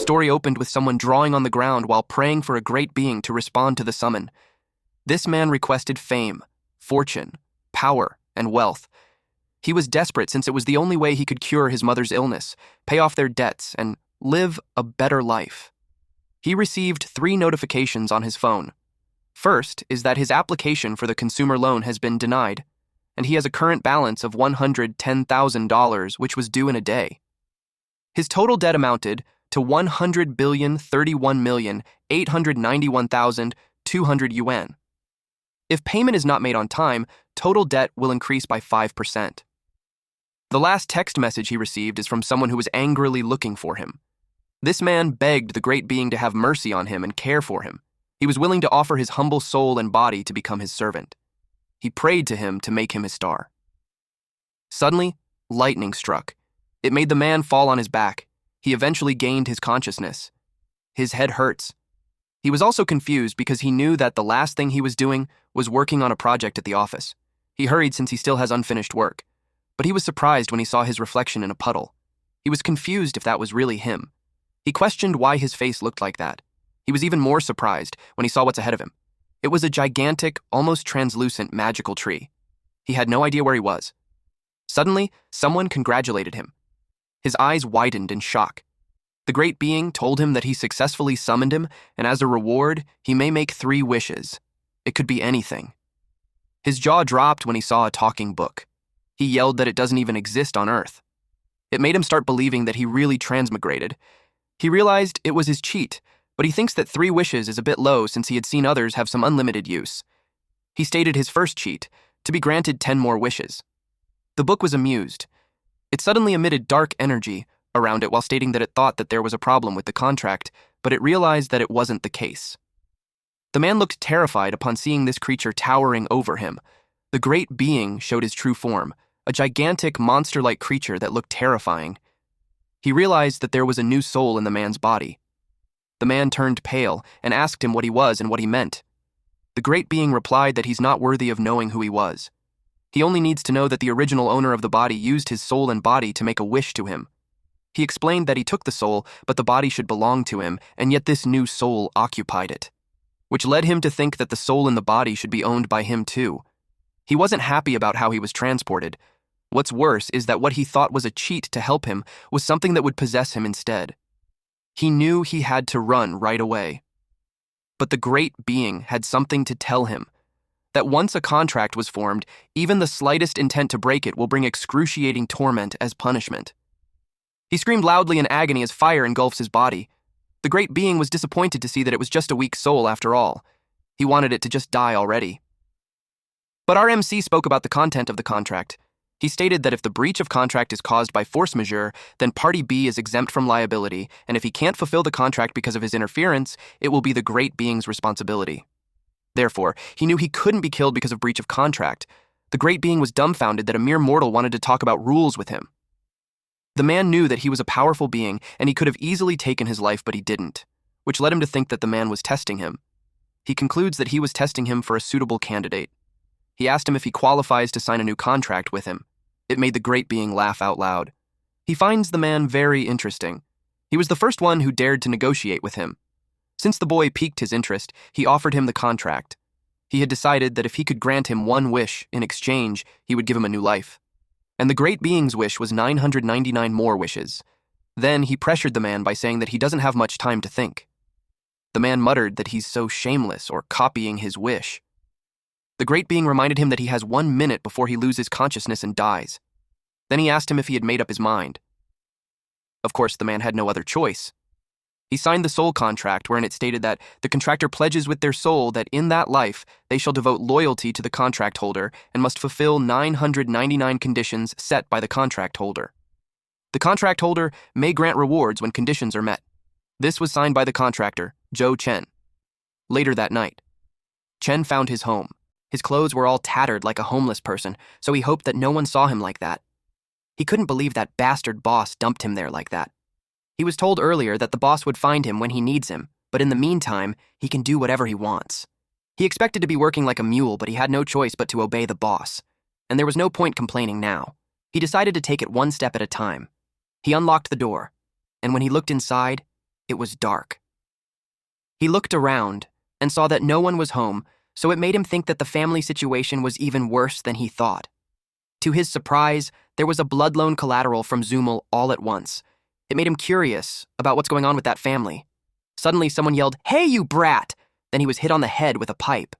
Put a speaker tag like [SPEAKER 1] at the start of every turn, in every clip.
[SPEAKER 1] story opened with someone drawing on the ground while praying for a great being to respond to the summon. This man requested fame, fortune, power, and wealth. He was desperate since it was the only way he could cure his mother's illness, pay off their debts, and live a better life. He received 3 notifications on his phone. First is that his application for the consumer loan has been denied, and he has a current balance of $110,000, which was due in a day. His total debt amounted to 100,031,891,200 yuan. If payment is not made on time, total debt will increase by 5%. The last text message he received is from someone who was angrily looking for him. This man begged the great being to have mercy on him and care for him. He was willing to offer his humble soul and body to become his servant. He prayed to him to make him his star. Suddenly, lightning struck. It made the man fall on his back. He eventually gained his consciousness. His head hurts. He was also confused because he knew that the last thing he was doing was working on a project at the office. He hurried since he still has unfinished work. But he was surprised when he saw his reflection in a puddle. He was confused if that was really him. He questioned why his face looked like that. He was even more surprised when he saw what's ahead of him. It was a gigantic, almost translucent, magical tree. He had no idea where he was. Suddenly, someone congratulated him. His eyes widened in shock. The great being told him that he successfully summoned him, and as a reward, he may make 3 wishes. It could be anything. His jaw dropped when he saw a talking book. He yelled that it doesn't even exist on Earth. It made him start believing that he really transmigrated. He realized it was his cheat, but he thinks that 3 wishes is a bit low since he had seen others have some unlimited use. He stated his first cheat, to be granted 10 more wishes. The book was amused. It suddenly emitted dark energy around it while stating that it thought that there was a problem with the contract, but it realized that it wasn't the case. The man looked terrified upon seeing this creature towering over him. The great being showed his true form, a gigantic monster-like creature that looked terrifying. He realized that there was a new soul in the man's body. The man turned pale and asked him what he was and what he meant. The great being replied that he's not worthy of knowing who he was. He only needs to know that the original owner of the body used his soul and body to make a wish to him. He explained that he took the soul, but the body should belong to him, and yet this new soul occupied it, which led him to think that the soul in the body should be owned by him too. He wasn't happy about how he was transported. What's worse is that what he thought was a cheat to help him was something that would possess him instead. He knew he had to run right away. But the great being had something to tell him, that once a contract was formed, even the slightest intent to break it will bring excruciating torment as punishment. He screamed loudly in agony as fire engulfs his body. The great being was disappointed to see that it was just a weak soul after all. He wanted it to just die already. But our MC spoke about the content of the contract. He stated that if the breach of contract is caused by force majeure, then Party B is exempt from liability, and if he can't fulfill the contract because of his interference, it will be the great being's responsibility. Therefore, he knew he couldn't be killed because of breach of contract. The great being was dumbfounded that a mere mortal wanted to talk about rules with him. The man knew that he was a powerful being, and he could have easily taken his life, but he didn't, which led him to think that the man was testing him. He concludes that he was testing him for a suitable candidate. He asked him if he qualifies to sign a new contract with him. It made the great being laugh out loud. He finds the man very interesting. He was the first one who dared to negotiate with him. Since the boy piqued his interest, he offered him the contract. He had decided that if he could grant him 1 wish in exchange, he would give him a new life. And the great being's wish was 999 more wishes. Then he pressured the man by saying that he doesn't have much time to think. The man muttered that he's so shameless or copying his wish. The great being reminded him that he has 1 minute before he loses consciousness and dies. Then he asked him if he had made up his mind. Of course, the man had no other choice. He signed the soul contract wherein it stated that the contractor pledges with their soul that in that life they shall devote loyalty to the contract holder and must fulfill 999 conditions set by the contract holder. The contract holder may grant rewards when conditions are met. This was signed by the contractor, Zhou Chen. Later that night, Chen found his home. His clothes were all tattered like a homeless person, so he hoped that no one saw him like that. He couldn't believe that bastard boss dumped him there like that. He was told earlier that the boss would find him when he needs him, but in the meantime, he can do whatever he wants. He expected to be working like a mule, but he had no choice but to obey the boss. And there was no point complaining now. He decided to take it 1 step at a time. He unlocked the door, and when he looked inside, It was dark. He looked around and saw that no one was home, so it made him think that the family situation was even worse than he thought. To his surprise, there was a blood loan collateral from Zoomel all at once. It made him curious about what's going on with that family. Suddenly, someone yelled, "Hey, you brat!" Then he was hit on the head with a pipe.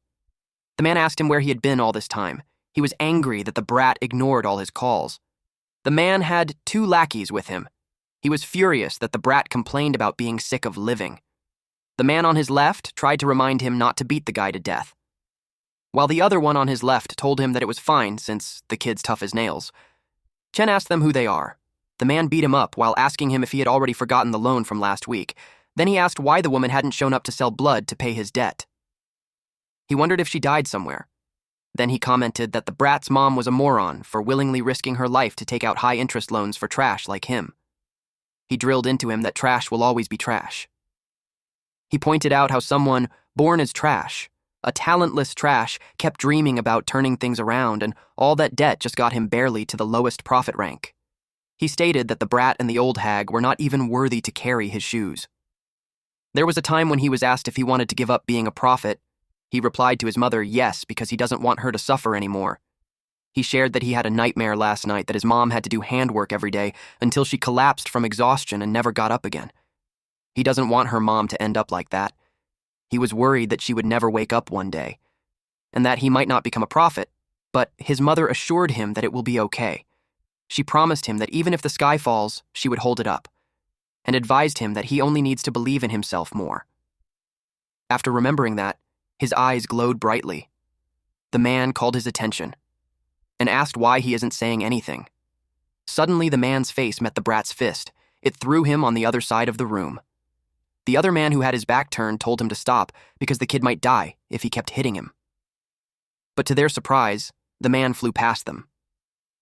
[SPEAKER 1] The man asked him where he had been all this time. He was angry that the brat ignored all his calls. The man had 2 lackeys with him. He was furious that the brat complained about being sick of living. The man on his left tried to remind him not to beat the guy to death, while the other one on his left told him that it was fine since the kid's tough as nails. Chen asked them who they are. The man beat him up while asking him if he had already forgotten the loan from last week. Then he asked why the woman hadn't shown up to sell blood to pay his debt. He wondered if she died somewhere. Then he commented that the brat's mom was a moron for willingly risking her life to take out high-interest loans for trash like him. He drilled into him that trash will always be trash. He pointed out how someone born as trash, a talentless trash, kept dreaming about turning things around, and all that debt just got him barely to the lowest profit rank. He stated that the brat and the old hag were not even worthy to carry his shoes. There was a time when he was asked if he wanted to give up being a prophet. He replied to his mother yes, because he doesn't want her to suffer anymore. He shared that he had a nightmare last night that his mom had to do handwork every day until she collapsed from exhaustion and never got up again. He doesn't want her mom to end up like that. He was worried that she would never wake up one day, and that he might not become a prophet, but his mother assured him that it will be okay. She promised him that even if the sky falls, she would hold it up, and advised him that he only needs to believe in himself more. After remembering that, his eyes glowed brightly. The man called his attention and asked why he isn't saying anything. Suddenly, the man's face met the brat's fist. It threw him on the other side of the room. The other man who had his back turned told him to stop because the kid might die if he kept hitting him. But to their surprise, the man flew past them.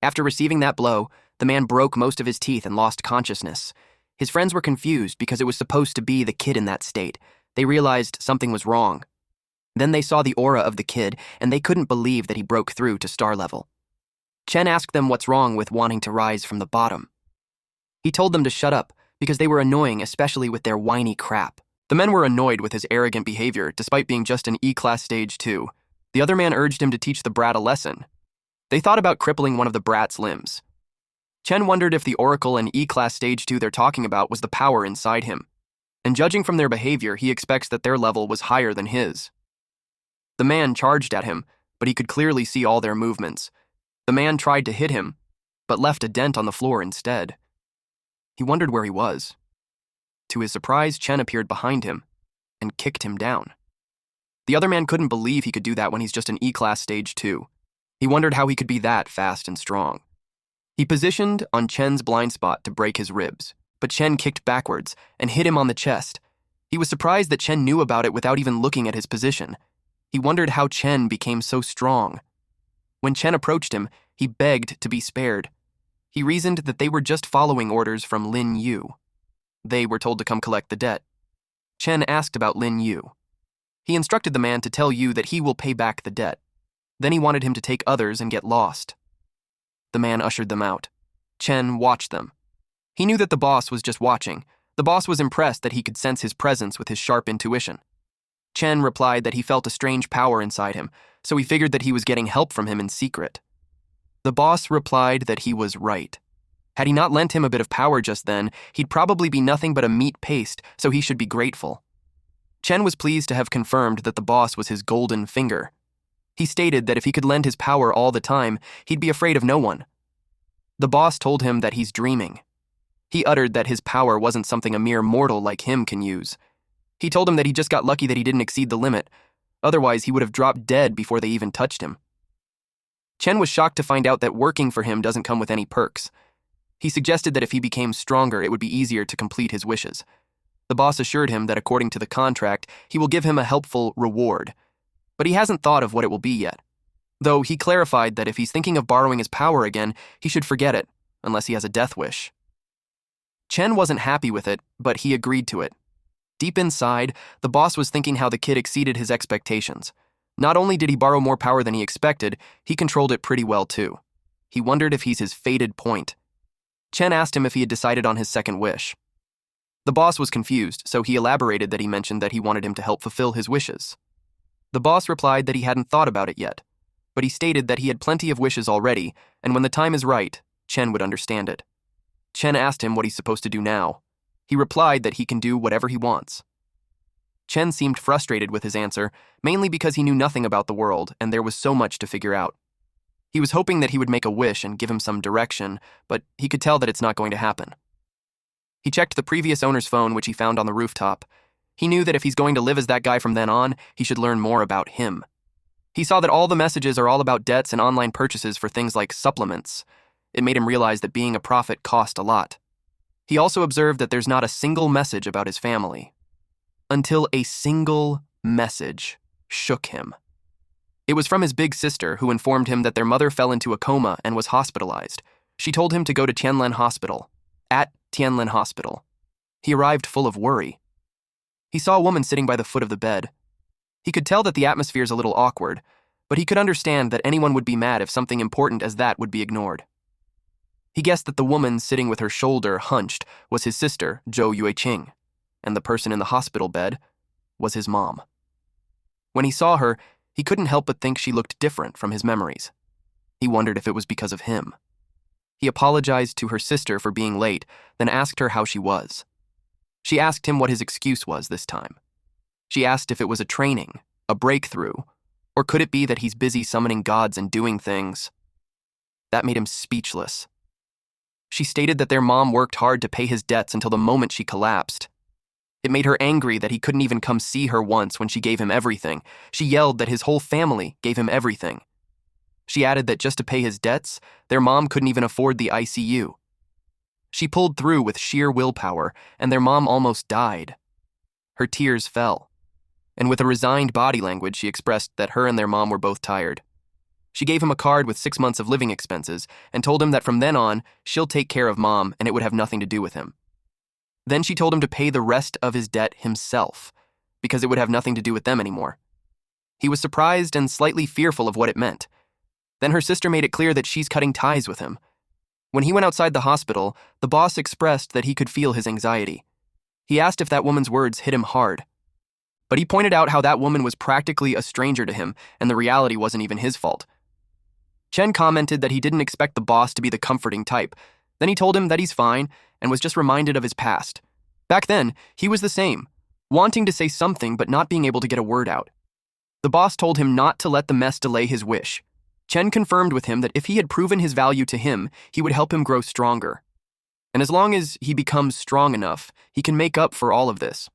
[SPEAKER 1] After receiving that blow, the man broke most of his teeth and lost consciousness. His friends were confused because it was supposed to be the kid in that state. They realized something was wrong. Then they saw the aura of the kid, and they couldn't believe that he broke through to star level. Chen asked them what's wrong with wanting to rise from the bottom. He told them to shut up because they were annoying, especially with their whiny crap. The men were annoyed with his arrogant behavior, despite being just an E-class stage 2. The other man urged him to teach the brat a lesson. They thought about crippling one of the brat's limbs. Chen wondered if the oracle and E-class stage 2 they're talking about was the power inside him. And judging from their behavior, he expects that their level was higher than his. The man charged at him, but he could clearly see all their movements. The man tried to hit him, but left a dent on the floor instead. He wondered where he was. To his surprise, Chen appeared behind him and kicked him down. The other man couldn't believe he could do that when he's just an E-class stage 2. He wondered how he could be that fast and strong. He positioned on Chen's blind spot to break his ribs, but Chen kicked backwards and hit him on the chest. He was surprised that Chen knew about it without even looking at his position. He wondered how Chen became so strong. When Chen approached him, he begged to be spared. He reasoned that they were just following orders from Lin Yu. They were told to come collect the debt. Chen asked about Lin Yu. He instructed the man to tell Yu that he will pay back the debt. Then he wanted him to take others and get lost. The man ushered them out. Chen watched them. He knew that the boss was just watching. The boss was impressed that he could sense his presence with his sharp intuition. Chen replied that he felt a strange power inside him, so he figured that he was getting help from him in secret. The boss replied that he was right. Had he not lent him a bit of power just then, he'd probably be nothing but a meat paste, so he should be grateful. Chen was pleased to have confirmed that the boss was his golden finger. He stated that if he could lend his power all the time, he'd be afraid of no one. The boss told him that he's dreaming. He uttered that his power wasn't something a mere mortal like him can use. He told him that he just got lucky that he didn't exceed the limit. Otherwise, he would have dropped dead before they even touched him. Chen was shocked to find out that working for him doesn't come with any perks. He suggested that if he became stronger, it would be easier to complete his wishes. The boss assured him that according to the contract, he will give him a helpful reward. But he hasn't thought of what it will be yet. Though he clarified that if he's thinking of borrowing his power again, he should forget it, unless he has a death wish. Chen wasn't happy with it, but he agreed to it. Deep inside, the boss was thinking how the kid exceeded his expectations. Not only did he borrow more power than he expected, he controlled it pretty well too. He wondered if he's his fated point. Chen asked him if he had decided on his second wish. The boss was confused, so he elaborated that he mentioned that he wanted him to help fulfill his wishes. The boss replied that he hadn't thought about it yet, but he stated that he had plenty of wishes already, and when the time is right, Chen would understand it. Chen asked him what he's supposed to do now. He replied that he can do whatever he wants. Chen seemed frustrated with his answer, mainly because he knew nothing about the world and there was so much to figure out. He was hoping that he would make a wish and give him some direction, but he could tell that it's not going to happen. He checked the previous owner's phone, which he found on the rooftop. He knew that if he's going to live as that guy from then on, he should learn more about him. He saw that all the messages are all about debts and online purchases for things like supplements. It made him realize that being a prophet cost a lot. He also observed that there's not a single message about his family. Until a single message shook him. It was from his big sister, who informed him that their mother fell into a coma and was hospitalized. She told him to go to Tianlin Hospital. At Tianlin Hospital. He arrived full of worry. He saw a woman sitting by the foot of the bed. He could tell that the atmosphere is a little awkward, but he could understand that anyone would be mad if something important as that would be ignored. He guessed that the woman sitting with her shoulder hunched was his sister, Zhou Yueqing, and the person in the hospital bed was his mom. When he saw her, he couldn't help but think she looked different from his memories. He wondered if it was because of him. He apologized to her sister for being late, then asked her how she was. She asked him what his excuse was this time. She asked if it was a training, a breakthrough, or could it be that he's busy summoning gods and doing things? That made him speechless. She stated that their mom worked hard to pay his debts until the moment she collapsed. It made her angry that he couldn't even come see her once when she gave him everything. She yelled that his whole family gave him everything. She added that just to pay his debts, their mom couldn't even afford the ICU. She pulled through with sheer willpower, and their mom almost died. Her tears fell, and with a resigned body language, she expressed that her and their mom were both tired. She gave him a card with 6 months of living expenses and told him that from then on, she'll take care of mom and it would have nothing to do with him. Then she told him to pay the rest of his debt himself, because it would have nothing to do with them anymore. He was surprised and slightly fearful of what it meant. Then her sister made it clear that she's cutting ties with him. When he went outside the hospital, the boss expressed that he could feel his anxiety. He asked if that woman's words hit him hard. But he pointed out how that woman was practically a stranger to him, and the reality wasn't even his fault. Chen commented that he didn't expect the boss to be the comforting type. Then he told him that he's fine and was just reminded of his past. Back then, he was the same, wanting to say something but not being able to get a word out. The boss told him not to let the mess delay his wish. Chen confirmed with him that if he had proven his value to him, he would help him grow stronger. And as long as he becomes strong enough, he can make up for all of this.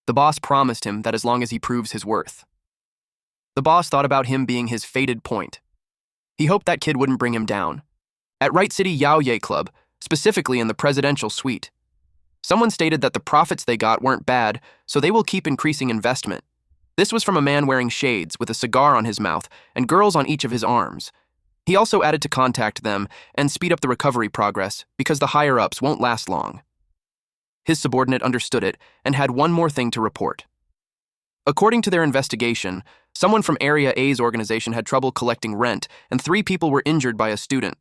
[SPEAKER 1] The boss promised him that as long as he proves his worth. The boss thought about him being his fated point. He hoped that kid wouldn't bring him down. At Right City Yaoye Club, specifically in the presidential suite, someone stated that the profits they got weren't bad, so they will keep increasing investment. This was from a man wearing shades with a cigar on his mouth and girls on each of his arms. He also added to contact them and speed up the recovery progress because the higher-ups won't last long. His subordinate understood it and had one more thing to report. According to their investigation, someone from Area A's organization had trouble collecting rent and 3 people were injured by a student.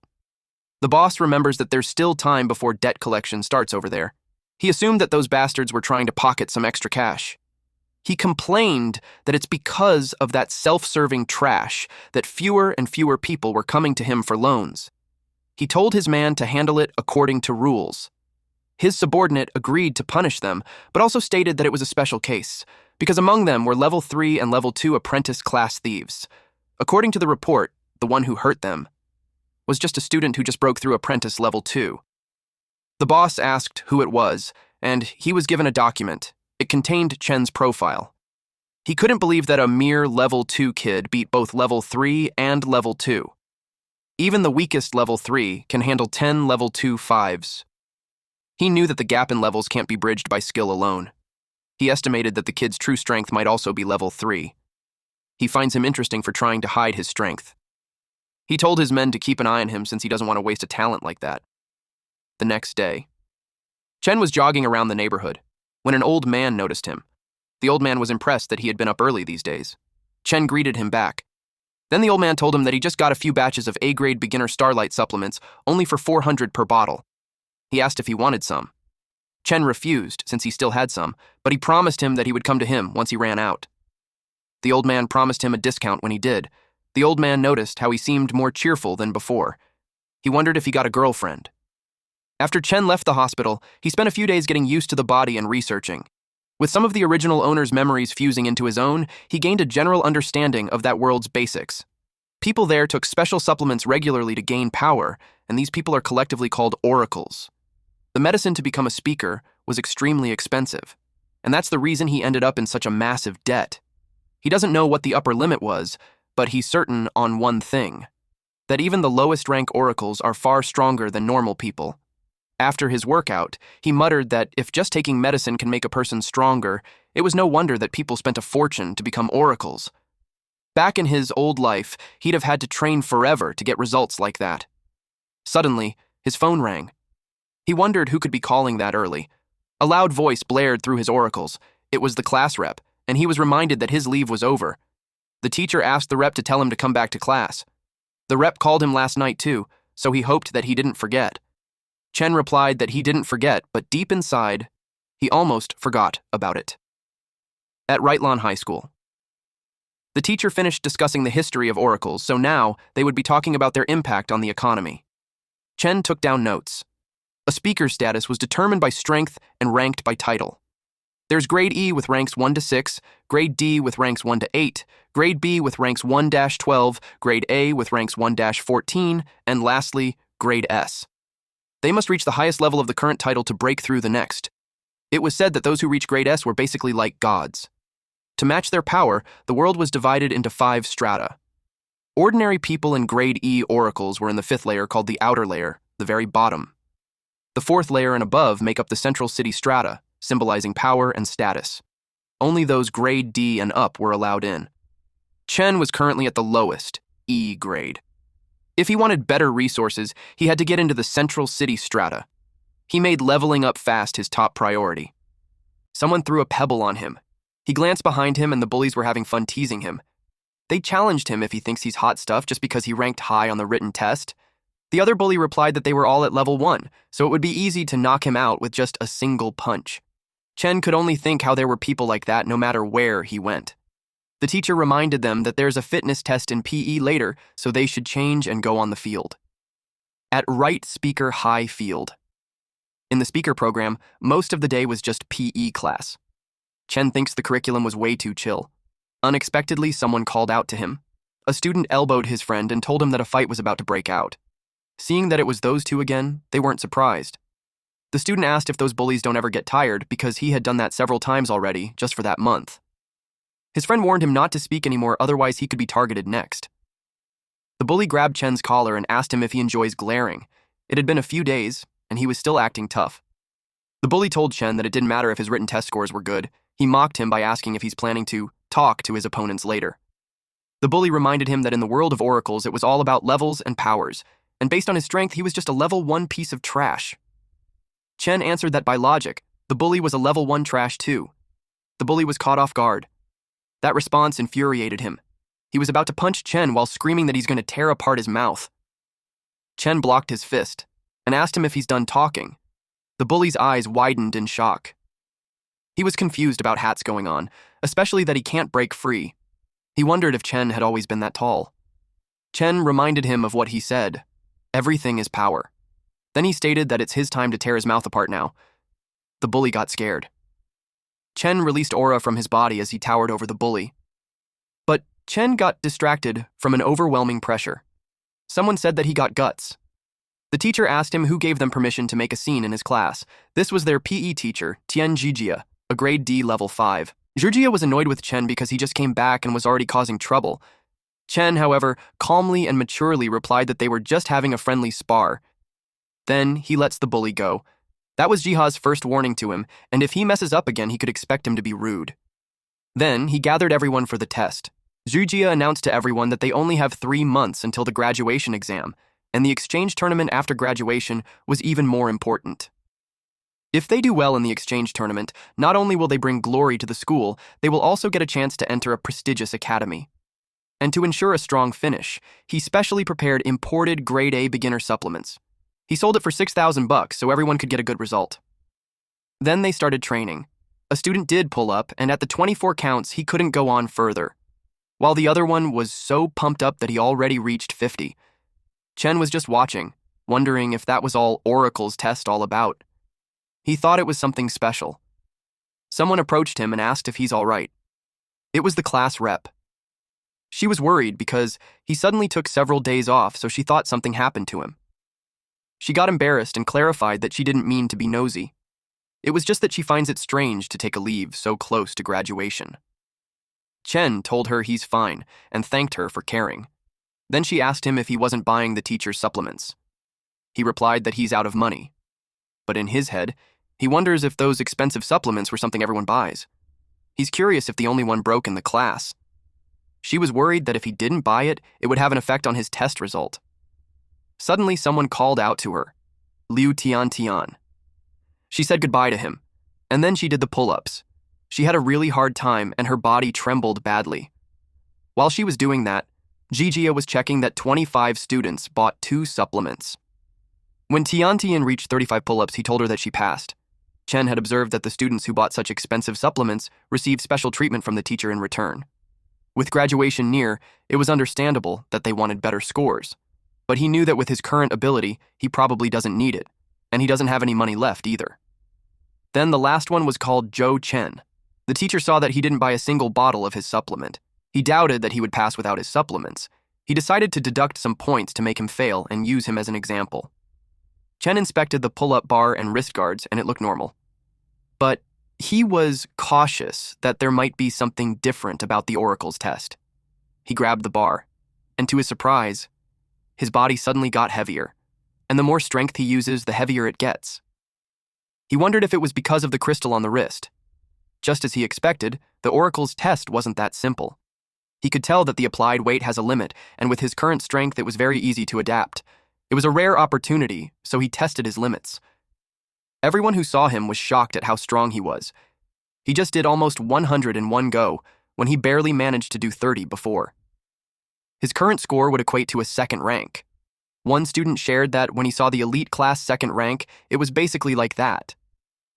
[SPEAKER 1] The boss remembers that there's still time before debt collection starts over there. He assumed that those bastards were trying to pocket some extra cash. He complained that it's because of that self-serving trash that fewer and fewer people were coming to him for loans. He told his man to handle it according to rules. His subordinate agreed to punish them, but also stated that it was a special case, because among them were level 3 and level 2 apprentice class thieves. According to the report, the one who hurt them was just a student who just broke through apprentice level 2. The boss asked who it was, and he was given a document. It contained Chen's profile. He couldn't believe that a mere level 2 kid beat both level 3 and level 2. Even the weakest level 3 can handle 10 level 2 fives. He knew that the gap in levels can't be bridged by skill alone. He estimated that the kid's true strength might also be level 3. He finds him interesting for trying to hide his strength. He told his men to keep an eye on him since he doesn't want to waste a talent like that. The next day, Chen was jogging around the neighborhood when an old man noticed him. The old man was impressed that he had been up early these days. Chen greeted him back. Then the old man told him that he just got a few batches of A-grade beginner Starlight supplements, only for 400 per bottle. He asked if he wanted some. Chen refused, since he still had some, but he promised him that he would come to him once he ran out. The old man promised him a discount when he did. The old man noticed how he seemed more cheerful than before. He wondered if he got a girlfriend. After Chen left the hospital, he spent a few days getting used to the body and researching. With some of the original owner's memories fusing into his own, he gained a general understanding of that world's basics. People there took special supplements regularly to gain power, and these people are collectively called oracles. The medicine to become a speaker was extremely expensive, and that's the reason he ended up in such a massive debt. He doesn't know what the upper limit was, but he's certain on one thing: that even the lowest rank oracles are far stronger than normal people. After his workout, he muttered that if just taking medicine can make a person stronger, it was no wonder that people spent a fortune to become oracles. Back in his old life, he'd have had to train forever to get results like that. Suddenly, his phone rang. He wondered who could be calling that early. A loud voice blared through his oracles. It was the class rep, and he was reminded that his leave was over. The teacher asked the rep to tell him to come back to class. The rep called him last night too, so he hoped that he didn't forget. Chen replied that he didn't forget, but deep inside, he almost forgot about it. At Reitlon High School. The teacher finished discussing the history of oracles, so now they would be talking about their impact on the economy. Chen took down notes. A speaker's status was determined by strength and ranked by title. There's grade E with ranks 1 to 6, grade D with ranks 1 to 8, grade B with ranks 1-12, grade A with ranks 1-14, and lastly, grade S. They must reach the highest level of the current title to break through the next. It was said that those who reached grade S were basically like gods. To match their power, the world was divided into 5 strata. Ordinary people in grade E oracles were in the 5th layer called the outer layer, the very bottom. The 4th layer and above make up the central city strata, symbolizing power and status. Only those grade D and up were allowed in. Chen was currently at the lowest, E grade. If he wanted better resources, he had to get into the central city strata. He made leveling up fast his top priority. Someone threw a pebble on him. He glanced behind him and the bullies were having fun teasing him. They challenged him if he thinks he's hot stuff just because he ranked high on the written test. The other bully replied that they were all at level 1, so it would be easy to knock him out with just a single punch. Chen could only think how there were people like that no matter where he went. The teacher reminded them that there's a fitness test in PE later, so they should change and go on the field. At Right Speaker High Field. In the speaker program, most of the day was just PE class. Chen thinks the curriculum was way too chill. Unexpectedly, someone called out to him. A student elbowed his friend and told him that a fight was about to break out. Seeing that it was those two again, they weren't surprised. The student asked if those bullies don't ever get tired because he had done that several times already, just for that month. His friend warned him not to speak anymore, otherwise he could be targeted next. The bully grabbed Chen's collar and asked him if he enjoys glaring. It had been a few days, and he was still acting tough. The bully told Chen that it didn't matter if his written test scores were good. He mocked him by asking if he's planning to talk to his opponents later. The bully reminded him that in the world of oracles, it was all about levels and powers, and based on his strength, he was just a level 1 piece of trash. Chen answered that by logic, the bully was a level 1 trash too. The bully was caught off guard. That response infuriated him. He was about to punch Chen while screaming that he's going to tear apart his mouth. Chen blocked his fist and asked him if he's done talking. The bully's eyes widened in shock. He was confused about what's going on, especially that he can't break free. He wondered if Chen had always been that tall. Chen reminded him of what he said. Everything is power. Then he stated that it's his time to tear his mouth apart now. The bully got scared. Chen released aura from his body as he towered over the bully. But Chen got distracted from an overwhelming pressure. Someone said that he got guts. The teacher asked him who gave them permission to make a scene in his class. This was their PE teacher, Tian Jijia, a grade D level 5. Jijia was annoyed with Chen because he just came back and was already causing trouble. Chen, however, calmly and maturely replied that they were just having a friendly spar. Then he lets the bully go. That was Jiha's first warning to him, and if he messes up again, he could expect him to be rude. Then he gathered everyone for the test. Zhujia announced to everyone that they only have 3 months until the graduation exam, and the exchange tournament after graduation was even more important. If they do well in the exchange tournament, not only will they bring glory to the school, they will also get a chance to enter a prestigious academy. And to ensure a strong finish, he specially prepared imported grade A beginner supplements. He sold it for $6,000 so everyone could get a good result. Then they started training. A student did pull up, and at the 24 counts, he couldn't go on further, while the other one was so pumped up that he already reached 50. Chen was just watching, wondering if that was all Oracle's test all about. He thought it was something special. Someone approached him and asked if he's all right. It was the class rep. She was worried because he suddenly took several days off, so she thought something happened to him. She got embarrassed and clarified that she didn't mean to be nosy. It was just that she finds it strange to take a leave so close to graduation. Chen told her he's fine and thanked her for caring. Then she asked him if he wasn't buying the teacher's supplements. He replied that he's out of money. But in his head, he wonders if those expensive supplements were something everyone buys. He's curious if the only one broke in the class. She was worried that if he didn't buy it, it would have an effect on his test result. Suddenly, someone called out to her, Liu Tian. She said goodbye to him, and then she did the pull-ups. She had a really hard time and her body trembled badly. While she was doing that, Jijia was checking that 25 students bought 2 supplements. When Tian reached 35 pull-ups, he told her that she passed. Chen had observed that the students who bought such expensive supplements received special treatment from the teacher in return. With graduation near, it was understandable that they wanted better scores. But he knew that with his current ability, he probably doesn't need it, and he doesn't have any money left either. Then the last one was called Zhou Chen. The teacher saw that he didn't buy a single bottle of his supplement. He doubted that he would pass without his supplements. He decided to deduct some points to make him fail and use him as an example. Chen inspected the pull-up bar and wrist guards, and it looked normal. But he was cautious that there might be something different about the Oracle's test. He grabbed the bar, and to his surprise, his body suddenly got heavier, and the more strength he uses, the heavier it gets. He wondered if it was because of the crystal on the wrist. Just as he expected, the Oracle's test wasn't that simple. He could tell that the applied weight has a limit, and with his current strength, it was very easy to adapt. It was a rare opportunity, so he tested his limits. Everyone who saw him was shocked at how strong he was. He just did almost 100 in one go, when he barely managed to do 30 before. His current score would equate to a 2nd rank. One student shared that when he saw the elite class 2nd rank, it was basically like that.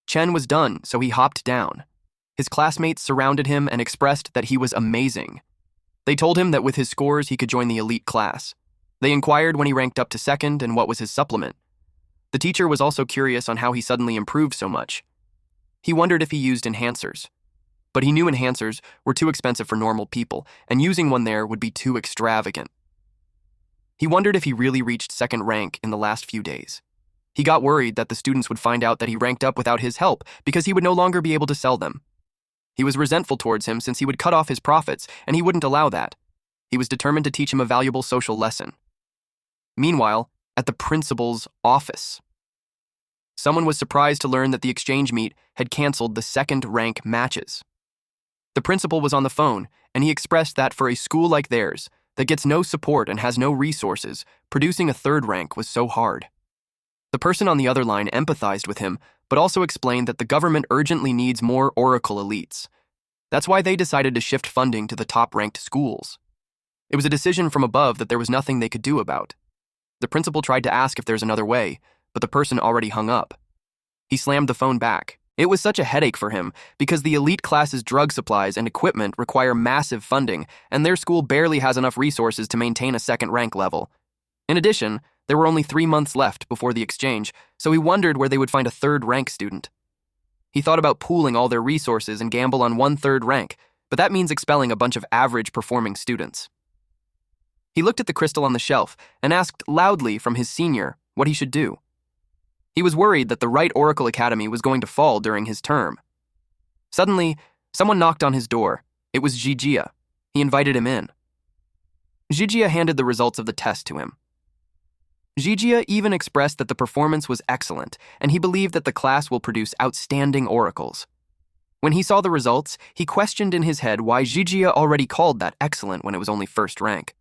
[SPEAKER 1] Chen was done, so he hopped down. His classmates surrounded him and expressed that he was amazing. They told him that with his scores, he could join the elite class. They inquired when he ranked up to 2nd and what was his supplement. The teacher was also curious on how he suddenly improved so much. He wondered if he used enhancers. But he knew enhancers were too expensive for normal people, and using one there would be too extravagant. He wondered if he really reached 2nd rank in the last few days. He got worried that the students would find out that he ranked up without his help because he would no longer be able to sell them. He was resentful towards him since he would cut off his profits, and he wouldn't allow that. He was determined to teach him a valuable social lesson. Meanwhile, at the principal's office, someone was surprised to learn that the exchange meet had canceled the 2nd rank matches. The principal was on the phone, and he expressed that for a school like theirs, that gets no support and has no resources, producing a 3rd rank was so hard. The person on the other line empathized with him, but also explained that the government urgently needs more Oracle elites. That's why they decided to shift funding to the top-ranked schools. It was a decision from above that there was nothing they could do about. The principal tried to ask if there's another way, but the person already hung up. He slammed the phone back. It was such a headache for him because the elite class's drug supplies and equipment require massive funding, and their school barely has enough resources to maintain a 2nd rank level. In addition, there were only 3 months left before the exchange, so he wondered where they would find a 3rd rank student. He thought about pooling all their resources and gamble on 1 3rd rank, but that means expelling a bunch of average performing students. He looked at the crystal on the shelf and asked loudly from his senior what he should do. He was worried that the right Oracle Academy was going to fall during his term. Suddenly, someone knocked on his door. It was Jijia. He invited him in. Jijia handed the results of the test to him. Jijia even expressed that the performance was excellent, and he believed that the class will produce outstanding oracles. When he saw the results, he questioned in his head why Jijia already called that excellent when it was only 1st rank.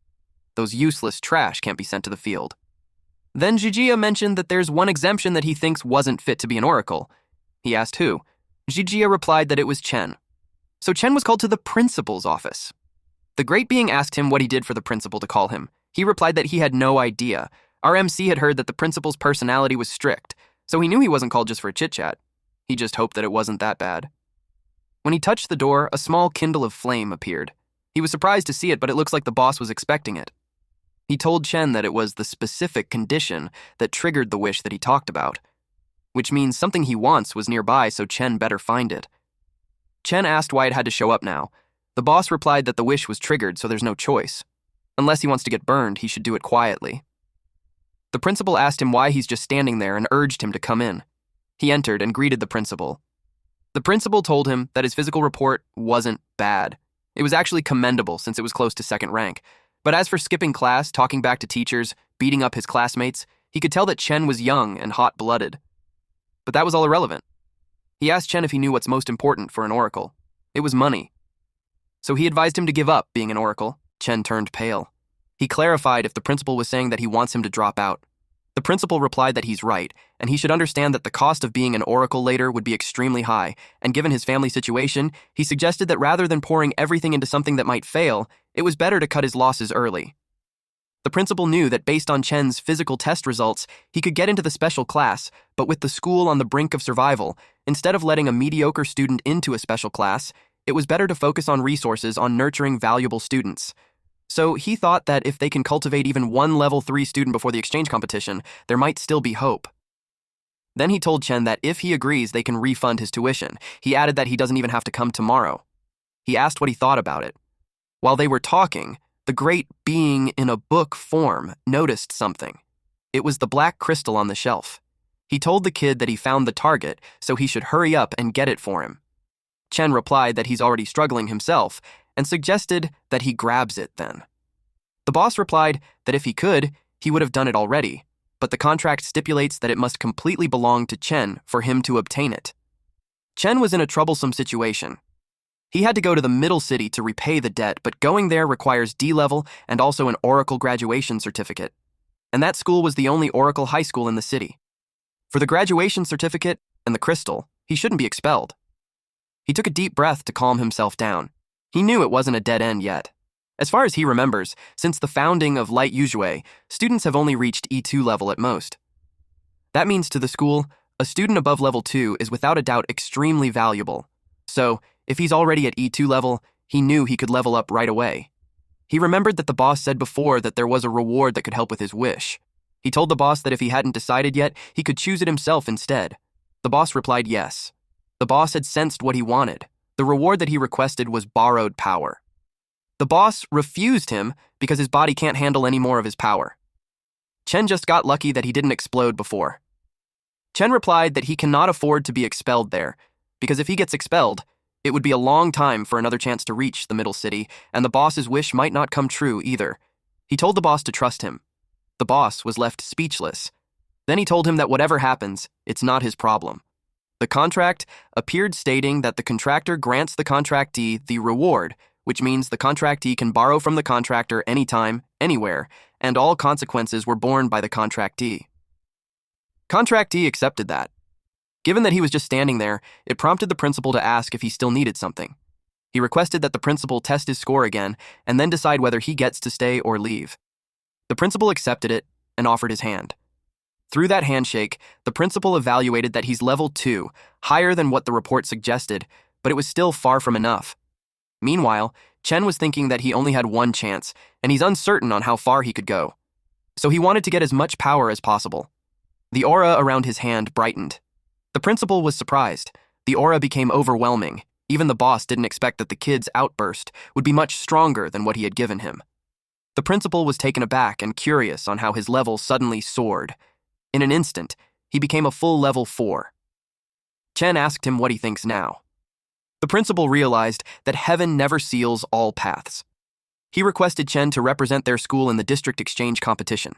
[SPEAKER 1] Those useless trash can't be sent to the field. Then Jijia mentioned that there's one exemption that he thinks wasn't fit to be an oracle. He asked who. Jijia replied that it was Chen. So Chen was called to the principal's office. The great being asked him what he did for the principal to call him. He replied that he had no idea. Our MC had heard that the principal's personality was strict, so he knew he wasn't called just for a chit-chat. He just hoped that it wasn't that bad. When he touched the door, a small kindle of flame appeared. He was surprised to see it, but it looks like the boss was expecting it. He told Chen that it was the specific condition that triggered the wish that he talked about, which means something he wants was nearby, so Chen better find it. Chen asked why it had to show up now. The boss replied that the wish was triggered, so there's no choice. Unless he wants to get burned, he should do it quietly. The principal asked him why he's just standing there and urged him to come in. He entered and greeted the principal. The principal told him that his physical report wasn't bad. It was actually commendable since it was close to second rank. But as for skipping class, talking back to teachers, beating up his classmates, he could tell that Chen was young and hot-blooded. But that was all irrelevant. He asked Chen if he knew what's most important for an oracle. It was money. So he advised him to give up being an oracle. Chen turned pale. He clarified if the principal was saying that he wants him to drop out. The principal replied that he's right, and he should understand that the cost of being an oracle later would be extremely high, and given his family situation, he suggested that rather than pouring everything into something that might fail, it was better to cut his losses early. The principal knew that based on Chen's physical test results, he could get into the special class, but with the school on the brink of survival, instead of letting a mediocre student into a special class, it was better to focus on resources on nurturing valuable students. So he thought that if they can cultivate even one level 3 student before the exchange competition, there might still be hope. Then he told Chen that if he agrees, they can refund his tuition. He added that he doesn't even have to come tomorrow. He asked what he thought about it. While they were talking, the great being in a book form noticed something. It was the black crystal on the shelf. He told the kid that he found the target, so he should hurry up and get it for him. Chen replied that he's already struggling himself, and suggested that he grabs it then. The boss replied that if he could, he would have done it already, but the contract stipulates that it must completely belong to Chen for him to obtain it. Chen was in a troublesome situation. He had to go to the middle city to repay the debt, but going there requires D-level and also an Oracle graduation certificate. And that school was the only Oracle high school in the city. For the graduation certificate and the crystal, he shouldn't be expelled. He took a deep breath to calm himself down. He knew it wasn't a dead end yet. As far as he remembers, since the founding of Light Yuzhui, students have only reached E2 level at most. That means to the school, a student above level 2 is without a doubt extremely valuable. So, if he's already at E2 level, he knew he could level up right away. He remembered that the boss said before that there was a reward that could help with his wish. He told the boss that if he hadn't decided yet, he could choose it himself instead. The boss replied yes. The boss had sensed what he wanted. The reward that he requested was borrowed power. The boss refused him because his body can't handle any more of his power. Chen just got lucky that he didn't explode before. Chen replied that he cannot afford to be expelled there, because if he gets expelled, it would be a long time for another chance to reach the middle city, and the boss's wish might not come true either. He told the boss to trust him. The boss was left speechless. Then he told him that whatever happens, it's not his problem. The contract appeared stating that the contractor grants the contractee the reward, which means the contractee can borrow from the contractor anytime, anywhere, and all consequences were borne by the contractee. Contractee accepted that. Given that he was just standing there, it prompted the principal to ask if he still needed something. He requested that the principal test his score again and then decide whether he gets to stay or leave. The principal accepted it and offered his hand. Through that handshake, the principal evaluated that he's level 2, higher than what the report suggested, but it was still far from enough. Meanwhile, Chen was thinking that he only had one chance, and he's uncertain on how far he could go. So he wanted to get as much power as possible. The aura around his hand brightened. The principal was surprised. The aura became overwhelming. Even the boss didn't expect that the kid's outburst would be much stronger than what he had given him. The principal was taken aback and curious on how his level suddenly soared. In an instant, he became a full level 4. Chen asked him what he thinks now. The principal realized that heaven never seals all paths. He requested Chen to represent their school in the district exchange competition.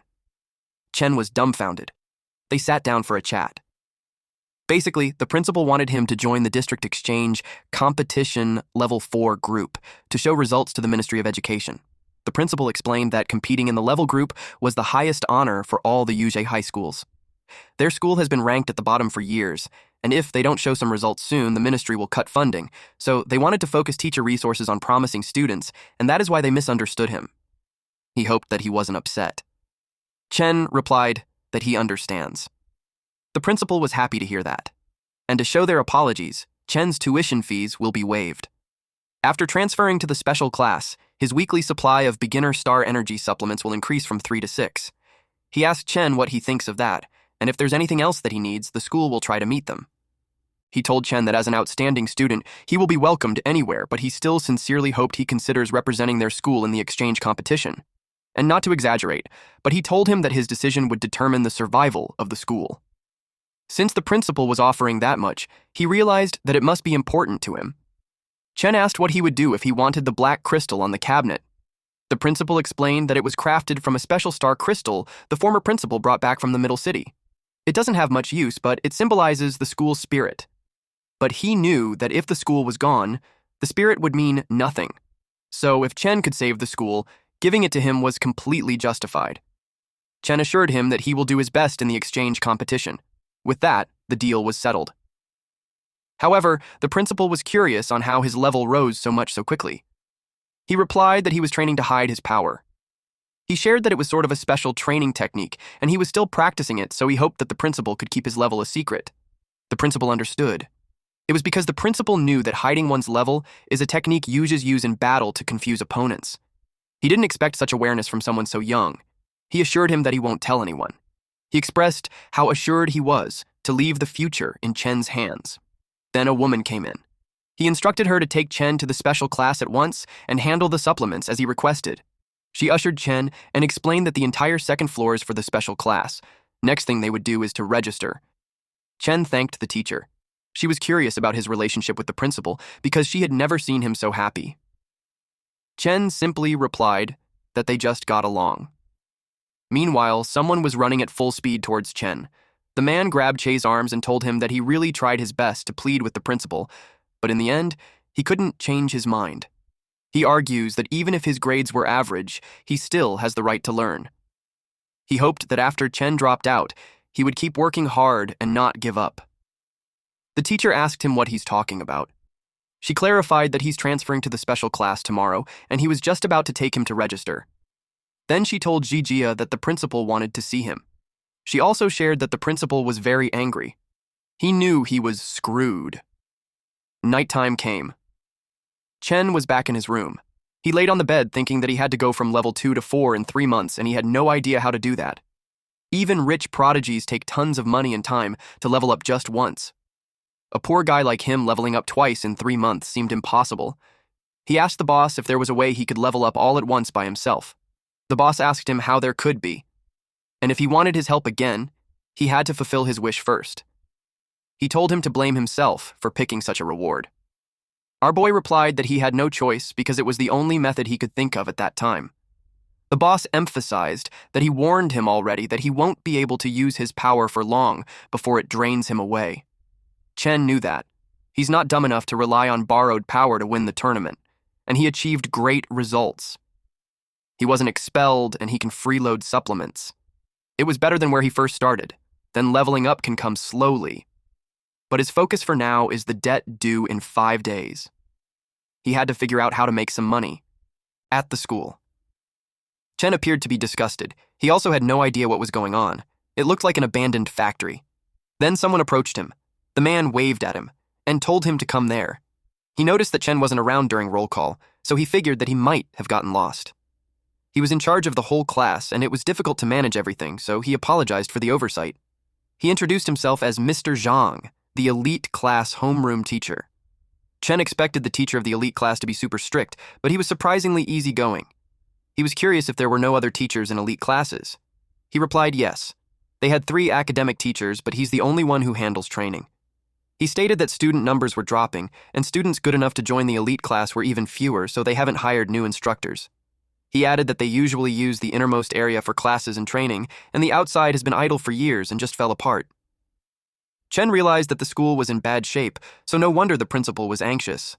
[SPEAKER 1] Chen was dumbfounded. They sat down for a chat. Basically, the principal wanted him to join the district exchange competition level 4 group to show results to the Ministry of Education. The principal explained that competing in the level group was the highest honor for all the Yuzhui high schools. Their school has been ranked at the bottom for years, and if they don't show some results soon, the ministry will cut funding, so they wanted to focus teacher resources on promising students, and that is why they misunderstood him. He hoped that he wasn't upset. Chen replied that he understands. The principal was happy to hear that. and to show their apologies, Chen's tuition fees will be waived. After transferring to the special class, his weekly supply of beginner star energy supplements will increase from 3 to 6. He asked Chen what he thinks of that, and if there's anything else that he needs, the school will try to meet them. He told Chen that as an outstanding student, he will be welcomed anywhere, but he still sincerely hoped he considers representing their school in the exchange competition. And not to exaggerate, but he told him that his decision would determine the survival of the school. Since the principal was offering that much, he realized that it must be important to him. Chen asked what he would do if he wanted the black crystal on the cabinet. The principal explained that it was crafted from a special star crystal the former principal brought back from the Middle City. It doesn't have much use, but it symbolizes the school's spirit. But he knew that if the school was gone, the spirit would mean nothing. So if Chen could save the school, giving it to him was completely justified. Chen assured him that he will do his best in the exchange competition. With that, the deal was settled. However, the principal was curious on how his level rose so much so quickly. He replied that he was training to hide his power. He shared that it was sort of a special training technique, and he was still practicing it, so he hoped that the principal could keep his level a secret. The principal understood. It was because the principal knew that hiding one's level is a technique users use in battle to confuse opponents. He didn't expect such awareness from someone so young. He assured him that he won't tell anyone. He expressed how assured he was to leave the future in Chen's hands. Then a woman came in. He instructed her to take Chen to the special class at once and handle the supplements as he requested. She ushered Chen and explained that the entire second floor is for the special class. Next thing they would do is to register. Chen thanked the teacher. She was curious about his relationship with the principal because she had never seen him so happy. Chen simply replied that they just got along. Meanwhile, someone was running at full speed towards Chen. The man grabbed Che's arms and told him that he really tried his best to plead with the principal, but in the end, he couldn't change his mind. He argues that even if his grades were average, he still has the right to learn. He hoped that after Chen dropped out, he would keep working hard and not give up. The teacher asked him what he's talking about. She clarified that he's transferring to the special class tomorrow, and he was just about to take him to register. Then she told Jijia that the principal wanted to see him. She also shared that the principal was very angry. He knew he was screwed. Nighttime came. Chen was back in his room. He laid on the bed thinking that he had to go from level 2 to 4 in 3 months, and he had no idea how to do that. Even rich prodigies take tons of money and time to level up just once. A poor guy like him leveling up twice in 3 months seemed impossible. He asked the boss if there was a way he could level up all at once by himself. The boss asked him how there could be. And if he wanted his help again, he had to fulfill his wish first. He told him to blame himself for picking such a reward. Our boy replied that he had no choice because it was the only method he could think of at that time. The boss emphasized that he warned him already that he won't be able to use his power for long before it drains him away. Chen knew that. He's not dumb enough to rely on borrowed power to win the tournament, and he achieved great results. He wasn't expelled, and he can freeload supplements. It was better than where he first started. Then leveling up can come slowly. But his focus for now is the debt due in 5 days. He had to figure out how to make some money. At the school. Chen appeared to be disgusted. He also had no idea what was going on. It looked like an abandoned factory. Then someone approached him. The man waved at him and told him to come there. He noticed that Chen wasn't around during roll call, so he figured that he might have gotten lost. He was in charge of the whole class, and it was difficult to manage everything, so he apologized for the oversight. He introduced himself as Mr. Zhang, the elite class homeroom teacher. Chen expected the teacher of the elite class to be super strict, but he was surprisingly easygoing. He was curious if there were no other teachers in elite classes. He replied yes. They had 3 academic teachers, but he's the only one who handles training. He stated that student numbers were dropping, and students good enough to join the elite class were even fewer, so they haven't hired new instructors. He added that they usually use the innermost area for classes and training, and the outside has been idle for years and just fell apart. Chen realized that the school was in bad shape, so no wonder the principal was anxious.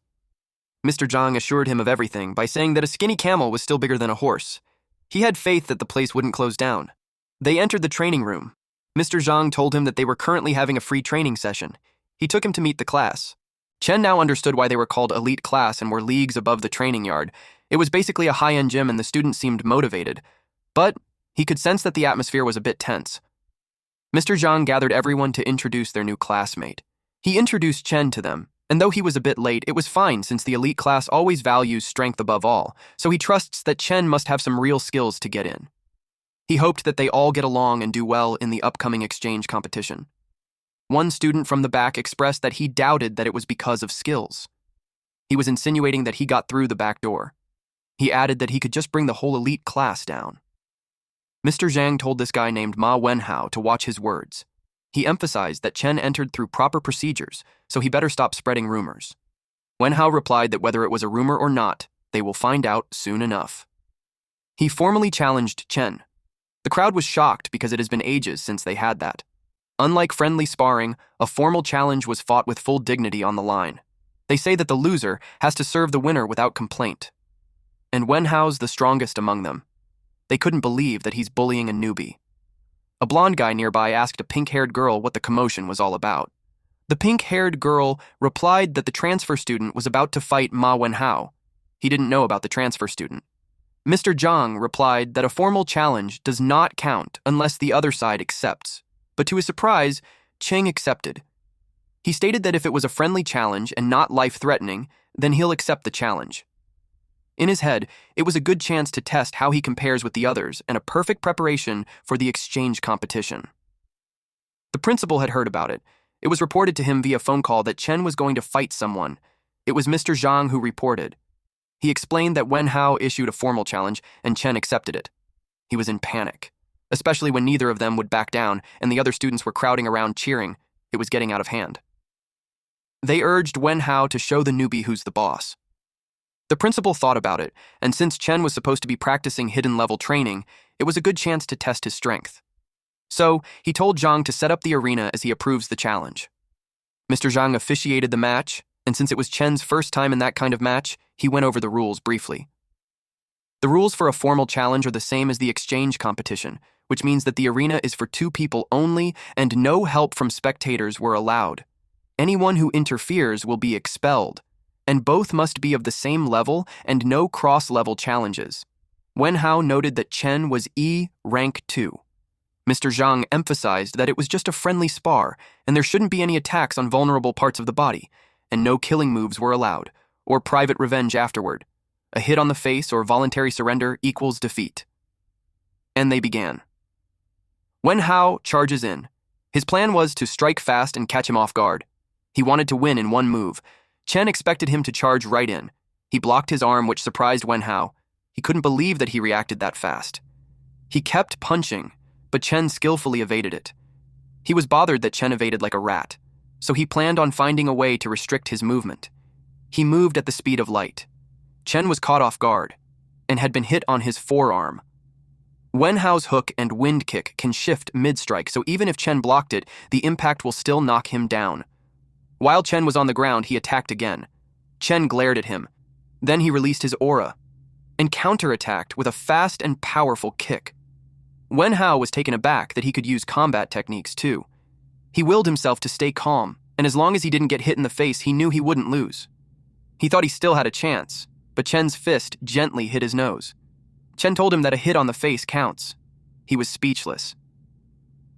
[SPEAKER 1] Mr. Zhang assured him of everything by saying that a skinny camel was still bigger than a horse. He had faith that the place wouldn't close down. They entered the training room. Mr. Zhang told him that they were currently having a free training session. He took him to meet the class. Chen now understood why they were called elite class and were leagues above the training yard. It was basically a high-end gym and the students seemed motivated. But he could sense that the atmosphere was a bit tense. Mr. Zhang gathered everyone to introduce their new classmate. He introduced Chen to them, and though he was a bit late, it was fine since the elite class always values strength above all, so he trusts that Chen must have some real skills to get in. He hoped that they all get along and do well in the upcoming exchange competition. One student from the back expressed that he doubted that it was because of skills. He was insinuating that he got through the back door. He added that he could just bring the whole elite class down. Mr. Zhang told this guy named Ma Wenhao to watch his words. He emphasized that Chen entered through proper procedures, so he better stop spreading rumors. Wenhao replied that whether it was a rumor or not, they will find out soon enough. He formally challenged Chen. The crowd was shocked because it has been ages since they had that. Unlike friendly sparring, a formal challenge was fought with full dignity on the line. They say that the loser has to serve the winner without complaint. And Wenhao's the strongest among them. They couldn't believe that he's bullying a newbie. A blonde guy nearby asked a pink-haired girl what the commotion was all about. The pink-haired girl replied that the transfer student was about to fight Ma Wenhao. He didn't know about the transfer student. Mr. Zhang replied that a formal challenge does not count unless the other side accepts. But to his surprise, Cheng accepted. He stated that if it was a friendly challenge and not life-threatening, then he'll accept the challenge. In his head, it was a good chance to test how he compares with the others and a perfect preparation for the exchange competition. The principal had heard about it. It was reported to him via phone call that Chen was going to fight someone. It was Mr. Zhang who reported. He explained that Wenhao issued a formal challenge and Chen accepted it. He was in panic, especially when neither of them would back down and the other students were crowding around cheering. It was getting out of hand. They urged Wenhao to show the newbie who's the boss. The principal thought about it, and since Chen was supposed to be practicing hidden-level training, it was a good chance to test his strength. So, he told Zhang to set up the arena as he approves the challenge. Mr. Zhang officiated the match, and since it was Chen's first time in that kind of match, he went over the rules briefly. The rules for a formal challenge are the same as the exchange competition, which means that the arena is for 2 people only and no help from spectators were allowed. Anyone who interferes will be expelled, and both must be of the same level and no cross-level challenges. Wenhao noted that Chen was Rank 2. Mr. Zhang emphasized that it was just a friendly spar, and there shouldn't be any attacks on vulnerable parts of the body, and no killing moves were allowed, or private revenge afterward. A hit on the face or voluntary surrender equals defeat. And they began. Wenhao charges in. His plan was to strike fast and catch him off guard. He wanted to win in one move. Chen expected him to charge right in. He blocked his arm, which surprised Wenhao. He couldn't believe that he reacted that fast. He kept punching, but Chen skillfully evaded it. He was bothered that Chen evaded like a rat, so he planned on finding a way to restrict his movement. He moved at the speed of light. Chen was caught off guard and had been hit on his forearm. Wenhao's hook and wind kick can shift mid-strike, so even if Chen blocked it, the impact will still knock him down. While Chen was on the ground, he attacked again. Chen glared at him. Then he released his aura and counterattacked with a fast and powerful kick. Wenhao was taken aback that he could use combat techniques too. He willed himself to stay calm, and as long as he didn't get hit in the face, he knew he wouldn't lose. He thought he still had a chance, but Chen's fist gently hit his nose. Chen told him that a hit on the face counts. He was speechless.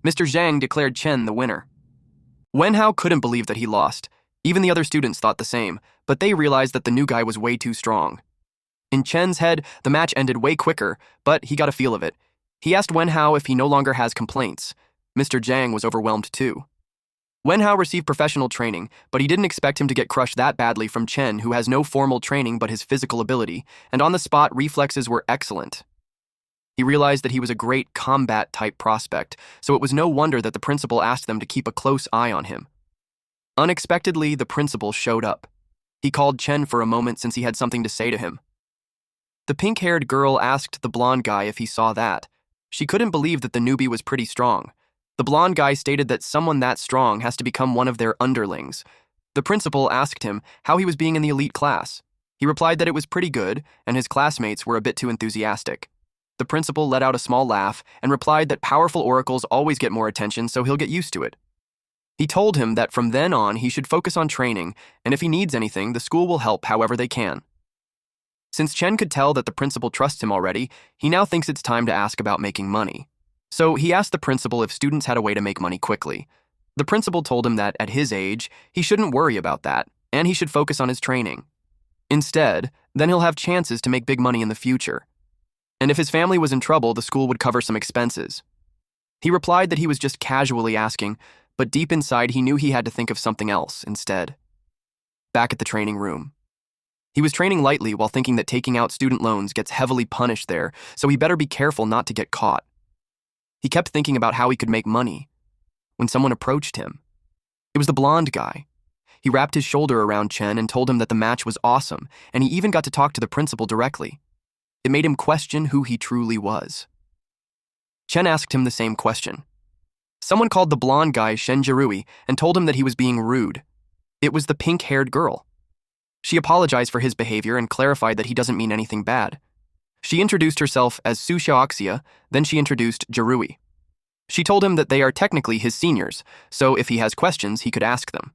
[SPEAKER 1] Mr. Zhang declared Chen the winner. Wenhao couldn't believe that he lost. Even the other students thought the same, but they realized that the new guy was way too strong. In Chen's head, the match ended way quicker, but he got a feel of it. He asked Wenhao if he no longer has complaints. Mr. Zhang was overwhelmed too. Wenhao received professional training, but he didn't expect him to get crushed that badly from Chen, who has no formal training but his physical ability, and on the spot reflexes were excellent. He realized that he was a great combat-type prospect, so it was no wonder that the principal asked them to keep a close eye on him. Unexpectedly, the principal showed up. He called Chen for a moment since he had something to say to him. The pink-haired girl asked the blonde guy if he saw that. She couldn't believe that the newbie was pretty strong. The blonde guy stated that someone that strong has to become one of their underlings. The principal asked him how he was being in the elite class. He replied that it was pretty good, and his classmates were a bit too enthusiastic. The principal let out a small laugh and replied that powerful oracles always get more attention, so he'll get used to it. He told him that from then on he should focus on training, and if he needs anything, the school will help however they can. Since Chen could tell that the principal trusts him already, he now thinks it's time to ask about making money. So he asked the principal if students had a way to make money quickly. The principal told him that at his age, he shouldn't worry about that, and he should focus on his training. Instead, then he'll have chances to make big money in the future. And if his family was in trouble, the school would cover some expenses. He replied that he was just casually asking, but deep inside he knew he had to think of something else instead. Back at the training room. He was training lightly while thinking that taking out student loans gets heavily punished there, so he better be careful not to get caught. He kept thinking about how he could make money when someone approached him. It was the blonde guy. He wrapped his shoulder around Chen and told him that the match was awesome, and he even got to talk to the principal directly. It made him question who he truly was. Chen asked him the same question. Someone called the blonde guy Shen Jirui and told him that he was being rude. It was the pink-haired girl. She apologized for his behavior and clarified that he doesn't mean anything bad. She introduced herself as Su Xiaoxia, then she introduced Jirui. She told him that they are technically his seniors, so if he has questions, he could ask them.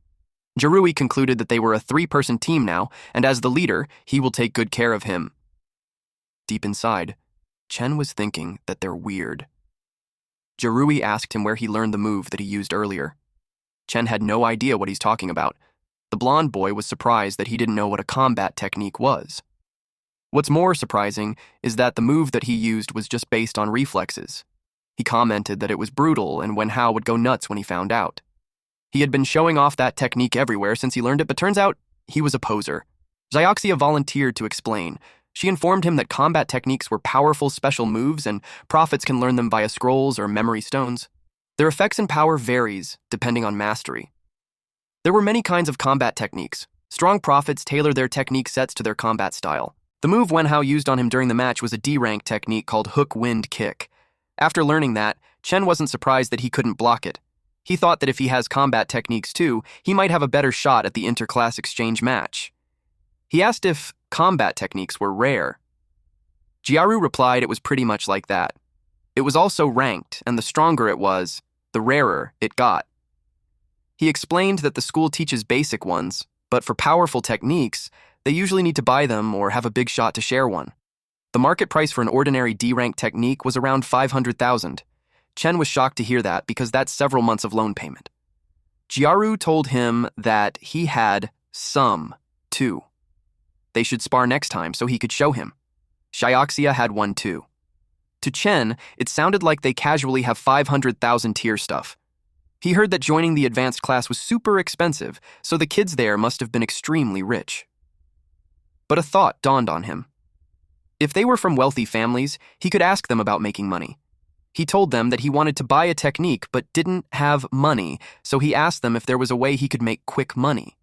[SPEAKER 1] Jirui concluded that they were a 3-person team now, and as the leader, he will take good care of him. Deep inside, Chen was thinking that they're weird. Jirui asked him where he learned the move that he used earlier. Chen had no idea what he's talking about. The blonde boy was surprised that he didn't know what a combat technique was. What's more surprising is that the move that he used was just based on reflexes. He commented that it was brutal and Wenhao would go nuts when he found out. He had been showing off that technique everywhere since he learned it, but turns out he was a poser. Xiaoxia volunteered to explain. She informed him that combat techniques were powerful special moves and prophets can learn them via scrolls or memory stones. Their effects and power varies depending on mastery. There were many kinds of combat techniques. Strong prophets tailor their technique sets to their combat style. The move Wenhao used on him during the match was a D-rank technique called hook wind kick. After learning that, Chen wasn't surprised that he couldn't block it. He thought that if he has combat techniques too, he might have a better shot at the inter-class exchange match. He asked if combat techniques were rare. Jiaru replied it was pretty much like that. It was also ranked, and the stronger it was, the rarer it got. He explained that the school teaches basic ones, but for powerful techniques, they usually need to buy them or have a big shot to share one. The market price for an ordinary D-rank technique was around 500,000. Chen was shocked to hear that because that's several months of loan payment. Jiaru told him that he had some, too. They should spar next time so he could show him. Xiaoxia had one too. To Chen, it sounded like they casually have 500,000 tier stuff. He heard that joining the advanced class was super expensive, so the kids there must have been extremely rich. But a thought dawned on him. If they were from wealthy families, he could ask them about making money. He told them that he wanted to buy a technique but didn't have money, so he asked them if there was a way he could make quick money.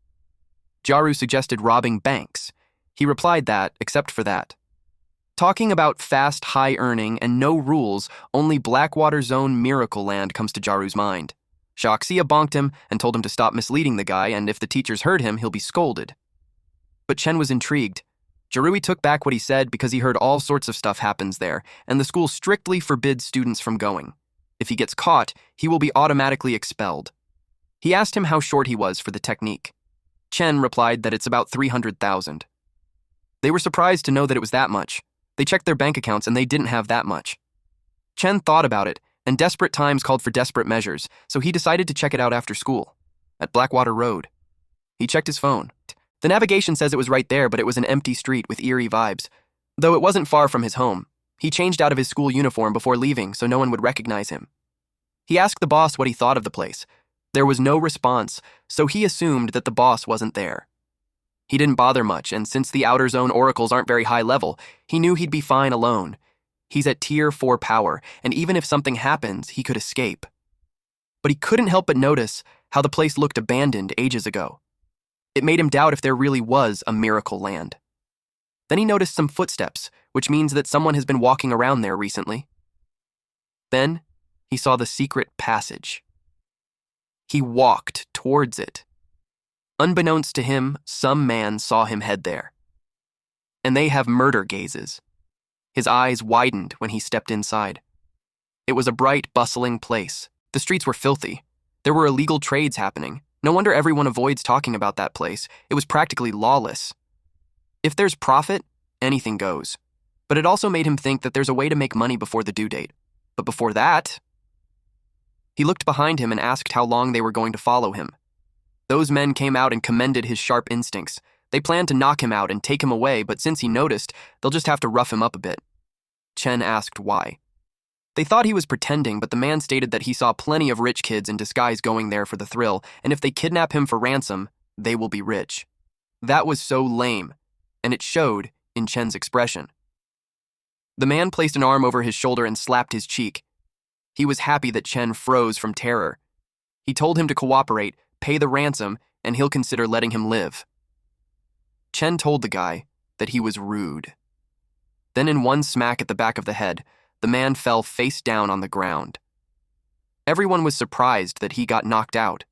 [SPEAKER 1] Jiaru suggested robbing banks. He replied that, except for that. Talking about fast, high earning, and no rules, only Blackwater Zone Miracle Land comes to Jaru's mind. Xiaoxia bonked him and told him to stop misleading the guy, and if the teachers heard him, he'll be scolded. But Chen was intrigued. Jirui took back what he said because he heard all sorts of stuff happens there, and the school strictly forbids students from going. If he gets caught, he will be automatically expelled. He asked him how short he was for the technique. Chen replied that it's about 300,000. They were surprised to know that it was that much. They checked their bank accounts and they didn't have that much. Chen thought about it, and desperate times called for desperate measures, so he decided to check it out after school, at Blackwater Road. He checked his phone. The navigation says it was right there, but it was an empty street with eerie vibes. Though it wasn't far from his home, he changed out of his school uniform before leaving so no one would recognize him. He asked the boss what he thought of the place. There was no response, so he assumed that the boss wasn't there. He didn't bother much, and since the Outer Zone oracles aren't very high level, he knew he'd be fine alone. He's at Tier 4 power, and even if something happens, he could escape. But he couldn't help but notice how the place looked abandoned ages ago. It made him doubt if there really was a miracle land. Then he noticed some footsteps, which means that someone has been walking around there recently. Then he saw the secret passage. He walked towards it. Unbeknownst to him, some man saw him head there. And they have murder gazes. His eyes widened when he stepped inside. It was a bright, bustling place. The streets were filthy. There were illegal trades happening. No wonder everyone avoids talking about that place. It was practically lawless. If there's profit, anything goes. But it also made him think that there's a way to make money before the due date. But before that... He looked behind him and asked how long they were going to follow him. Those men came out and commended his sharp instincts. They planned to knock him out and take him away, but since he noticed, they'll just have to rough him up a bit. Chen asked why. They thought he was pretending, but the man stated that he saw plenty of rich kids in disguise going there for the thrill, and if they kidnap him for ransom, they will be rich. That was so lame, and it showed in Chen's expression. The man placed an arm over his shoulder and slapped his cheek. He was happy that Chen froze from terror. He told him to cooperate, pay the ransom, and he'll consider letting him live. Chen told the guy that he was rude. Then in one smack at the back of the head, the man fell face down on the ground. Everyone was surprised that he got knocked out.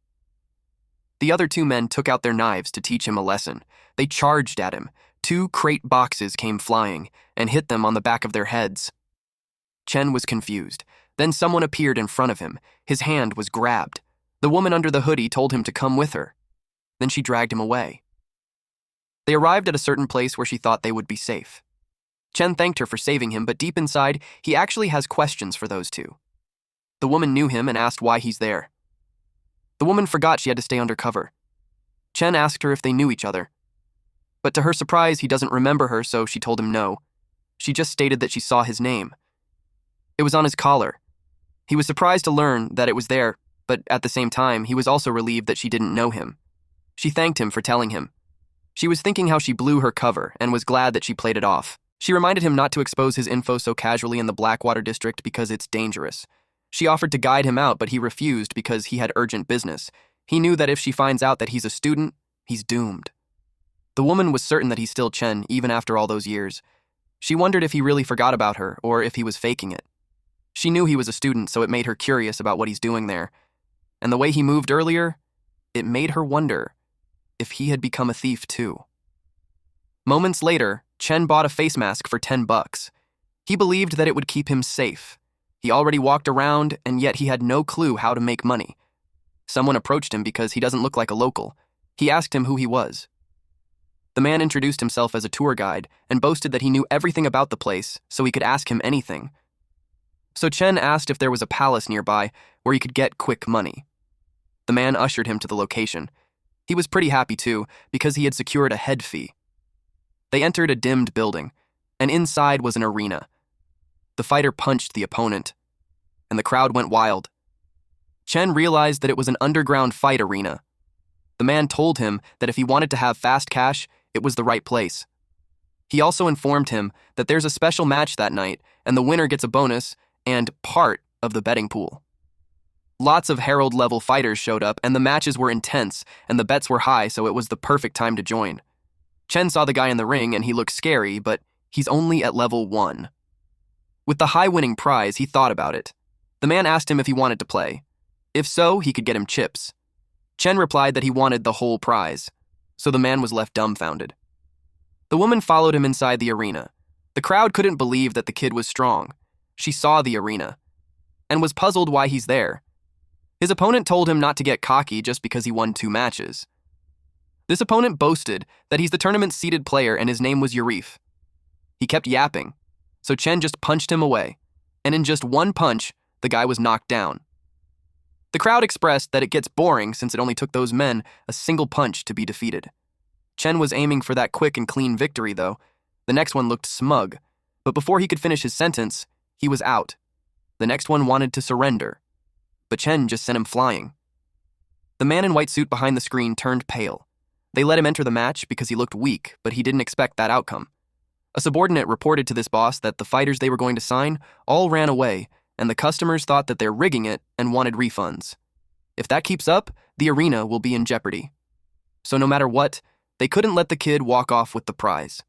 [SPEAKER 1] The other two men took out their knives to teach him a lesson. They charged at him. 2 crate boxes came flying and hit them on the back of their heads. Chen was confused. Then someone appeared in front of him. His hand was grabbed. The woman under the hoodie told him to come with her. Then she dragged him away. They arrived at a certain place where she thought they would be safe. Chen thanked her for saving him, but deep inside, he actually has questions for those two. The woman knew him and asked why he's there. The woman forgot she had to stay undercover. Chen asked her if they knew each other. But to her surprise, he doesn't remember her, so she told him no. She just stated that she saw his name. It was on his collar. He was surprised to learn that it was there, but at the same time, he was also relieved that she didn't know him. She thanked him for telling him. She was thinking how she blew her cover and was glad that she played it off. She reminded him not to expose his info so casually in the Blackwater district because it's dangerous. She offered to guide him out, but he refused because he had urgent business. He knew that if she finds out that he's a student, he's doomed. The woman was certain that he's still Chen, even after all those years. She wondered if he really forgot about her or if he was faking it. She knew he was a student, so it made her curious about what he's doing there. And the way he moved earlier, it made her wonder if he had become a thief too. Moments later, Chen bought a face mask for $10. He believed that it would keep him safe. He already walked around, and yet he had no clue how to make money. Someone approached him because he doesn't look like a local. He asked him who he was. The man introduced himself as a tour guide and boasted that he knew everything about the place, so he could ask him anything. So Chen asked if there was a palace nearby where he could get quick money. The man ushered him to the location. He was pretty happy too, because he had secured a head fee. They entered a dimmed building, and inside was an arena. The fighter punched the opponent, and the crowd went wild. Chen realized that it was an underground fight arena. The man told him that if he wanted to have fast cash, it was the right place. He also informed him that there's a special match that night, and the winner gets a bonus and part of the betting pool. Lots of Herald-level fighters showed up, and the matches were intense, and the bets were high, so it was the perfect time to join. Chen saw the guy in the ring, and he looked scary, but he's only at level 1. With the high winning prize, he thought about it. The man asked him if he wanted to play. If so, he could get him chips. Chen replied that he wanted the whole prize, so the man was left dumbfounded. The woman followed him inside the arena. The crowd couldn't believe that the kid was strong. She saw the arena and was puzzled why he's there. His opponent told him not to get cocky just because he won 2 matches. This opponent boasted that he's the tournament's seeded player and his name was Yurif. He kept yapping, so Chen just punched him away, and in just one punch, the guy was knocked down. The crowd expressed that it gets boring since it only took those men a single punch to be defeated. Chen was aiming for that quick and clean victory, though. The next one looked smug, but before he could finish his sentence, he was out. The next one wanted to surrender, but Chen just sent him flying. The man in white suit behind the screen turned pale. They let him enter the match because he looked weak, but he didn't expect that outcome. A subordinate reported to this boss that the fighters they were going to sign all ran away, and the customers thought that they're rigging it and wanted refunds. If that keeps up, the arena will be in jeopardy. So no matter what, they couldn't let the kid walk off with the prize.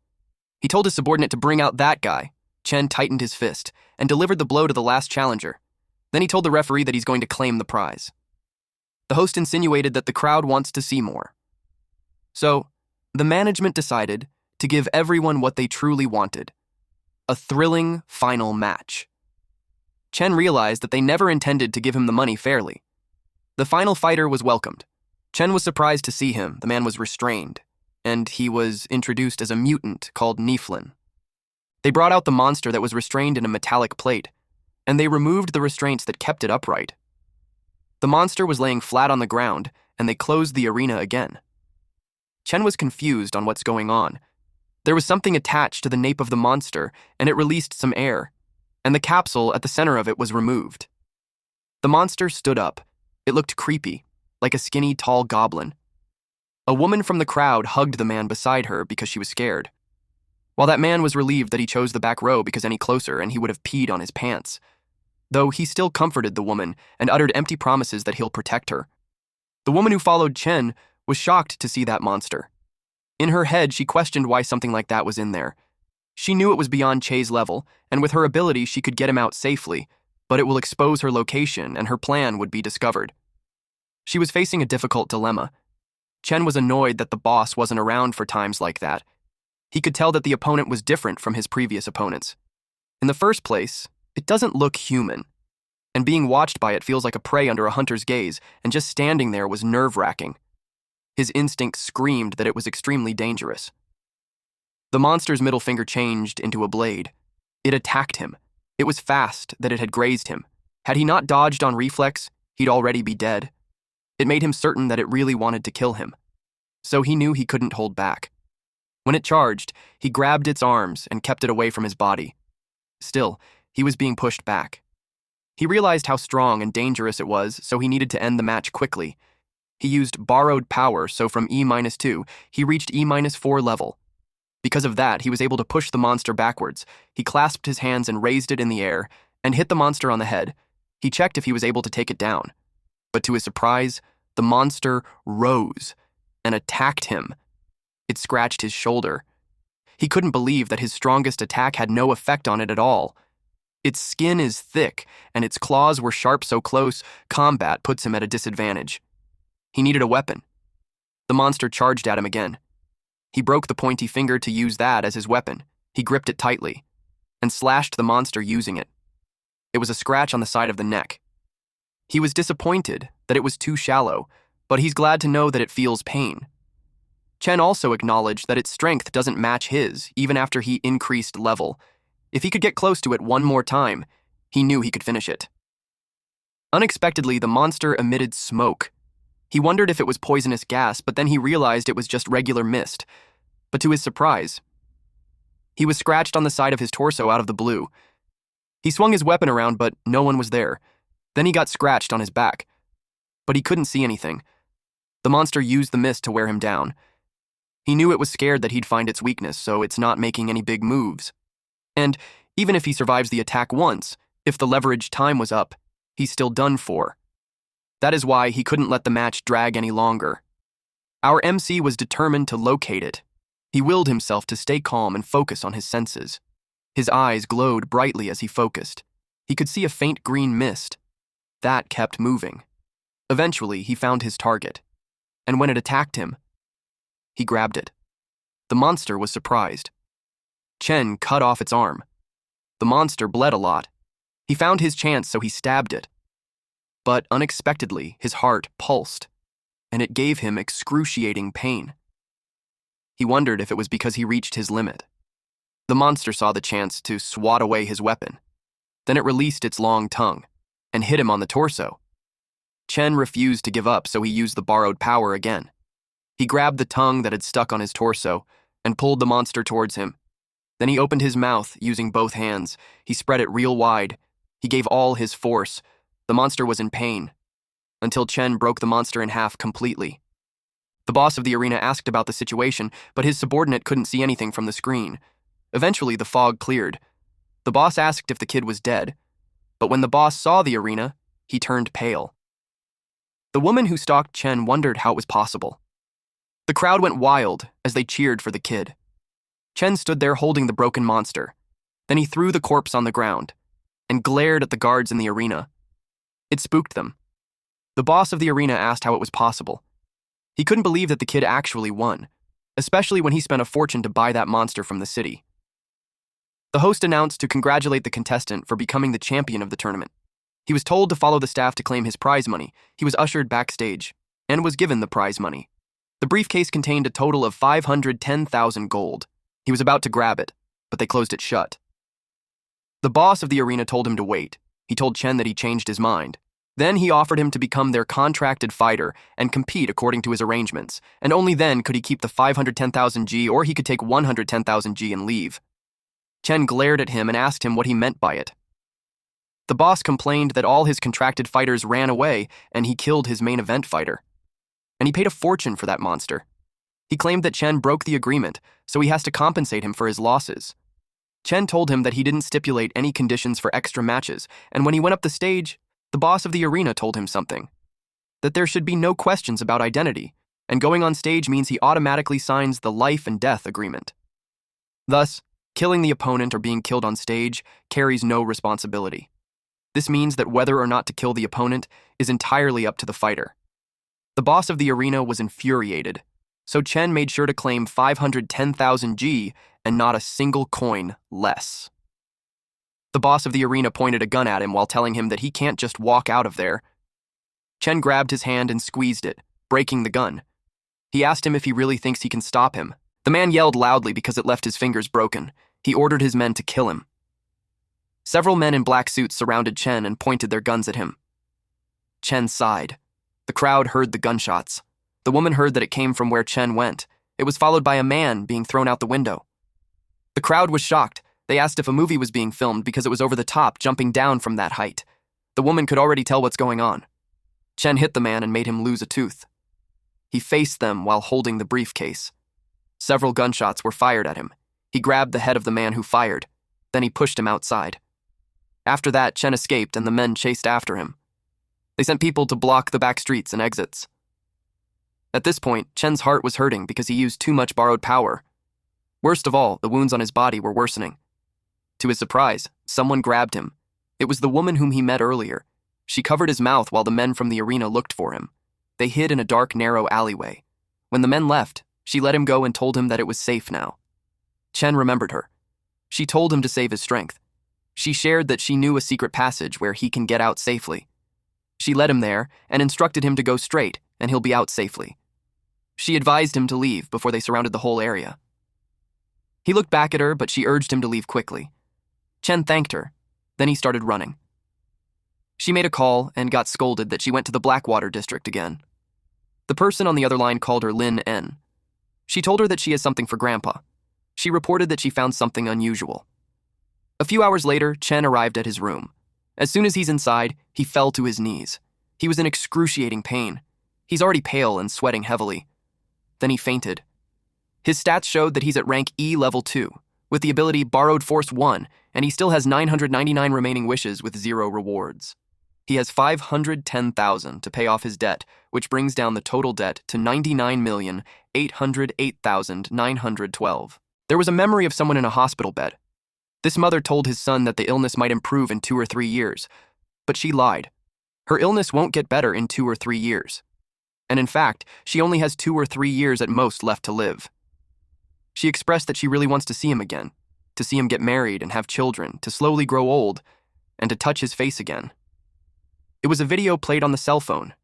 [SPEAKER 1] He told his subordinate to bring out that guy. Chen tightened his fist and delivered the blow to the last challenger. Then he told the referee that he's going to claim the prize. The host insinuated that the crowd wants to see more. So, the management decided to give everyone what they truly wanted: a thrilling final match. Chen realized that they never intended to give him the money fairly. The final fighter was welcomed. Chen was surprised to see him. The man was restrained, and he was introduced as a mutant called Niflin. They brought out the monster that was restrained in a metallic plate, and they removed the restraints that kept it upright. The monster was laying flat on the ground, and they closed the arena again. Chen was confused on what's going on. There was something attached to the nape of the monster, and it released some air, and the capsule at the center of it was removed. The monster stood up. It looked creepy, like a skinny, tall goblin. A woman from the crowd hugged the man beside her because she was scared, while that man was relieved that he chose the back row because any closer and he would have peed on his pants. Though he still comforted the woman and uttered empty promises that he'll protect her. The woman who followed Chen was shocked to see that monster. In her head, she questioned why something like that was in there. She knew it was beyond Che's level, and with her ability, she could get him out safely, but it will expose her location and her plan would be discovered. She was facing a difficult dilemma. Chen was annoyed that the boss wasn't around for times like that. He could tell that the opponent was different from his previous opponents. In the first place, it doesn't look human, and being watched by it feels like a prey under a hunter's gaze, and just standing there was nerve-wracking. His instinct screamed that it was extremely dangerous. The monster's middle finger changed into a blade. It attacked him. It was fast that it had grazed him. Had he not dodged on reflex, he'd already be dead. It made him certain that it really wanted to kill him. So he knew he couldn't hold back. When it charged, he grabbed its arms and kept it away from his body. Still, he was being pushed back. He realized how strong and dangerous it was, so he needed to end the match quickly. He used borrowed power, so from E-2, he reached E-4 level. Because of that, he was able to push the monster backwards. He clasped his hands and raised it in the air, and hit the monster on the head. He checked if he was able to take it down. But to his surprise, the monster rose and attacked him. It scratched his shoulder. He couldn't believe that his strongest attack had no effect on it at all. Its skin is thick, and its claws were sharp so close, combat puts him at a disadvantage. He needed a weapon. The monster charged at him again. He broke the pointy finger to use that as his weapon. He gripped it tightly and slashed the monster using it. It was a scratch on the side of the neck. He was disappointed that it was too shallow, but he's glad to know that it feels pain. Chen also acknowledged that its strength doesn't match his, even after he increased level. If he could get close to it one more time, he knew he could finish it. Unexpectedly, the monster emitted smoke. He wondered if it was poisonous gas, but then he realized it was just regular mist. But to his surprise, he was scratched on the side of his torso out of the blue. He swung his weapon around, but no one was there. Then he got scratched on his back. But he couldn't see anything. The monster used the mist to wear him down. He knew it was scared that he'd find its weakness, so it's not making any big moves. And even if he survives the attack once, if the leverage time was up, he's still done for. That is why he couldn't let the match drag any longer. Our MC was determined to locate it. He willed himself to stay calm and focus on his senses. His eyes glowed brightly as he focused. He could see a faint green mist. That kept moving. Eventually, he found his target. And when it attacked him, he grabbed it. The monster was surprised. Chen cut off its arm. The monster bled a lot. He found his chance, so he stabbed it. But unexpectedly, his heart pulsed, and it gave him excruciating pain. He wondered if it was because he reached his limit. The monster saw the chance to swat away his weapon. Then it released its long tongue and hit him on the torso. Chen refused to give up, so he used the borrowed power again. He grabbed the tongue that had stuck on his torso and pulled the monster towards him. Then he opened his mouth using both hands. He spread it real wide. He gave all his force. The monster was in pain, until Chen broke the monster in half completely. The boss of the arena asked about the situation, but his subordinate couldn't see anything from the screen. Eventually, the fog cleared. The boss asked if the kid was dead, but when the boss saw the arena, he turned pale. The woman who stalked Chen wondered how it was possible. The crowd went wild as they cheered for the kid. Chen stood there holding the broken monster. Then he threw the corpse on the ground and glared at the guards in the arena. It spooked them. The boss of the arena asked how it was possible. He couldn't believe that the kid actually won, especially when he spent a fortune to buy that monster from the city. The host announced to congratulate the contestant for becoming the champion of the tournament. He was told to follow the staff to claim his prize money. He was ushered backstage and was given the prize money. The briefcase contained a total of 510,000 gold. He was about to grab it, but they closed it shut. The boss of the arena told him to wait. He told Chen that he changed his mind. Then he offered him to become their contracted fighter and compete according to his arrangements, and only then could he keep the 510,000 G or he could take 110,000 G and leave. Chen glared at him and asked him what he meant by it. The boss complained that all his contracted fighters ran away and he killed his main event fighter. And he paid a fortune for that monster. He claimed that Chen broke the agreement, so he has to compensate him for his losses. Chen told him that he didn't stipulate any conditions for extra matches, and when he went up the stage, the boss of the arena told him something. That there should be no questions about identity, and going on stage means he automatically signs the life and death agreement. Thus, killing the opponent or being killed on stage carries no responsibility. This means that whether or not to kill the opponent is entirely up to the fighter. The boss of the arena was infuriated, so Chen made sure to claim 510,000 G and not a single coin less. The boss of the arena pointed a gun at him while telling him that he can't just walk out of there. Chen grabbed his hand and squeezed it, breaking the gun. He asked him if he really thinks he can stop him. The man yelled loudly because it left his fingers broken. He ordered his men to kill him. Several men in black suits surrounded Chen and pointed their guns at him. Chen sighed. The crowd heard the gunshots. The woman heard that it came from where Chen went. It was followed by a man being thrown out the window. The crowd was shocked. They asked if a movie was being filmed because it was over the top, jumping down from that height. The woman could already tell what's going on. Chen hit the man and made him lose a tooth. He faced them while holding the briefcase. Several gunshots were fired at him. He grabbed the head of the man who fired. Then he pushed him outside. After that, Chen escaped and the men chased after him. They sent people to block the back streets and exits. At this point, Chen's heart was hurting because he used too much borrowed power. Worst of all, the wounds on his body were worsening. To his surprise, someone grabbed him. It was the woman whom he met earlier. She covered his mouth while the men from the arena looked for him. They hid in a dark, narrow alleyway. When the men left, she let him go and told him that it was safe now. Chen remembered her. She told him to save his strength. She shared that she knew a secret passage where he can get out safely. She led him there and instructed him to go straight, and he'll be out safely. She advised him to leave before they surrounded the whole area. He looked back at her, but she urged him to leave quickly. Chen thanked her. Then he started running. She made a call and got scolded that she went to the Blackwater district again. The person on the other line called her Lin N. She told her that she has something for Grandpa. She reported that she found something unusual. A few hours later, Chen arrived at his room. As soon as he's inside, he fell to his knees. He was in excruciating pain. He's already pale and sweating heavily. Then he fainted. His stats showed that he's at rank E level 2, with the ability Borrowed Force 1, and he still has 999 remaining wishes with 0 rewards. He has 510,000 to pay off his debt, which brings down the total debt to 99,808,912. There was a memory of someone in a hospital bed. This mother told his son that the illness might improve in 2 or 3 years, but she lied. Her illness won't get better in 2 or 3 years. And in fact, she only has 2 or 3 years at most left to live. She expressed that she really wants to see him again, to see him get married and have children, to slowly grow old, and to touch his face again. It was a video played on the cell phone.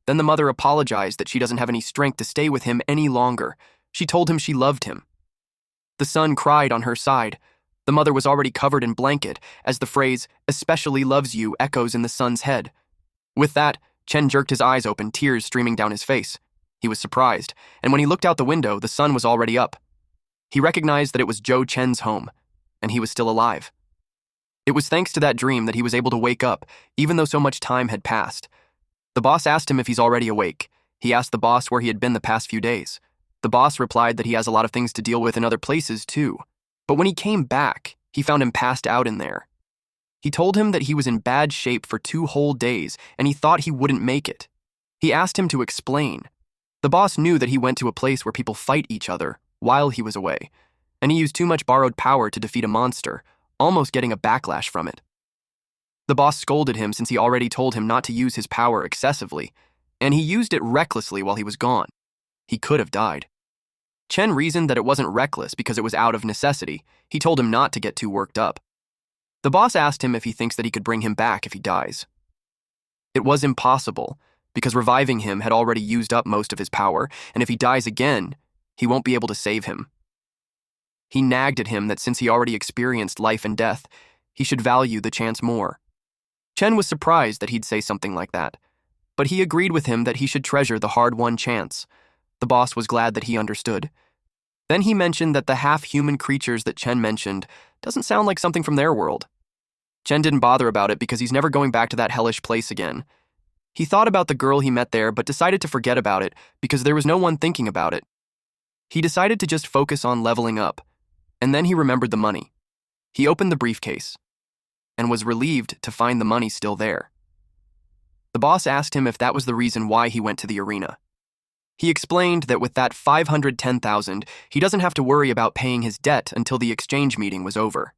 [SPEAKER 1] Then the mother apologized that she doesn't have any strength to stay with him any longer. She told him she loved him. The son cried on her side. The mother was already covered in blanket as the phrase, "especially loves you," echoes in the son's head. With that, Chen jerked his eyes open, tears streaming down his face. He was surprised, and when he looked out the window, the sun was already up. He recognized that it was Zhou Chen's home, and he was still alive. It was thanks to that dream that he was able to wake up, even though so much time had passed. The boss asked him if he's already awake. He asked the boss where he had been the past few days. The boss replied that he has a lot of things to deal with in other places, too. But when he came back, he found him passed out in there. He told him that he was in bad shape for 2 whole days, and he thought he wouldn't make it. He asked him to explain. The boss knew that he went to a place where people fight each other while he was away, and he used too much borrowed power to defeat a monster, almost getting a backlash from it. The boss scolded him since he already told him not to use his power excessively, and he used it recklessly while he was gone. He could have died. Chen reasoned that it wasn't reckless because it was out of necessity. He told him not to get too worked up. The boss asked him if he thinks that he could bring him back if he dies. It was impossible, because reviving him had already used up most of his power, and if he dies again, he won't be able to save him. He nagged at him that since he already experienced life and death, he should value the chance more. Chen was surprised that he'd say something like that, but he agreed with him that he should treasure the hard-won chance. The boss was glad that he understood. Then he mentioned that the half-human creatures that Chen mentioned doesn't sound like something from their world. Chen didn't bother about it because he's never going back to that hellish place again. He thought about the girl he met there but decided to forget about it because there was no one thinking about it. He decided to just focus on leveling up, and then he remembered the money. He opened the briefcase and was relieved to find the money still there. The boss asked him if that was the reason why he went to the arena. He explained that with that 510,000, he doesn't have to worry about paying his debt until the exchange meeting was over.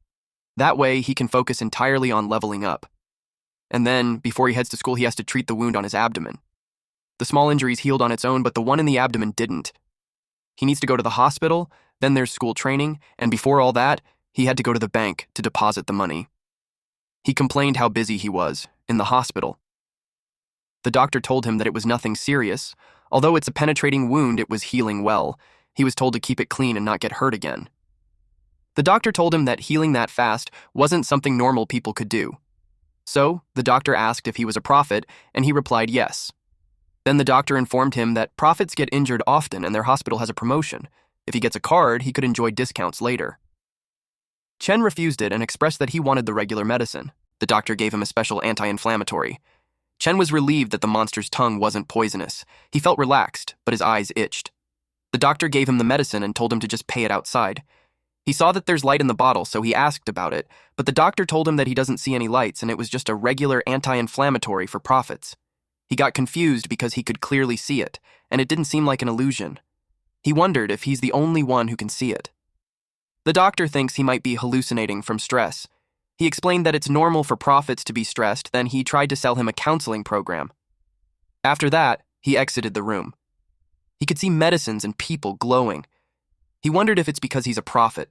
[SPEAKER 1] That way, he can focus entirely on leveling up. And then, before he heads to school, he has to treat the wound on his abdomen. The small injuries healed on its own, but the one in the abdomen didn't. He needs to go to the hospital, then there's school training, and before all that, he had to go to the bank to deposit the money. He complained how busy he was, in the hospital. The doctor told him that it was nothing serious. Although it's a penetrating wound, it was healing well. He was told to keep it clean and not get hurt again. The doctor told him that healing that fast wasn't something normal people could do. So, the doctor asked if he was a prophet, and he replied yes. Then the doctor informed him that prophets get injured often and their hospital has a promotion. If he gets a card, he could enjoy discounts later. Chen refused it and expressed that he wanted the regular medicine. The doctor gave him a special anti-inflammatory. Chen was relieved that the monster's tongue wasn't poisonous. He felt relaxed, but his eyes itched. The doctor gave him the medicine and told him to just pay it outside. He saw that there's light in the bottle, so he asked about it, but the doctor told him that he doesn't see any lights and it was just a regular anti-inflammatory for prophets. He got confused because he could clearly see it, and it didn't seem like an illusion. He wondered if he's the only one who can see it. The doctor thinks he might be hallucinating from stress. He explained that it's normal for prophets to be stressed, then he tried to sell him a counseling program. After that, he exited the room. He could see medicines and people glowing. He wondered if it's because he's a prophet.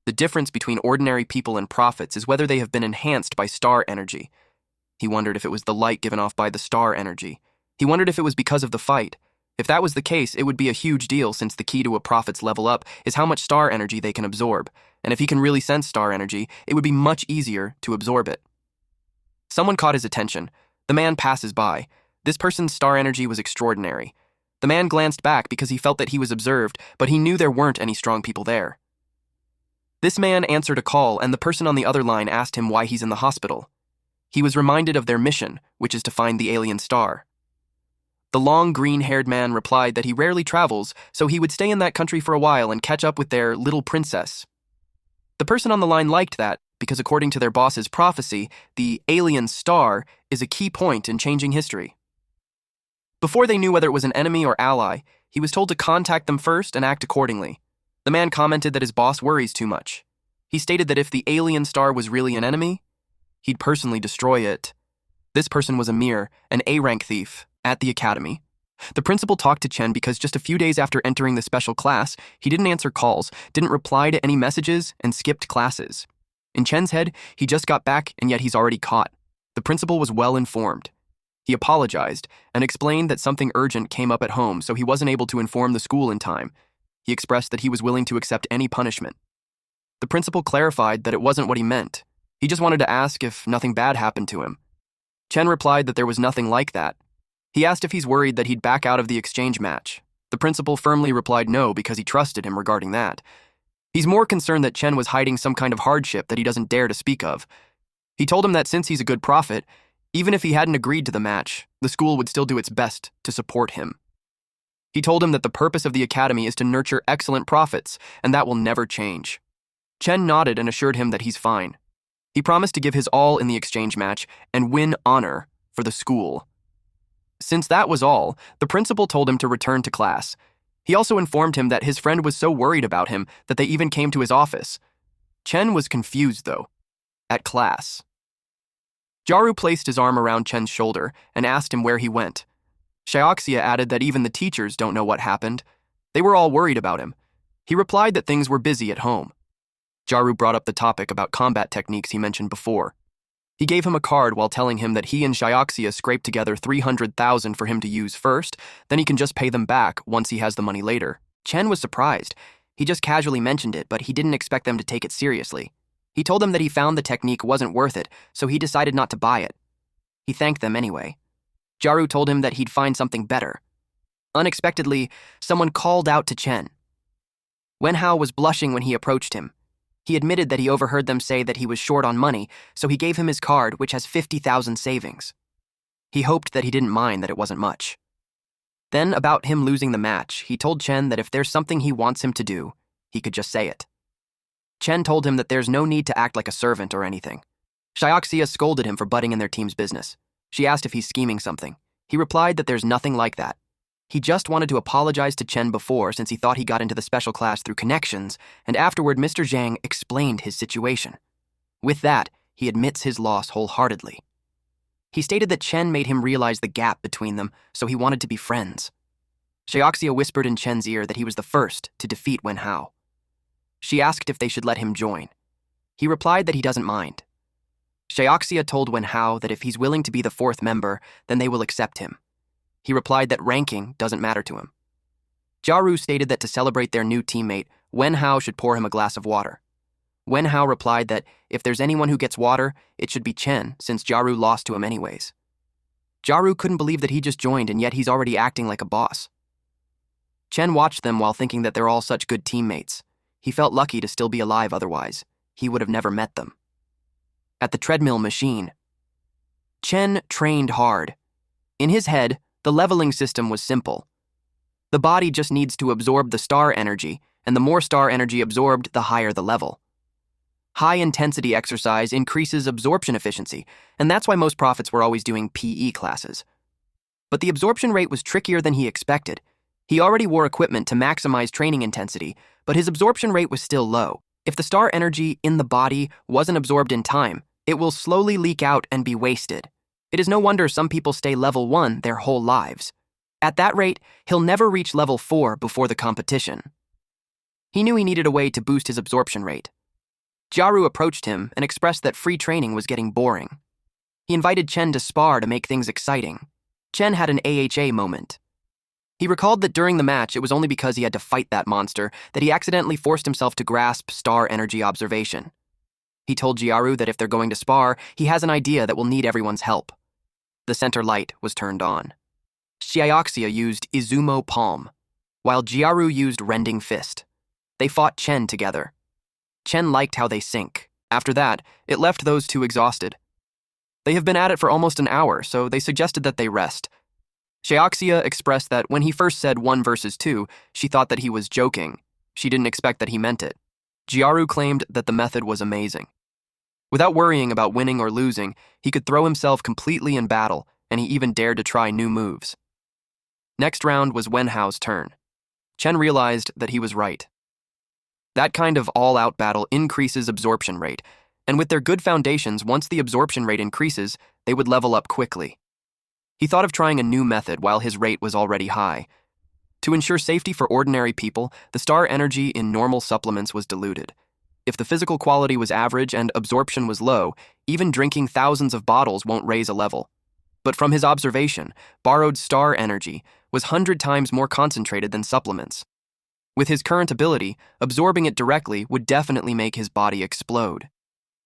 [SPEAKER 1] The difference between ordinary people and prophets is whether they have been enhanced by star energy. He wondered if it was the light given off by the star energy. He wondered if it was because of the fight. If that was the case, it would be a huge deal since the key to a prophet's level up is how much star energy they can absorb. And if he can really sense star energy, it would be much easier to absorb it. Someone caught his attention. The man passes by. This person's star energy was extraordinary. The man glanced back because he felt that he was observed, but he knew there weren't any strong people there. This man answered a call, and the person on the other line asked him why he's in the hospital. He was reminded of their mission, which is to find the alien star. The long green-haired man replied that he rarely travels, so he would stay in that country for a while and catch up with their little princess. The person on the line liked that, because according to their boss's prophecy, the alien star is a key point in changing history. Before they knew whether it was an enemy or ally, he was told to contact them first and act accordingly. The man commented that his boss worries too much. He stated that if the alien star was really an enemy, he'd personally destroy it. This person was Amir, an A-rank thief, at the academy. The principal talked to Chen because just a few days after entering the special class, he didn't answer calls, didn't reply to any messages, and skipped classes. In Chen's head, he just got back and yet he's already caught. The principal was well informed. He apologized and explained that something urgent came up at home, so he wasn't able to inform the school in time. He expressed that he was willing to accept any punishment. The principal clarified that it wasn't what he meant. He just wanted to ask if nothing bad happened to him. Chen replied that there was nothing like that. He asked if he's worried that he'd back out of the exchange match. The principal firmly replied no because he trusted him regarding that. He's more concerned that Chen was hiding some kind of hardship that he doesn't dare to speak of. He told him that since he's a good prophet, even if he hadn't agreed to the match, the school would still do its best to support him. He told him that the purpose of the academy is to nurture excellent prophets, and that will never change. Chen nodded and assured him that he's fine. He promised to give his all in the exchange match and win honor for the school. Since that was all, the principal told him to return to class. He also informed him that his friend was so worried about him that they even came to his office. Chen was confused, though. At class. Jaru placed his arm around Chen's shoulder and asked him where he went. Shioxia added that even the teachers don't know what happened. They were all worried about him. He replied that things were busy at home. Jaru brought up the topic about combat techniques he mentioned before. He gave him a card while telling him that he and Shioxia scraped together 300,000 for him to use first, then he can just pay them back once he has the money later. Chen was surprised. He just casually mentioned it, but he didn't expect them to take it seriously. He told them that he found the technique wasn't worth it, so he decided not to buy it. He thanked them anyway. Jaru told him that he'd find something better. Unexpectedly, someone called out to Chen. Wenhao was blushing when he approached him. He admitted that he overheard them say that he was short on money, so he gave him his card, which has 50,000 savings. He hoped that he didn't mind that it wasn't much. Then, about him losing the match, he told Chen that if there's something he wants him to do, he could just say it. Chen told him that there's no need to act like a servant or anything. Xiaoxia scolded him for butting in their team's business. She asked if he's scheming something. He replied that there's nothing like that. He just wanted to apologize to Chen before since he thought he got into the special class through connections, and afterward Mr. Zhang explained his situation. With that, he admits his loss wholeheartedly. He stated that Chen made him realize the gap between them, so he wanted to be friends. Xiaoxia whispered in Chen's ear that he was the first to defeat Wenhao. She asked if they should let him join. He replied that he doesn't mind. Xiaoxia told Wenhao that if he's willing to be the fourth member, then they will accept him. He replied that ranking doesn't matter to him. Jaru stated that to celebrate their new teammate, Wenhao should pour him a glass of water. Wenhao replied that if there's anyone who gets water, it should be Chen, since Jaru lost to him anyways. Jaru couldn't believe that he just joined and yet he's already acting like a boss. Chen watched them while thinking that they're all such good teammates. He felt lucky to still be alive otherwise. He would have never met them. At the treadmill machine, Chen trained hard. In his head, the leveling system was simple. The body just needs to absorb the star energy, and the more star energy absorbed, the higher the level. High-intensity exercise increases absorption efficiency, and that's why most prophets were always doing PE classes. But the absorption rate was trickier than he expected. He already wore equipment to maximize training intensity, but his absorption rate was still low. If the star energy in the body wasn't absorbed in time, it will slowly leak out and be wasted. It is no wonder some people stay level 1 their whole lives. At that rate, he'll never reach level 4 before the competition. He knew he needed a way to boost his absorption rate. Jaru approached him and expressed that free training was getting boring. He invited Chen to spar to make things exciting. Chen had an AHA moment. He recalled that during the match, it was only because he had to fight that monster that he accidentally forced himself to grasp star energy observation. He told Jiaru that if they're going to spar, he has an idea that will need everyone's help. The center light was turned on. Xiaoxia used Izumo Palm, while Jiaru used Rending Fist. They fought Chen together. Chen liked how they sync. After that, it left those two exhausted. They have been at it for almost an hour, so they suggested that they rest. Xiaoxia expressed that when he first said 1 versus 2, she thought that he was joking. She didn't expect that he meant it. Jiaru claimed that the method was amazing. Without worrying about winning or losing, he could throw himself completely in battle, and he even dared to try new moves. Next round was Wenhao's turn. Chen realized that he was right. That kind of all-out battle increases absorption rate, and with their good foundations, once the absorption rate increases, they would level up quickly. He thought of trying a new method while his rate was already high. To ensure safety for ordinary people, the star energy in normal supplements was diluted. If the physical quality was average and absorption was low, even drinking thousands of bottles won't raise a level. But from his observation, borrowed star energy was 100 times more concentrated than supplements. With his current ability, absorbing it directly would definitely make his body explode.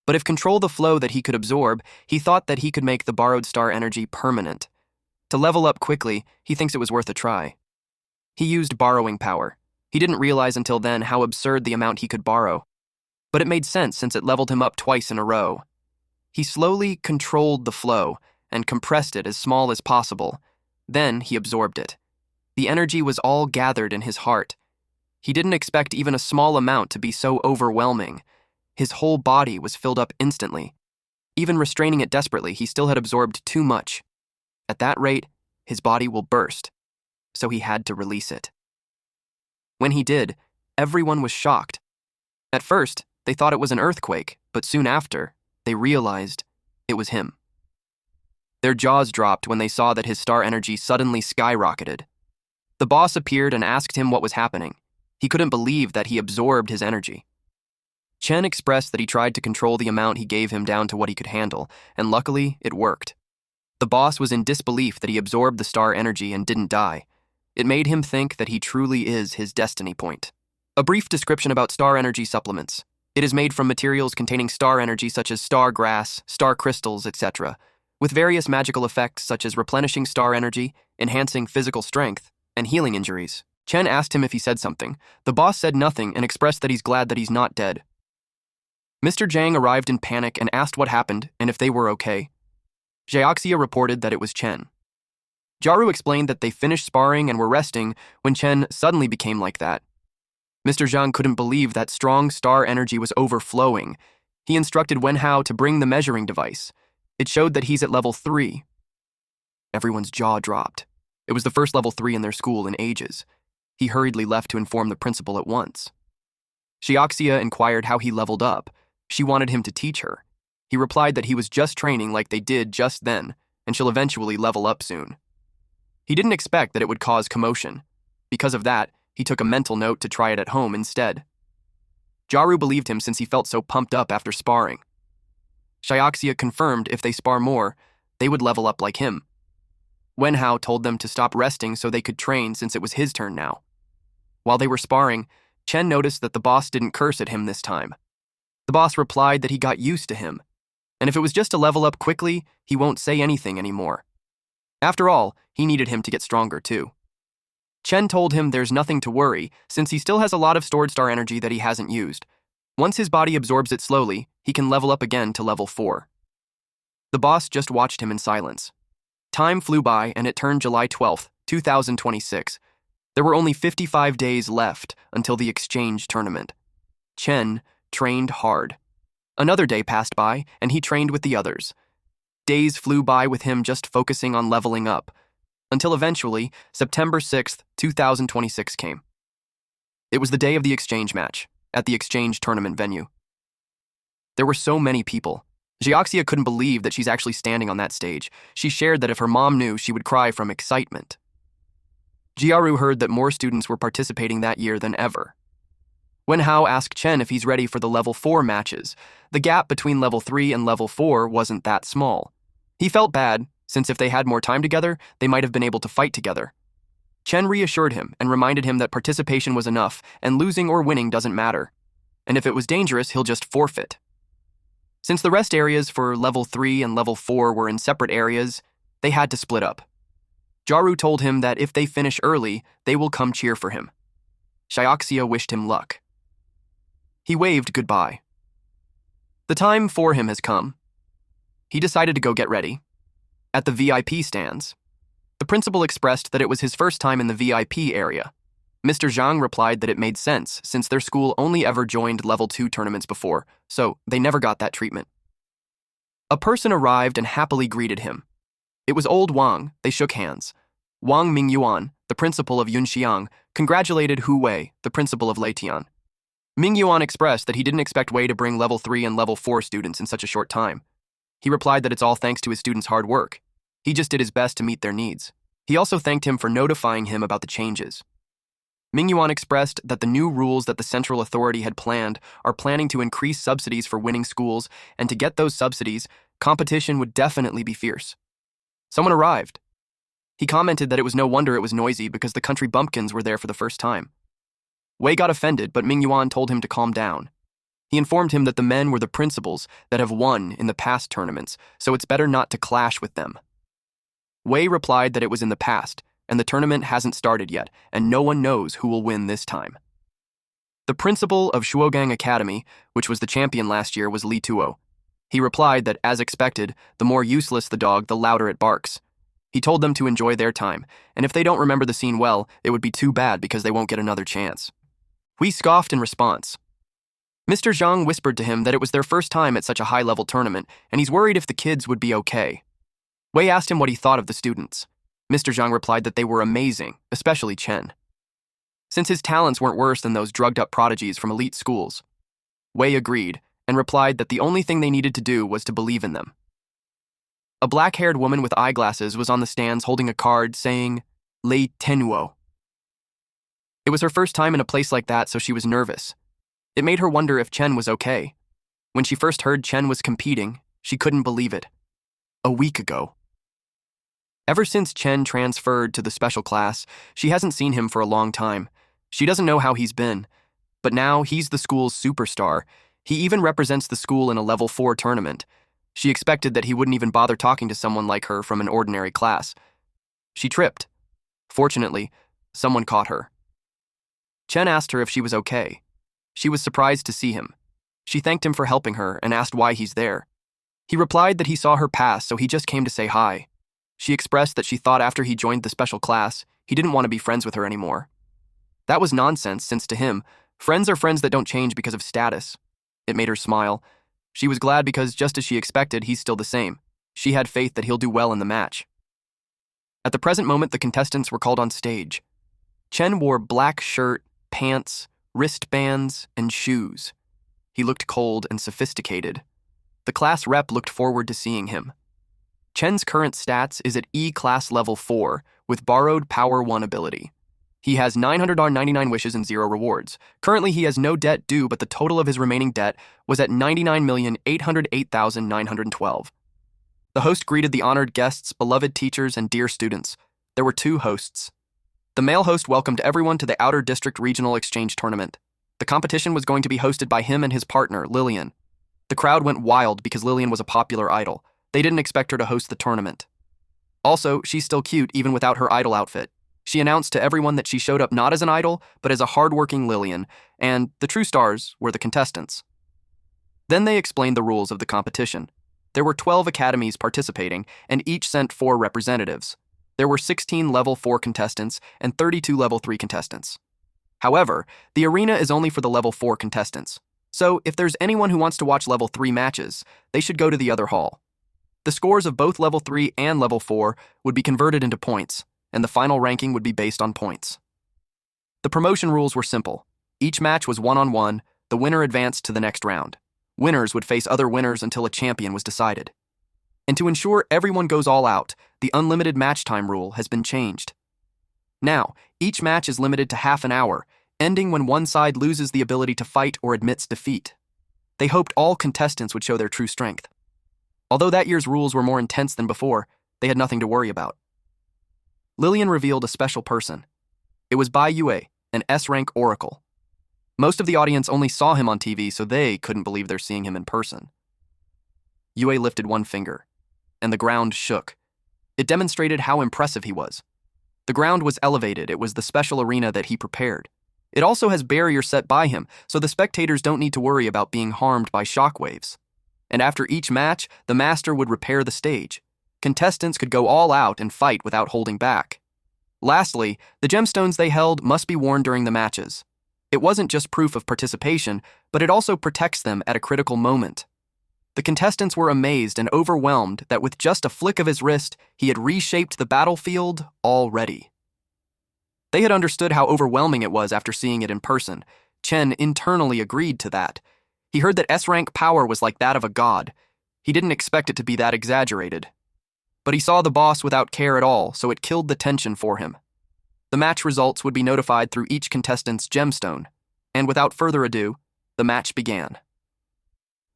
[SPEAKER 1] But if control the flow that he could absorb, he thought that he could make the borrowed star energy permanent. To level up quickly, he thinks it was worth a try. He used borrowing power. He didn't realize until then how absurd the amount he could borrow. But it made sense since it leveled him up twice in a row. He slowly controlled the flow and compressed it as small as possible. Then he absorbed it. The energy was all gathered in his heart. He didn't expect even a small amount to be so overwhelming. His whole body was filled up instantly. Even restraining it desperately, he still had absorbed too much. At that rate, his body will burst, so he had to release it. When he did, everyone was shocked. At first, they thought it was an earthquake, but soon after, they realized it was him. Their jaws dropped when they saw that his star energy suddenly skyrocketed. The boss appeared and asked him what was happening. He couldn't believe that he absorbed his energy. Chen expressed that he tried to control the amount he gave him down to what he could handle, and luckily, it worked. The boss was in disbelief that he absorbed the star energy and didn't die. It made him think that he truly is his destiny point. A brief description about star energy supplements. It is made from materials containing star energy such as star grass, star crystals, etc. with various magical effects such as replenishing star energy, enhancing physical strength, and healing injuries. Chen asked him if he said something. The boss said nothing and expressed that he's glad that he's not dead. Mr. Zhang arrived in panic and asked what happened and if they were okay. Xiaoxia reported that it was Chen. Jiaru explained that they finished sparring and were resting when Chen suddenly became like that. Mr. Zhang couldn't believe that strong star energy was overflowing. He instructed Wenhao to bring the measuring device. It showed that he's at level 3. Everyone's jaw dropped. It was the first level 3 in their school in ages. He hurriedly left to inform the principal at once. Xiaoxia inquired how he leveled up. She wanted him to teach her. He replied that he was just training like they did just then, and she'll eventually level up soon. He didn't expect that it would cause commotion. Because of that, he took a mental note to try it at home instead. Jiaru believed him since he felt so pumped up after sparring. Xiaoxia confirmed if they spar more, they would level up like him. Wenhao told them to stop resting so they could train since it was his turn now. While they were sparring, Chen noticed that the boss didn't curse at him this time. The boss replied that he got used to him, and if it was just to level up quickly, he won't say anything anymore. After all, he needed him to get stronger too. Chen told him there's nothing to worry since he still has a lot of stored star energy that he hasn't used. Once his body absorbs it slowly, he can level up again to level 4. The boss just watched him in silence. Time flew by and it turned July 12th, 2026. There were only 55 days left until the exchange tournament. Chen trained hard. Another day passed by and he trained with the others. Days flew by with him just focusing on leveling up, until eventually, September 6th, 2026 came. It was the day of the exchange match, at the exchange tournament venue. There were so many people. Xiaoxia couldn't believe that she's actually standing on that stage. She shared that if her mom knew, she would cry from excitement. Jiaru heard that more students were participating that year than ever. Wenhao asked Chen if he's ready for the level 4 matches. The gap between level 3 and level 4 wasn't that small. He felt bad, since if they had more time together, they might have been able to fight together. Chen reassured him and reminded him that participation was enough and losing or winning doesn't matter. And if it was dangerous, he'll just forfeit. Since the rest areas for level 3 and level 4 were in separate areas, they had to split up. Jiaru told him that if they finish early, they will come cheer for him. Xiaoxia wished him luck. He waved goodbye. The time for him has come. He decided to go get ready. At the VIP stands, the principal expressed that it was his first time in the VIP area. Mr. Zhang replied that it made sense since their school only ever joined level 2 tournaments before, so they never got that treatment. A person arrived and happily greeted him. It was old Wang. They shook hands. Wang Mingyuan, the principal of Yunxiang, congratulated Hu Wei, the principal of Leitian. Mingyuan expressed that he didn't expect Wei to bring level 3 and level 4 students in such a short time. He replied that it's all thanks to his students' hard work. He just did his best to meet their needs. He also thanked him for notifying him about the changes. Mingyuan expressed that the new rules that the central authority had planned are planning to increase subsidies for winning schools, and to get those subsidies, competition would definitely be fierce. Someone arrived. He commented that it was no wonder it was noisy because the country bumpkins were there for the first time. Wei got offended, but Mingyuan told him to calm down. He informed him that the men were the principals that have won in the past tournaments, so it's better not to clash with them. Wei replied that it was in the past, and the tournament hasn't started yet, and no one knows who will win this time. The principal of Shuogang Academy, which was the champion last year, was Li Tuo. He replied that, as expected, the more useless the dog, the louder it barks. He told them to enjoy their time, and if they don't remember the scene well, it would be too bad because they won't get another chance. We scoffed in response. Mr. Zhang whispered to him that it was their first time at such a high-level tournament, and he's worried if the kids would be okay. Wei asked him what he thought of the students. Mr. Zhang replied that they were amazing, especially Chen. Since his talents weren't worse than those drugged-up prodigies from elite schools. Wei agreed, and replied that the only thing they needed to do was to believe in them. A black-haired woman with eyeglasses was on the stands holding a card saying, Lei Tenwo. It was her first time in a place like that, so she was nervous. It made her wonder if Chen was okay. When she first heard Chen was competing, she couldn't believe it. A week ago. Ever since Chen transferred to the special class, she hasn't seen him for a long time. She doesn't know how he's been. But now he's the school's superstar. He even represents the school in a level 4 tournament. She expected that he wouldn't even bother talking to someone like her from an ordinary class. She tripped. Fortunately, someone caught her. Chen asked her if she was okay. She was surprised to see him. She thanked him for helping her and asked why he's there. He replied that he saw her pass, so he just came to say hi. She expressed that she thought after he joined the special class, he didn't want to be friends with her anymore. That was nonsense, since to him, friends are friends that don't change because of status. It made her smile. She was glad because, just as she expected, he's still the same. She had faith that he'll do well in the match. At the present moment, the contestants were called on stage. Chen wore black shirt, pants, wristbands, and shoes. He looked cold and sophisticated. The class rep looked forward to seeing him. Chen's current stats is at E-Class Level 4 with borrowed Power 1 ability. He has 999 wishes and 0 rewards. Currently, he has no debt due, but the total of his remaining debt was at 99,808,912. The host greeted the honored guests, beloved teachers, and dear students. There were 2 hosts. The male host welcomed everyone to the Outer District Regional Exchange Tournament. The competition was going to be hosted by him and his partner, Lillian. The crowd went wild because Lillian was a popular idol. They didn't expect her to host the tournament. Also, she's still cute even without her idol outfit. She announced to everyone that she showed up not as an idol, but as a hardworking Lillian, and the true stars were the contestants. Then they explained the rules of the competition. There were 12 academies participating, and each sent 4 representatives. There were 16 Level 4 contestants and 32 Level 3 contestants. However, the arena is only for the Level 4 contestants. So, if there's anyone who wants to watch Level 3 matches, they should go to the other hall. The scores of both Level 3 and Level 4 would be converted into points, and the final ranking would be based on points. The promotion rules were simple. Each match was one-on-one, the winner advanced to the next round. Winners would face other winners until a champion was decided. And to ensure everyone goes all out, the unlimited match time rule has been changed. Now, each match is limited to half an hour, ending when one side loses the ability to fight or admits defeat. They hoped all contestants would show their true strength. Although that year's rules were more intense than before, they had nothing to worry about. Lillian revealed a special person. It was Bai Yue, an S-Rank oracle. Most of the audience only saw him on TV, so they couldn't believe they're seeing him in person. Yue lifted one finger, and the ground shook. It demonstrated how impressive he was. The ground was elevated. It was the special arena that he prepared. It also has barriers set by him, so the spectators don't need to worry about being harmed by shockwaves. And after each match, the master would repair the stage. Contestants could go all out and fight without holding back. Lastly, the gemstones they held must be worn during the matches. It wasn't just proof of participation, but it also protects them at a critical moment. The contestants were amazed and overwhelmed that with just a flick of his wrist, he had reshaped the battlefield already. They had understood how overwhelming it was after seeing it in person. Chen internally agreed to that. He heard that S-Rank power was like that of a god. He didn't expect it to be that exaggerated. But he saw the boss without care at all, so it killed the tension for him. The match results would be notified through each contestant's gemstone, and without further ado, the match began.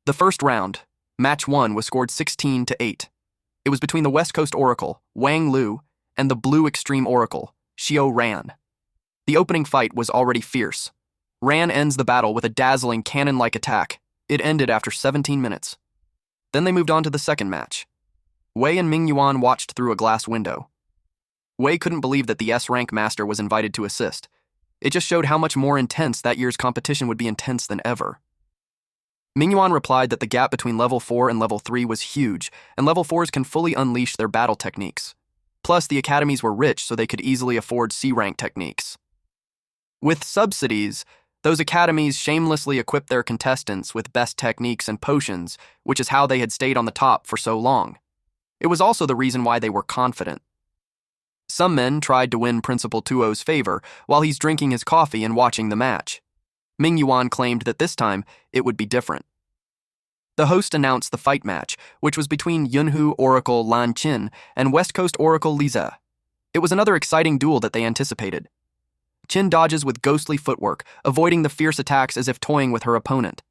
[SPEAKER 1] The first round, Match 1, was scored 16-8. It was between the West Coast Oracle, Wang Lu, and the Blue Extreme Oracle, Xiao Ran. The opening fight was already fierce. Ran ends the battle with a dazzling cannon-like attack. It ended after 17 minutes. Then they moved on to the second match. Wei and Ming Yuan watched through a glass window. Wei couldn't believe that the S-Rank master was invited to assist. It just showed how much more intense that year's competition would be intense than ever. Ming Yuan replied that the gap between Level 4 and Level 3 was huge, and Level 4s can fully unleash their battle techniques. Plus, the academies were rich, so they could easily afford C-rank techniques. With subsidies, those academies shamelessly equipped their contestants with best techniques and potions, which is how they had stayed on the top for so long. It was also the reason why they were confident. Some men tried to win Principal Tuo's favor while he's drinking his coffee and watching the match. Ming Yuan claimed that this time it would be different. The host announced the fight match, which was between Yunhu Oracle Lan Qin and West Coast Oracle Liza. It was another exciting duel that they anticipated. Qin dodges with ghostly footwork, avoiding the fierce attacks as if toying with her opponent.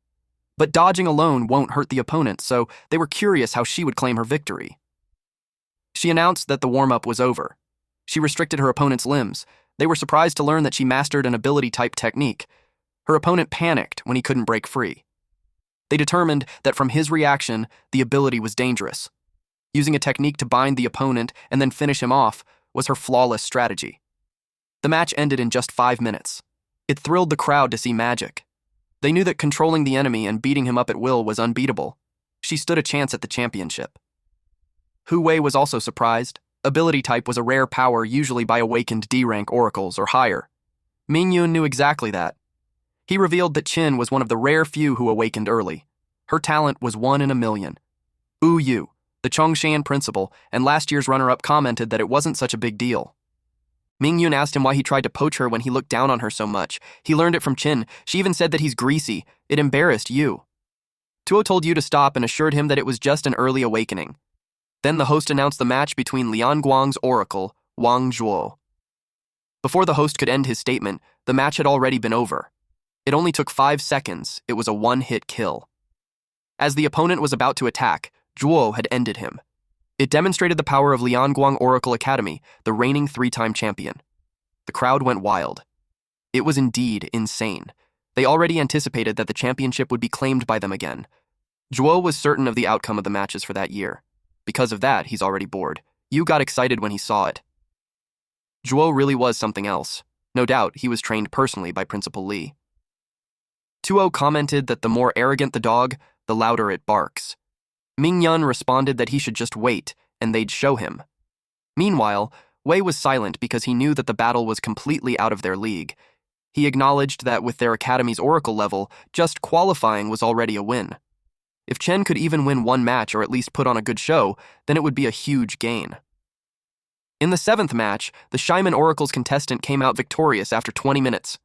[SPEAKER 1] But dodging alone won't hurt the opponent, so they were curious how she would claim her victory. She announced that the warm-up was over. She restricted her opponent's limbs. They were surprised to learn that she mastered an ability-type technique. Her opponent panicked when he couldn't break free. They determined that from his reaction, the ability was dangerous. Using a technique to bind the opponent and then finish him off was her flawless strategy. The match ended in just 5 minutes. It thrilled the crowd to see magic. They knew that controlling the enemy and beating him up at will was unbeatable. She stood a chance at the championship. Hu Wei was also surprised. Ability type was a rare power usually by awakened D-rank oracles or higher. Mingyun knew exactly that. He revealed that Qin was one of the rare few who awakened early. Her talent was 1 in a million. Wu Yu, the Chongshan principal and last year's runner-up, commented that it wasn't such a big deal. Mingyun asked him why he tried to poach her when he looked down on her so much. He learned it from Qin. She even said that he's greasy. It embarrassed Yu. Tuo told Yu to stop and assured him that it was just an early awakening. Then the host announced the match between Lian Guang's oracle, Wang Zhuo. Before the host could end his statement, the match had already been over. It only took 5 seconds. It was a one-hit kill. As the opponent was about to attack, Zhuo had ended him. It demonstrated the power of Lianguang Oracle Academy, the reigning 3-time champion. The crowd went wild. It was indeed insane. They already anticipated that the championship would be claimed by them again. Zhuo was certain of the outcome of the matches for that year. Because of that, he's already bored. Yu got excited when he saw it. Zhuo really was something else. No doubt, he was trained personally by Principal Li. Tuo commented that the more arrogant the dog, the louder it barks. Mingyun responded that he should just wait, and they'd show him. Meanwhile, Wei was silent because he knew that the battle was completely out of their league. He acknowledged that with their academy's oracle level, just qualifying was already a win. If Chen could even win one match or at least put on a good show, then it would be a huge gain. In the 7th match, the Shaiman Oracle's contestant came out victorious after 20 minutes.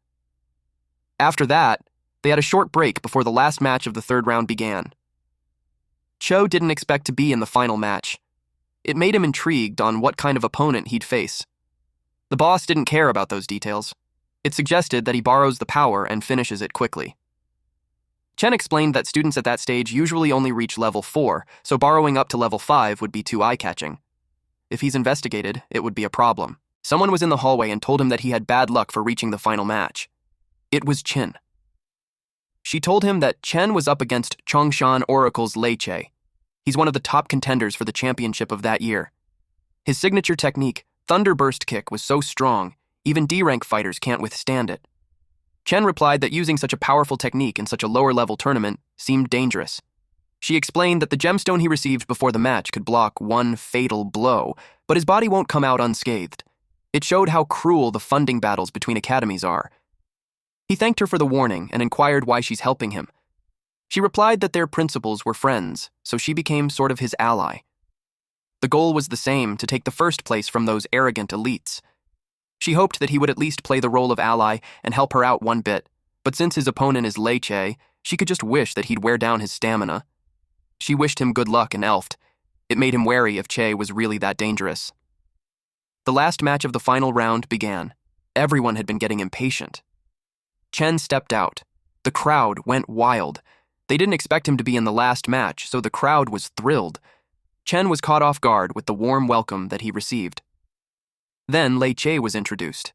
[SPEAKER 1] After that, they had a short break before the last match of the 3rd round began. Cho didn't expect to be in the final match. It made him intrigued on what kind of opponent he'd face. The boss didn't care about those details. It suggested that he borrows the power and finishes it quickly. Chen explained that students at that stage usually only reach level 4, so borrowing up to level 5 would be too eye-catching. If he's investigated, it would be a problem. Someone was in the hallway and told him that he had bad luck for reaching the final match. It was Qin. She told him that Chen was up against Chongshan Oracle's Lei Che. He's one of the top contenders for the championship of that year. His signature technique, Thunderburst Kick, was so strong, even D-rank fighters can't withstand it. Chen replied that using such a powerful technique in such a lower-level tournament seemed dangerous. She explained that the gemstone he received before the match could block one fatal blow, but his body won't come out unscathed. It showed how cruel the funding battles between academies are. He thanked her for the warning and inquired why she's helping him. She replied that their principals were friends, so she became sort of his ally. The goal was the same, to take the first place from those arrogant elites. She hoped that he would at least play the role of ally and help her out one bit, but since his opponent is Lei Che, she could just wish that he'd wear down his stamina. She wished him good luck and elfed. It made him wary if Che was really that dangerous. The last match of the final round began. Everyone had been getting impatient. Chen stepped out. The crowd went wild. They didn't expect him to be in the last match, so the crowd was thrilled. Chen was caught off guard with the warm welcome that he received. Then Lei Che was introduced.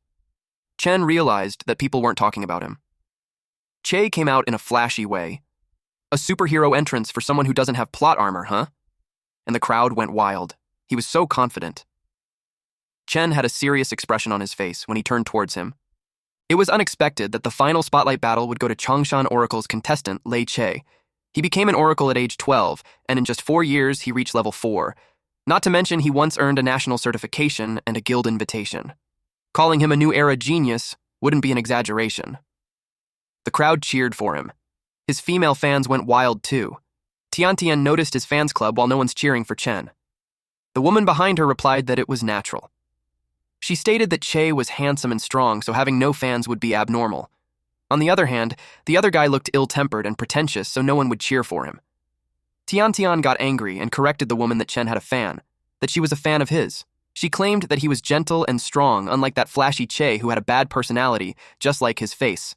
[SPEAKER 1] Chen realized that people weren't talking about him. Che came out in a flashy way. A superhero entrance for someone who doesn't have plot armor, huh? And the crowd went wild. He was so confident. Chen had a serious expression on his face when he turned towards him. It was unexpected that the final spotlight battle would go to Chongshan Oracle's contestant, Lei Che. He became an oracle at age 12, and in just 4 years, he reached level 4. Not to mention, he once earned a national certification and a guild invitation. Calling him a new era genius wouldn't be an exaggeration. The crowd cheered for him. His female fans went wild too. Tiantian noticed his fans club while no one's cheering for Chen. The woman behind her replied that it was natural. She stated that Che was handsome and strong, so having no fans would be abnormal. On the other hand, the other guy looked ill-tempered and pretentious, so no one would cheer for him. Tiantian got angry and corrected the woman that Chen had a fan, that she was a fan of his. She claimed that he was gentle and strong, unlike that flashy Che who had a bad personality, just like his face.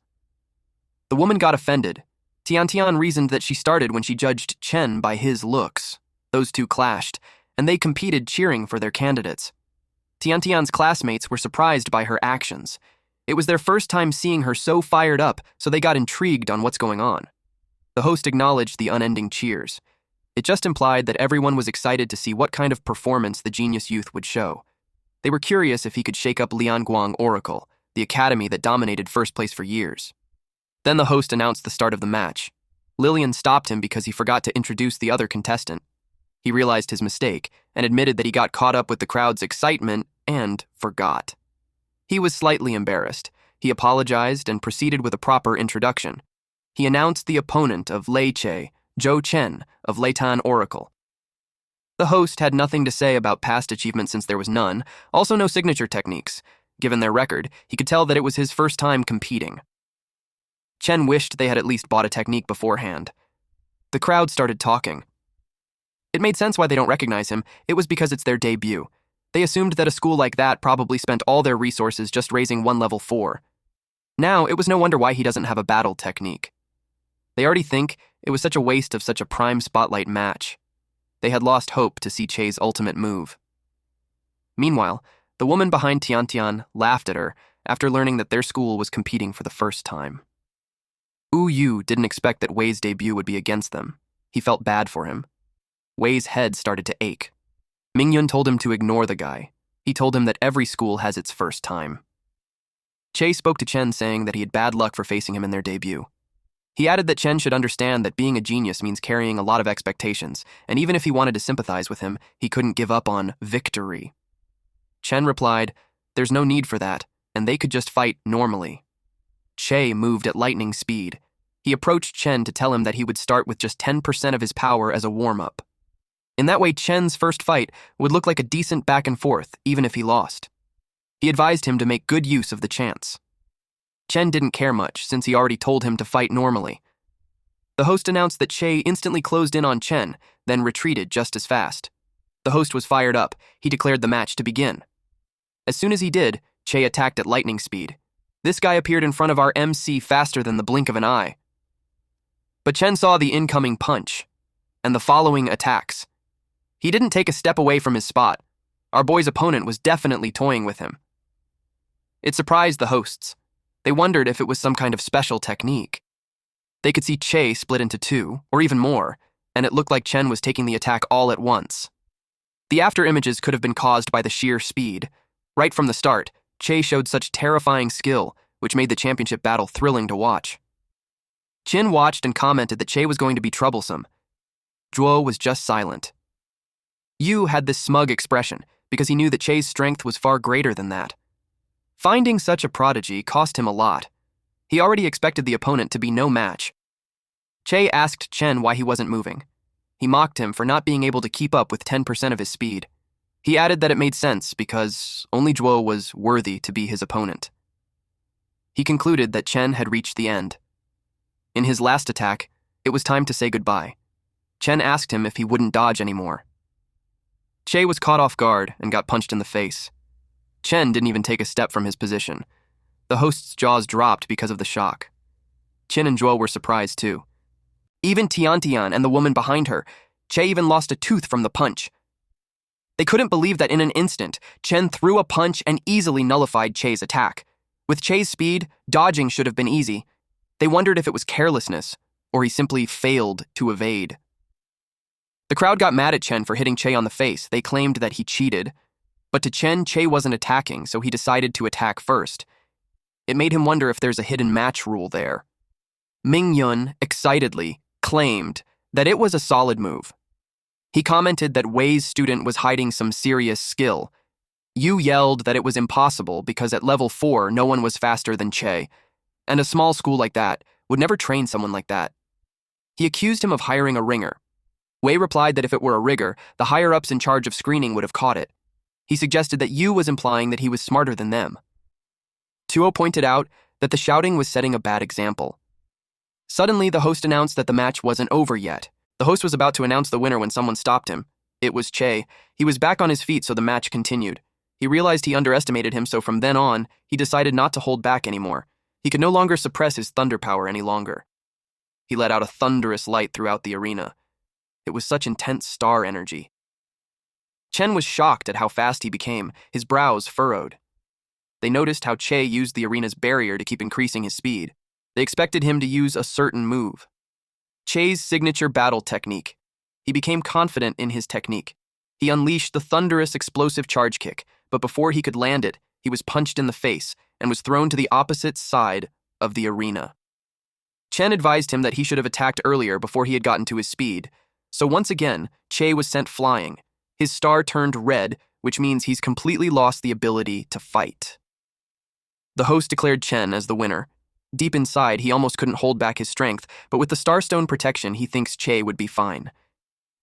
[SPEAKER 1] The woman got offended. Tiantian reasoned that she started when she judged Chen by his looks. Those two clashed, and they competed cheering for their candidates. Tiantian's classmates were surprised by her actions. It was their first time seeing her so fired up, so they got intrigued on what's going on. The host acknowledged the unending cheers. It just implied that everyone was excited to see what kind of performance the genius youth would show. They were curious if he could shake up Lianguang Oracle, the academy that dominated first place for years. Then the host announced the start of the match. Lillian stopped him because he forgot to introduce the other contestant. He realized his mistake and admitted that he got caught up with the crowd's excitement and forgot. He was slightly embarrassed. He apologized and proceeded with a proper introduction. He announced the opponent of Lei Che, Zhou Chen of Leitan Oracle. The host had nothing to say about past achievement since there was none, also no signature techniques. Given their record, he could tell that it was his first time competing. Chen wished they had at least bought a technique beforehand. The crowd started talking. It made sense why they don't recognize him. It was because it's their debut. They assumed that a school like that probably spent all their resources just raising one level 4. Now, it was no wonder why he doesn't have a battle technique. They already think it was such a waste of such a prime spotlight match. They had lost hope to see Che's ultimate move. Meanwhile, the woman behind Tiantian laughed at her after learning that their school was competing for the first time. Wu Yu didn't expect that Wei's debut would be against them. He felt bad for him. Wei's head started to ache. Mingyun told him to ignore the guy. He told him that every school has its first time. Che spoke to Chen saying that he had bad luck for facing him in their debut. He added that Chen should understand that being a genius means carrying a lot of expectations, and even if he wanted to sympathize with him, he couldn't give up on victory. Chen replied, "There's no need for that, and they could just fight normally." Che moved at lightning speed. He approached Chen to tell him that he would start with just 10% of his power as a warm-up. In that way, Chen's first fight would look like a decent back and forth, even if he lost. He advised him to make good use of the chance. Chen didn't care much, since he already told him to fight normally. The host announced that Che instantly closed in on Chen, then retreated just as fast. The host was fired up. He declared the match to begin. As soon as he did, Che attacked at lightning speed. This guy appeared in front of our MC faster than the blink of an eye. But Chen saw the incoming punch, and the following attacks. He didn't take a step away from his spot. Our boy's opponent was definitely toying with him. It surprised the hosts. They wondered if it was some kind of special technique. They could see Che split into 2, or even more, and it looked like Chen was taking the attack all at once. The after images could have been caused by the sheer speed. Right from the start, Che showed such terrifying skill, which made the championship battle thrilling to watch. Qin watched and commented that Che was going to be troublesome. Zhuo was just silent. Yu had this smug expression because he knew that Che's strength was far greater than that. Finding such a prodigy cost him a lot. He already expected the opponent to be no match. Che asked Chen why he wasn't moving. He mocked him for not being able to keep up with 10% of his speed. He added that it made sense because only Zhuo was worthy to be his opponent. He concluded that Chen had reached the end. In his last attack, it was time to say goodbye. Chen asked him if he wouldn't dodge anymore. Che was caught off guard and got punched in the face. Chen didn't even take a step from his position. The host's jaws dropped because of the shock. Qin and Zhuo were surprised too. Even Tiantian and the woman behind her, Che even lost a tooth from the punch. They couldn't believe that in an instant, Chen threw a punch and easily nullified Che's attack. With Che's speed, dodging should have been easy. They wondered if it was carelessness, or he simply failed to evade. The crowd got mad at Chen for hitting Che on the face. They claimed that he cheated. But to Chen, Che wasn't attacking, so he decided to attack first. It made him wonder if there's a hidden match rule there. Mingyun, excitedly, claimed that it was a solid move. He commented that Wei's student was hiding some serious skill. Yu yelled that it was impossible because at level 4, no one was faster than Che, and a small school like that would never train someone like that. He accused him of hiring a ringer. Wei replied that if it were a rigger, the higher-ups in charge of screening would have caught it. He suggested that Yu was implying that he was smarter than them. Tuo pointed out that the shouting was setting a bad example. Suddenly, the host announced that the match wasn't over yet. The host was about to announce the winner when someone stopped him. It was Che. He was back on his feet, so the match continued. He realized he underestimated him, so from then on, he decided not to hold back anymore. He could no longer suppress his thunder power any longer. He let out a thunderous light throughout the arena. It was such intense star energy. Chen was shocked at how fast he became, his brows furrowed. They noticed how Che used the arena's barrier to keep increasing his speed. They expected him to use a certain move. Che's signature battle technique. He became confident in his technique. He unleashed the thunderous explosive charge kick, but before he could land it, he was punched in the face and was thrown to the opposite side of the arena. Chen advised him that he should have attacked earlier before he had gotten to his speed, so once again, Che was sent flying. His star turned red, which means he's completely lost the ability to fight. The host declared Chen as the winner. Deep inside, he almost couldn't hold back his strength, but with the Starstone protection, he thinks Che would be fine.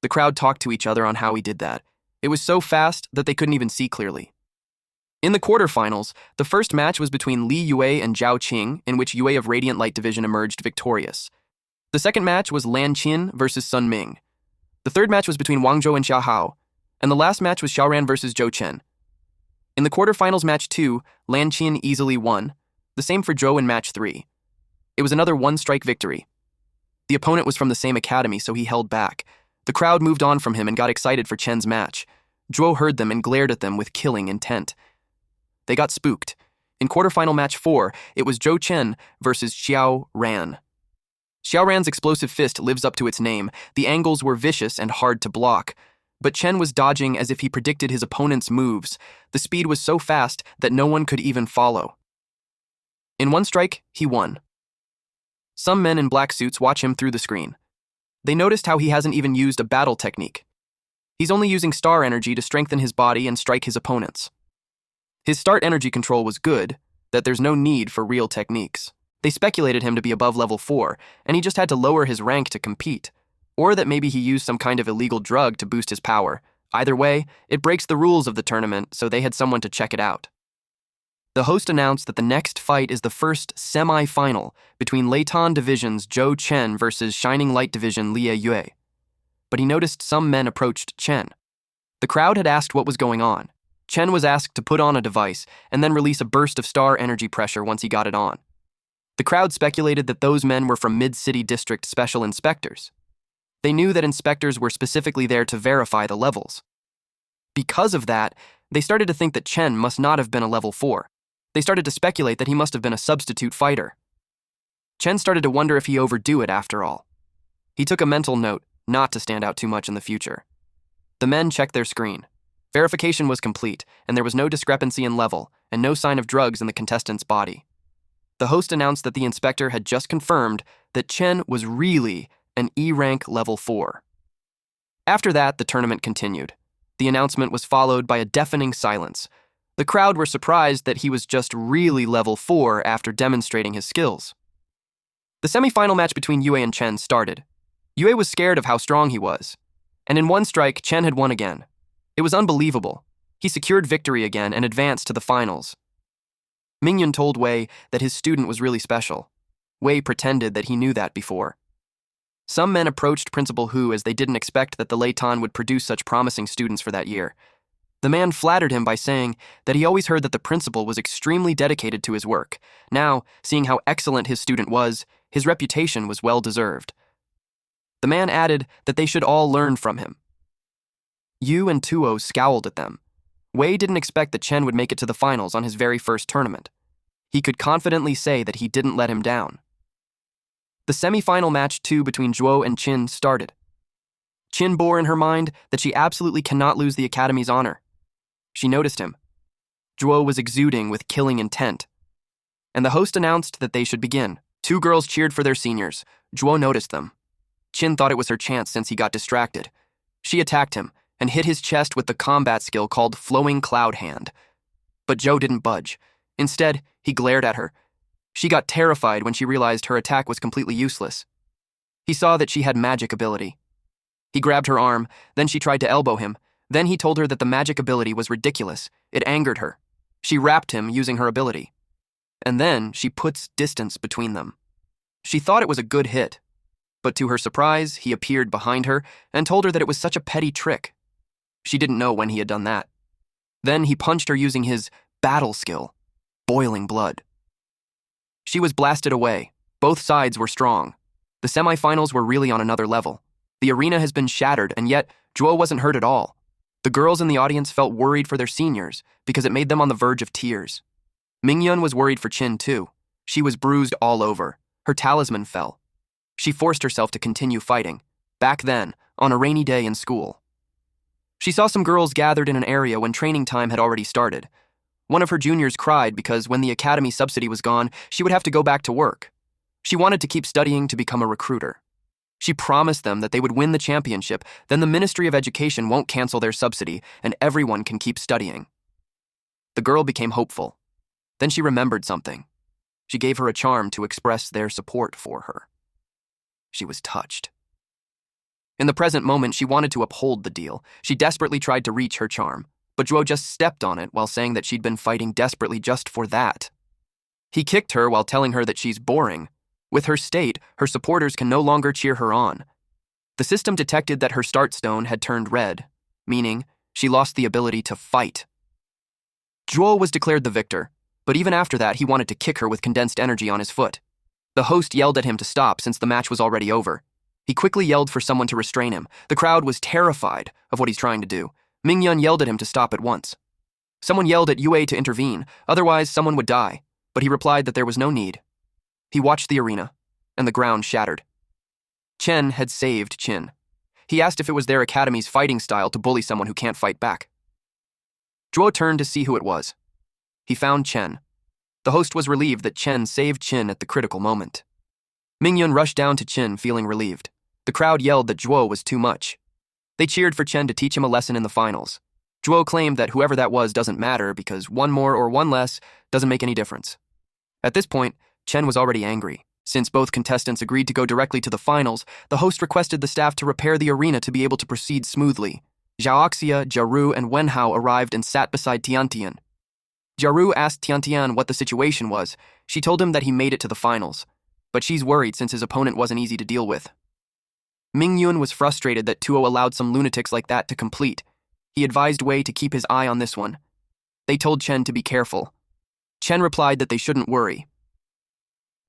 [SPEAKER 1] The crowd talked to each other on how he did that. It was so fast that they couldn't even see clearly. In the quarterfinals, the first match was between Li Yue and Zhao Qing, in which Yue of Radiant Light Division emerged victorious. The second match was Lan Qin versus Sun Ming. The third match was between Wang Zhou and Xia Hao, and the last match was Xiaoran versus Zhou Chen. In the quarterfinals match 2, Lan Qin easily won, the same for Zhou in match 3. It was another one-strike victory. The opponent was from the same academy, so he held back. The crowd moved on from him and got excited for Chen's match. Zhou heard them and glared at them with killing intent. They got spooked. In quarterfinal match 4, it was Zhou Chen versus Xiao Ran. Xiao Ran's explosive fist lives up to its name. The angles were vicious and hard to block. But Chen was dodging as if he predicted his opponent's moves. The speed was so fast that no one could even follow. In one strike, he won. Some men in black suits watch him through the screen. They noticed how he hasn't even used a battle technique. He's only using star energy to strengthen his body and strike his opponents. His start energy control was good, that there's no need for real techniques. They speculated him to be above level 4, and he just had to lower his rank to compete. Or that maybe he used some kind of illegal drug to boost his power. Either way, it breaks the rules of the tournament, so they had someone to check it out. The host announced that the next fight is the first semi-final between Leitan Division's Zhou Chen versus Shining Light Division Lie Yue. But he noticed some men approached Chen. The crowd had asked what was going on. Chen was asked to put on a device and then release a burst of star energy pressure once he got it on. The crowd speculated that those men were from Mid-City District Special Inspectors. They knew that inspectors were specifically there to verify the levels. Because of that, they started to think that Chen must not have been a level 4. They started to speculate that he must have been a substitute fighter. Chen started to wonder if he overdo it after all. He took a mental note not to stand out too much in the future. The men checked their screen. Verification was complete, and there was no discrepancy in level and no sign of drugs in the contestant's body. The host announced that the inspector had just confirmed that Chen was really an E-rank level 4. After that, the tournament continued. The announcement was followed by a deafening silence. The crowd were surprised that he was just really level 4 after demonstrating his skills. The semi-final match between Yue and Chen started. Yue was scared of how strong he was. And in one strike, Chen had won again. It was unbelievable. He secured victory again and advanced to the finals. Mingyun told Wei that his student was really special. Wei pretended that he knew that before. Some men approached Principal Hu as they didn't expect that the Leitan would produce such promising students for that year. The man flattered him by saying that he always heard that the principal was extremely dedicated to his work. Now, seeing how excellent his student was, his reputation was well-deserved. The man added that they should all learn from him. Yu and Tuo scowled at them. Wei didn't expect that Chen would make it to the finals on his very first tournament. He could confidently say that he didn't let him down. The semi-final match 2 between Zhuo and Qin started. Qin bore in her mind that she absolutely cannot lose the Academy's honor. She noticed him. Zhuo was exuding with killing intent. And the host announced that they should begin. 2 girls cheered for their seniors. Zhuo noticed them. Qin thought it was her chance since he got distracted. She attacked him and hit his chest with the combat skill called Flowing Cloud Hand. But Zhou didn't budge. Instead, he glared at her. She got terrified when she realized her attack was completely useless. He saw that she had magic ability. He grabbed her arm, then she tried to elbow him. Then he told her that the magic ability was ridiculous. It angered her. She wrapped him using her ability. And then she puts distance between them. She thought it was a good hit. But to her surprise, he appeared behind her and told her that it was such a petty trick. She didn't know when he had done that. Then he punched her using his battle skill, boiling blood. She was blasted away. Both sides were strong. The semifinals were really on another level. The arena has been shattered, and yet Zhuo wasn't hurt at all. The girls in the audience felt worried for their seniors because it made them on the verge of tears. Mingyun was worried for Qin too. She was bruised all over. Her talisman fell. She forced herself to continue fighting, back then, on a rainy day in school. She saw some girls gathered in an area when training time had already started. One of her juniors cried because when the academy subsidy was gone, she would have to go back to work. She wanted to keep studying to become a recruiter. She promised them that they would win the championship, then the Ministry of Education won't cancel their subsidy and everyone can keep studying. The girl became hopeful. Then she remembered something. She gave her a charm to express their support for her. She was touched. In the present moment, she wanted to uphold the deal. She desperately tried to reach her charm, but Zhuo just stepped on it while saying that she'd been fighting desperately just for that. He kicked her while telling her that she's boring. With her state, her supporters can no longer cheer her on. The system detected that her start stone had turned red, meaning she lost the ability to fight. Zhuo was declared the victor, but even after that, he wanted to kick her with condensed energy on his foot. The host yelled at him to stop since the match was already over. He quickly yelled for someone to restrain him. The crowd was terrified of what he's trying to do. Mingyun yelled at him to stop at once. Someone yelled at Yue to intervene, otherwise someone would die, but he replied that there was no need. He watched the arena, and the ground shattered. Chen had saved Qin. He asked if it was their academy's fighting style to bully someone who can't fight back. Zhuo turned to see who it was. He found Chen. The host was relieved that Chen saved Qin at the critical moment. Mingyun rushed down to Qin, feeling relieved. The crowd yelled that Zhuo was too much. They cheered for Chen to teach him a lesson in the finals. Zhuo claimed that whoever that was doesn't matter because one more or one less doesn't make any difference. At this point, Chen was already angry. Since both contestants agreed to go directly to the finals, the host requested the staff to repair the arena to be able to proceed smoothly. Zhaoxia, Jiaru, and Wenhao arrived and sat beside Tiantian. Jiaru asked Tiantian what the situation was. She told him that he made it to the finals, but she's worried since his opponent wasn't easy to deal with. Mingyun was frustrated that Tuo allowed some lunatics like that to complete. He advised Wei to keep his eye on this one. They told Chen to be careful. Chen replied that they shouldn't worry.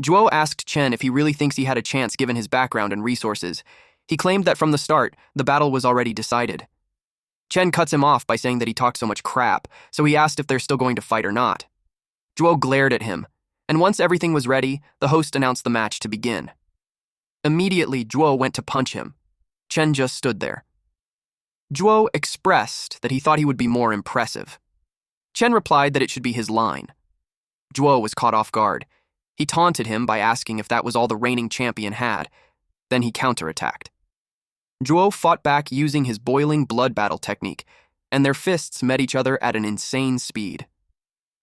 [SPEAKER 1] Zhuo asked Chen if he really thinks he had a chance given his background and resources. He claimed that from the start, the battle was already decided. Chen cuts him off by saying that he talked so much crap, so he asked if they're still going to fight or not. Zhuo glared at him, and once everything was ready, the host announced the match to begin. Immediately, Zhuo went to punch him. Chen just stood there. Zhuo expressed that he thought he would be more impressive. Chen replied that it should be his line. Zhuo was caught off guard. He taunted him by asking if that was all the reigning champion had. Then he counterattacked. Zhuo fought back using his boiling blood battle technique, and their fists met each other at an insane speed.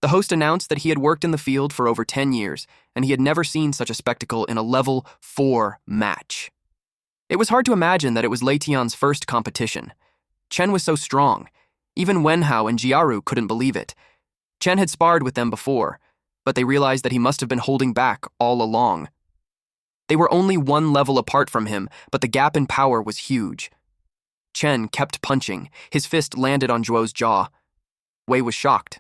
[SPEAKER 1] The host announced that he had worked in the field for over 10 years, and he had never seen such a spectacle in a level 4 match. It was hard to imagine that it was Lei Tian's first competition. Chen was so strong. Even Wenhao and Jiaru couldn't believe it. Chen had sparred with them before, but they realized that he must have been holding back all along. They were only one level apart from him, but the gap in power was huge. Chen kept punching. His fist landed on Zhuo's jaw. Wei was shocked.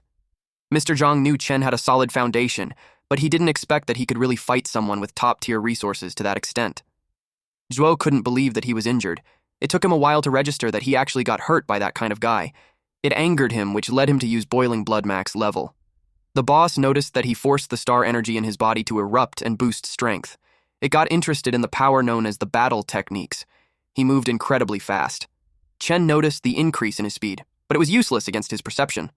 [SPEAKER 1] Mr. Zhang knew Chen had a solid foundation, but he didn't expect that he could really fight someone with top-tier resources to that extent. Zhuo couldn't believe that he was injured. It took him a while to register that he actually got hurt by that kind of guy. It angered him, which led him to use boiling blood max level. The boss noticed that he forced the star energy in his body to erupt and boost strength. It got interested in the power known as the battle techniques. He moved incredibly fast. Chen noticed the increase in his speed, but it was useless against his perception.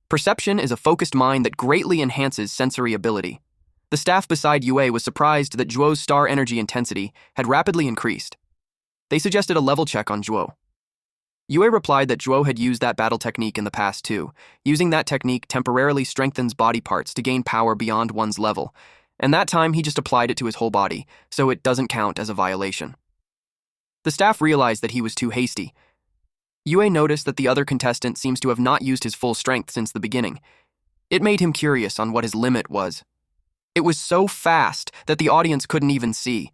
[SPEAKER 1] Perception is a focused mind that greatly enhances sensory ability. The staff beside Yue was surprised that Zhuo's star energy intensity had rapidly increased. They suggested a level check on Zhuo. Yue replied that Zhuo had used that battle technique in the past too. Using that technique temporarily strengthens body parts to gain power beyond one's level, and that time he just applied it to his whole body, so it doesn't count as a violation. The staff realized that he was too hasty. Yue noticed that the other contestant seems to have not used his full strength since the beginning. It made him curious on what his limit was. It was so fast that the audience couldn't even see.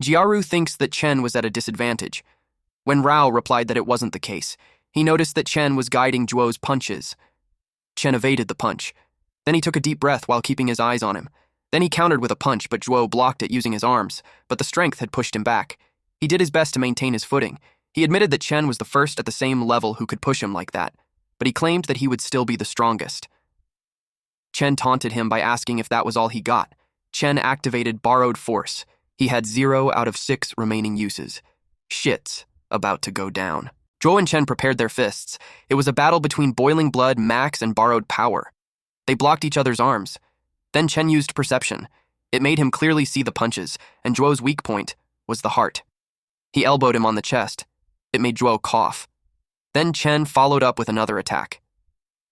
[SPEAKER 1] Jiaru thinks that Chen was at a disadvantage. When Rao replied that it wasn't the case, he noticed that Chen was guiding Zhuo's punches. Chen evaded the punch. Then he took a deep breath while keeping his eyes on him. Then he countered with a punch, but Zhuo blocked it using his arms, but the strength had pushed him back. He did his best to maintain his footing. He admitted that Chen was the first at the same level who could push him like that, but he claimed that he would still be the strongest. Chen taunted him by asking if that was all he got. Chen activated borrowed force. He had 0 out of 6 remaining uses. Shit's about to go down. Zhuo and Chen prepared their fists. It was a battle between boiling blood, max, and borrowed power. They blocked each other's arms. Then Chen used perception. It made him clearly see the punches, and Zhuo's weak point was the heart. He elbowed him on the chest. It made Zhuo cough. Then Chen followed up with another attack.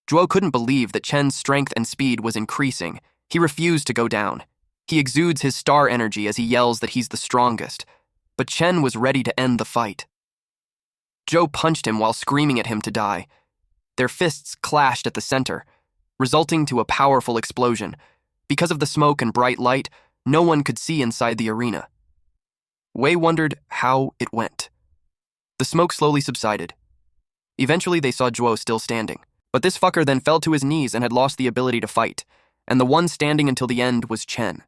[SPEAKER 1] Zhuo couldn't believe that Chen's strength and speed was increasing. He refused to go down. He exudes his star energy as he yells that he's the strongest. But Chen was ready to end the fight. Zhuo punched him while screaming at him to die. Their fists clashed at the center, resulting to a powerful explosion. Because of the smoke and bright light, no one could see inside the arena. Wei wondered how it went. The smoke slowly subsided. Eventually they saw Zhuo still standing, but this fucker then fell to his knees and had lost the ability to fight, and the one standing until the end was Chen.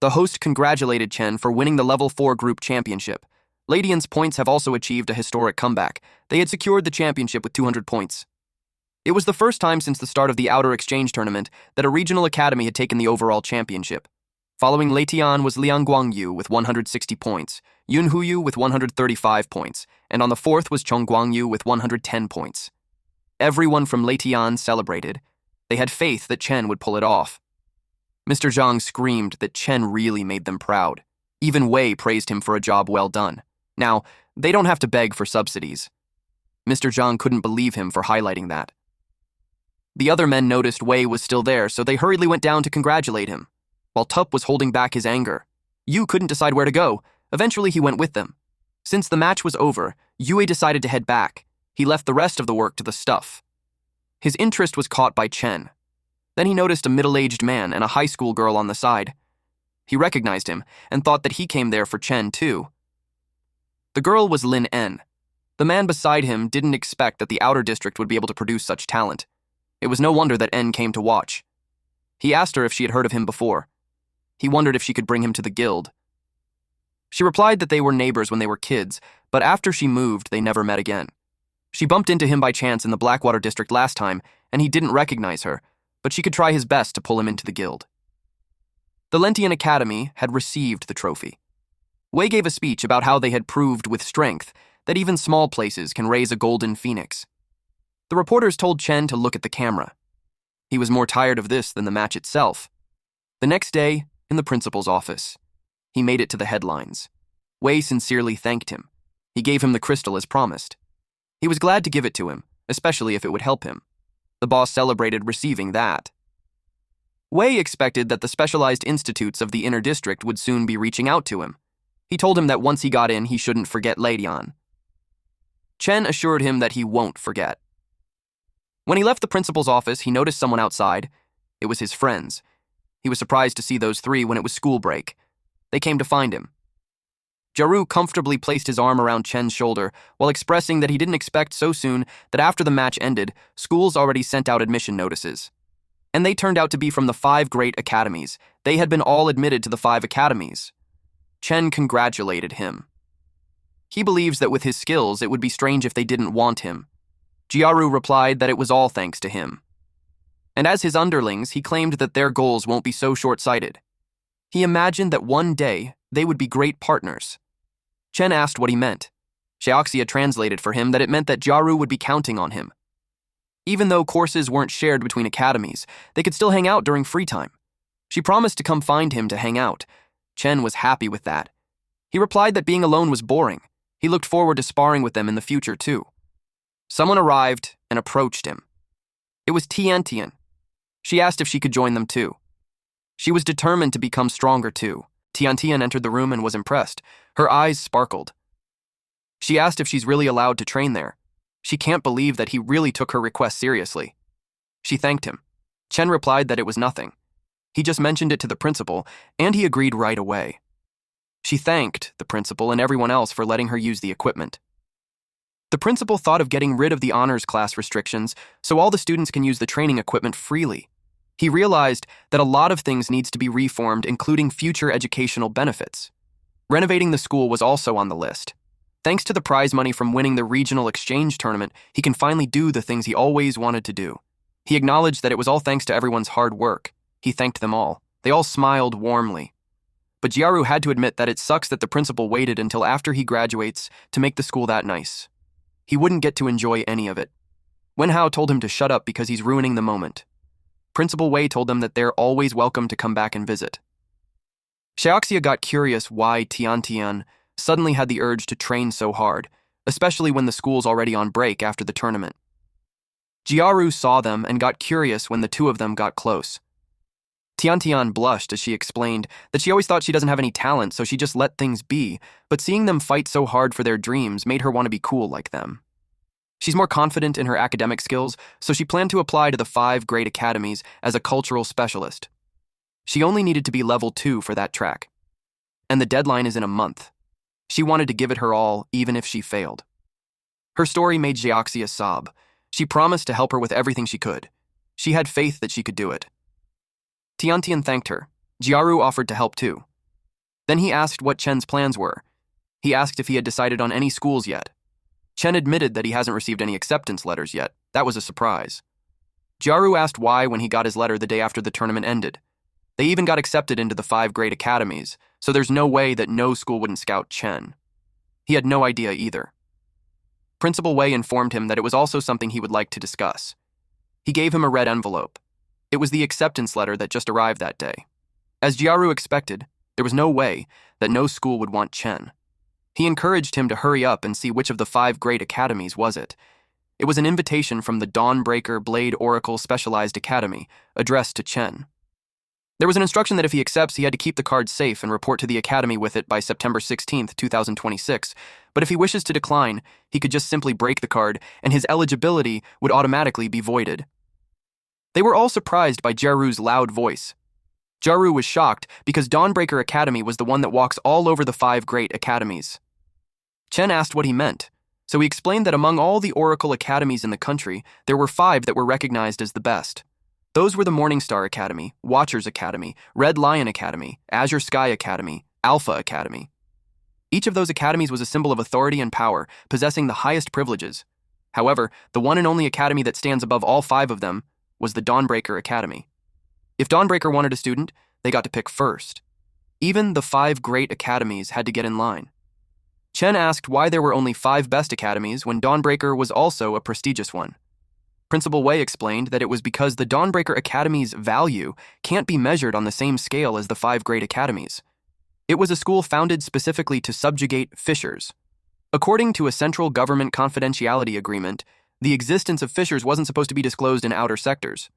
[SPEAKER 1] The host congratulated Chen for winning the Level 4 Group Championship. Ladian's points have also achieved a historic comeback. They had secured the championship with 200 points. It was the first time since the start of the Outer Exchange Tournament that a regional academy had taken the overall championship. Following Leitian was Liang Guangyu with 160 points, Yun Huyu with 135 points, and on the fourth was Chong Guangyu with 110 points. Everyone from Leitian celebrated. They had faith that Chen would pull it off. Mr. Zhang screamed that Chen really made them proud. Even Wei praised him for a job well done. Now, they don't have to beg for subsidies. Mr. Zhang couldn't believe him for highlighting that. The other men noticed Wei was still there, so they hurriedly went down to congratulate him, while Tup was holding back his anger. Yu couldn't decide where to go. Eventually, he went with them. Since the match was over, Yue decided to head back. He left the rest of the work to the stuff. His interest was caught by Chen. Then he noticed a middle-aged man and a high school girl on the side. He recognized him and thought that he came there for Chen, too. The girl was Lin En. The man beside him didn't expect that the outer district would be able to produce such talent. It was no wonder that En came to watch. He asked her if she had heard of him before. He wondered if she could bring him to the guild. She replied that they were neighbors when they were kids, but after she moved, they never met again. She bumped into him by chance in the Blackwater district last time, and he didn't recognize her, but she could try his best to pull him into the guild. The Lentian Academy had received the trophy. Wei gave a speech about how they had proved with strength that even small places can raise a golden phoenix. The reporters told Chen to look at the camera. He was more tired of this than the match itself. The next day, in the principal's office, he made it to the headlines. Wei sincerely thanked him. He gave him the crystal as promised. He was glad to give it to him, especially if it would help him. The boss celebrated receiving that. Wei expected that the specialized institutes of the inner district would soon be reaching out to him. He told him that once he got in, he shouldn't forget Leidian. Chen assured him that he won't forget. When he left the principal's office, he noticed someone outside. It was his friends. He was surprised to see those three when it was school break. They came to find him. Jaru comfortably placed his arm around Chen's shoulder while expressing that he didn't expect so soon that after the match ended, schools already sent out admission notices. And they turned out to be from the 5 great academies. They had been all admitted to the 5 academies. Chen congratulated him. He believes that with his skills, it would be strange if they didn't want him. Jiaru replied that it was all thanks to him. And as his underlings, he claimed that their goals won't be so short-sighted. He imagined that one day they would be great partners. Chen asked what he meant. Xiaoxia translated for him that it meant that Jiaru would be counting on him. Even though courses weren't shared between academies, they could still hang out during free time. She promised to come find him to hang out. Chen was happy with that. He replied that being alone was boring. He looked forward to sparring with them in the future, too. Someone arrived and approached him. It was Tian. She asked if she could join them, too. She was determined to become stronger, too. Tian entered the room and was impressed. Her eyes sparkled. She asked if she's really allowed to train there. She can't believe that he really took her request seriously. She thanked him. Chen replied that it was nothing. He just mentioned it to the principal, and he agreed right away. She thanked the principal and everyone else for letting her use the equipment. The principal thought of getting rid of the honors class restrictions so all the students can use the training equipment freely. He realized that a lot of things needs to be reformed, including future educational benefits. Renovating the school was also on the list. Thanks to the prize money from winning the regional exchange tournament, he can finally do the things he always wanted to do. He acknowledged that it was all thanks to everyone's hard work. He thanked them all. They all smiled warmly. but Jiaru had to admit that it sucks that the principal waited until after he graduates to make the school that nice. He wouldn't get to enjoy any of it. Wenhao told him to shut up because he's ruining the moment. Principal Wei told them that they're always welcome to come back and visit. Xiaoxia got curious why Tiantian suddenly had the urge to train so hard, especially when the school's already on break after the tournament. Jiaru saw them and got curious when the two of them got close. Tiantian blushed as she explained that she always thought she doesn't have any talent, so she just let things be, but seeing them fight so hard for their dreams made her want to be cool like them. She's more confident in her academic skills, so she planned to apply to the 5 great academies as a cultural specialist. She only needed to be level 2 for that track. And the deadline is in a month. She wanted to give it her all, even if she failed. Her story made Xiaoxia sob. She promised to help her with everything she could. She had faith that she could do it. Tiantian thanked her. Jiaru offered to help too. Then he asked what Chen's plans were. He asked if he had decided on any schools yet. Chen admitted that he hasn't received any acceptance letters yet. That was a surprise. Jiaru asked why when he got his letter the day after the tournament ended. They even got accepted into the 5 great academies, so there's no way that no school wouldn't scout Chen. He had no idea either. Principal Wei informed him that it was also something he would like to discuss. He gave him a red envelope. It was the acceptance letter that just arrived that day. As Jiaru expected, there was no way that no school would want Chen. He encouraged him to hurry up and see which of the 5 great academies was it. It was an invitation from the Dawnbreaker Blade Oracle Specialized Academy, addressed to Chen. There was an instruction that if he accepts, he had to keep the card safe and report to the academy with it by September 16, 2026, but if he wishes to decline, he could just simply break the card and his eligibility would automatically be voided. They were all surprised by Jiaru's loud voice. Jiaru was shocked because Dawnbreaker Academy was the one that walks all over the 5 great academies. Chen asked what he meant, so he explained that among all the Oracle academies in the country, there were 5 that were recognized as the best. Those were the Morningstar Academy, Watchers Academy, Red Lion Academy, Azure Sky Academy, Alpha Academy. Each of those academies was a symbol of authority and power, possessing the highest privileges. However, the one and only academy that stands above all 5 of them was the Dawnbreaker Academy. If Dawnbreaker wanted a student, they got to pick first. Even the 5 great academies had to get in line. Chen asked why there were only 5 best academies when Dawnbreaker was also a prestigious one. Principal Wei explained that it was because the Dawnbreaker Academy's value can't be measured on the same scale as the 5 great academies. It was a school founded specifically to subjugate fissures. According to a central government confidentiality agreement, the existence of fissures wasn't supposed to be disclosed in outer sectors.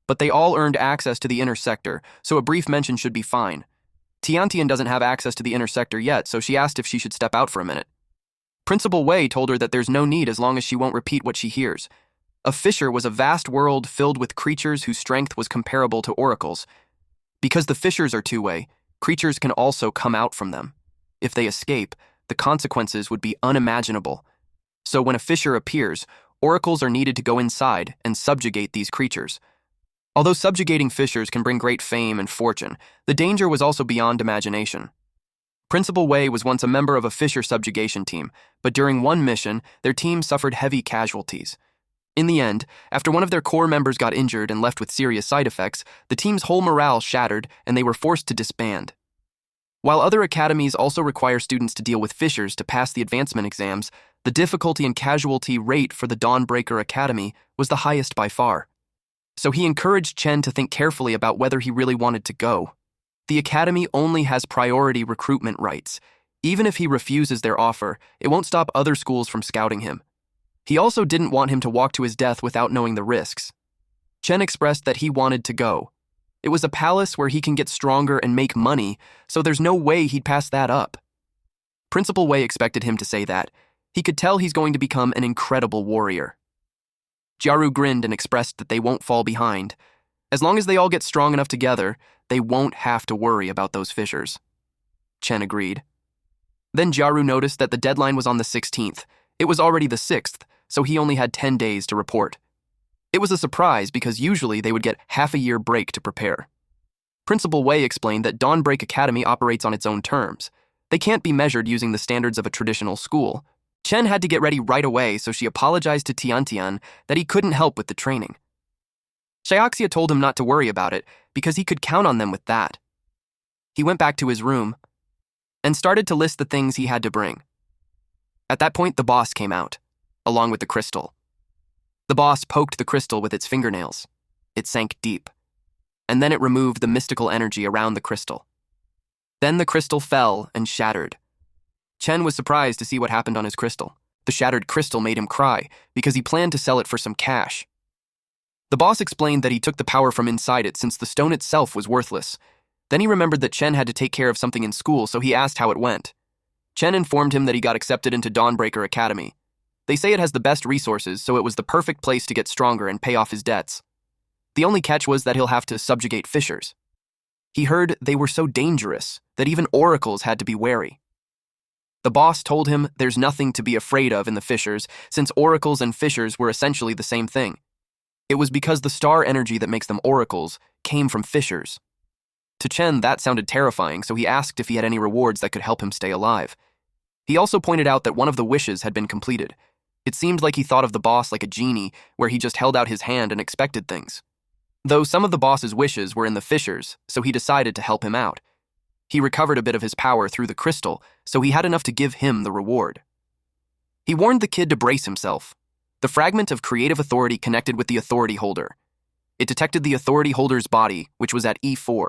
[SPEAKER 1] But they all earned access to the inner sector, so a brief mention should be fine. Tiantian doesn't have access to the inner sector yet, so she asked if she should step out for a minute. Principal Wei told her that there's no need as long as she won't repeat what she hears. A fissure was a vast world filled with creatures whose strength was comparable to oracles. Because the fissures are two-way, creatures can also come out from them. If they escape, the consequences would be unimaginable. So when a fissure appears, oracles are needed to go inside and subjugate these creatures. Although subjugating fissures can bring great fame and fortune, the danger was also beyond imagination. Principal Wei was once a member of a fissure subjugation team, but during one mission, their team suffered heavy casualties. In the end, after one of their core members got injured and left with serious side effects, the team's whole morale shattered and they were forced to disband. While other academies also require students to deal with fissures to pass the advancement exams, the difficulty and casualty rate for the Dawnbreaker Academy was the highest by far. So he encouraged Chen to think carefully about whether he really wanted to go. The academy only has priority recruitment rights. Even if he refuses their offer, it won't stop other schools from scouting him. He also didn't want him to walk to his death without knowing the risks. Chen expressed that he wanted to go. It was a palace where he can get stronger and make money, so there's no way he'd pass that up. Principal Wei expected him to say that. He could tell he's going to become an incredible warrior. Jiaru grinned and expressed that they won't fall behind. As long as they all get strong enough together, they won't have to worry about those fissures. Chen agreed. Then Jiaru noticed that the deadline was on the 16th. It was already the 6th, so he only had 10 days to report. It was a surprise because usually they would get half a year break to prepare. Principal Wei explained that Dawnbreak Academy operates on its own terms. They can't be measured using the standards of a traditional school. Chen had to get ready right away, so she apologized to Tiantian that he couldn't help with the training. Xiaoxia told him not to worry about it because he could count on them with that. He went back to his room and started to list the things he had to bring. At that point, the boss came out, along with the crystal. The boss poked the crystal with its fingernails. It sank deep, and then it removed the mystical energy around the crystal. Then the crystal fell and shattered. Chen was surprised to see what happened on his crystal. The shattered crystal made him cry because he planned to sell it for some cash. The boss explained that he took the power from inside it since the stone itself was worthless. Then he remembered that Chen had to take care of something in school, so he asked how it went. Chen informed him that he got accepted into Dawnbreaker Academy. They say it has the best resources, so it was the perfect place to get stronger and pay off his debts. The only catch was that he'll have to subjugate fissures. He heard they were so dangerous that even oracles had to be wary. The boss told him there's nothing to be afraid of in the fissures, since oracles and fissures were essentially the same thing. It was because the star energy that makes them oracles came from fissures. To Chen, that sounded terrifying, so he asked if he had any rewards that could help him stay alive. He also pointed out that one of the wishes had been completed. It seemed like he thought of the boss like a genie, where he just held out his hand and expected things. Though some of the boss's wishes were in the fissures, so he decided to help him out. He recovered a bit of his power through the crystal, so he had enough to give him the reward. He warned the kid to brace himself. The fragment of creative authority connected with the authority holder. It detected the authority holder's body, which was at E4.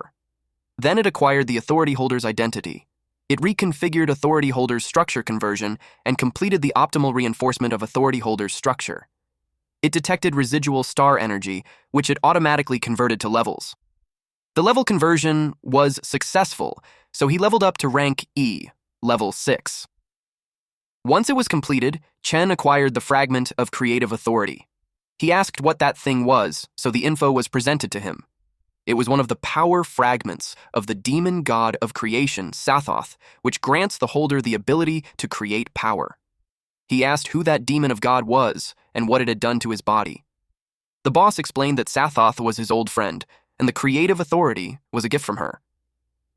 [SPEAKER 1] Then it acquired the authority holder's identity. It reconfigured authority holder's structure conversion and completed the optimal reinforcement of authority holder's structure. It detected residual star energy, which it automatically converted to levels. The level conversion was successful, so he leveled up to rank E, level 6. Once it was completed, Chen acquired the fragment of creative authority. He asked what that thing was, so the info was presented to him. It was one of the power fragments of the demon god of creation, Sathoth, which grants the holder the ability to create power. He asked who that demon of God was and what it had done to his body. The boss explained that Sathoth was his old friend, and the creative authority was a gift from her.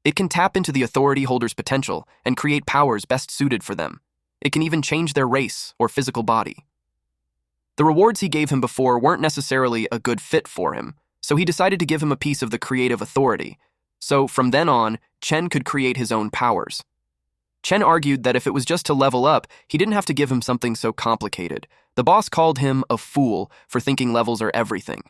[SPEAKER 1] It can tap into the authority holder's potential and create powers best suited for them. It can even change their race or physical body. The rewards he gave him before weren't necessarily a good fit for him, so he decided to give him a piece of the creative authority. So from then on, Chen could create his own powers. Chen argued that if it was just to level up, he didn't have to give him something so complicated. The boss called him a fool for thinking levels are everything.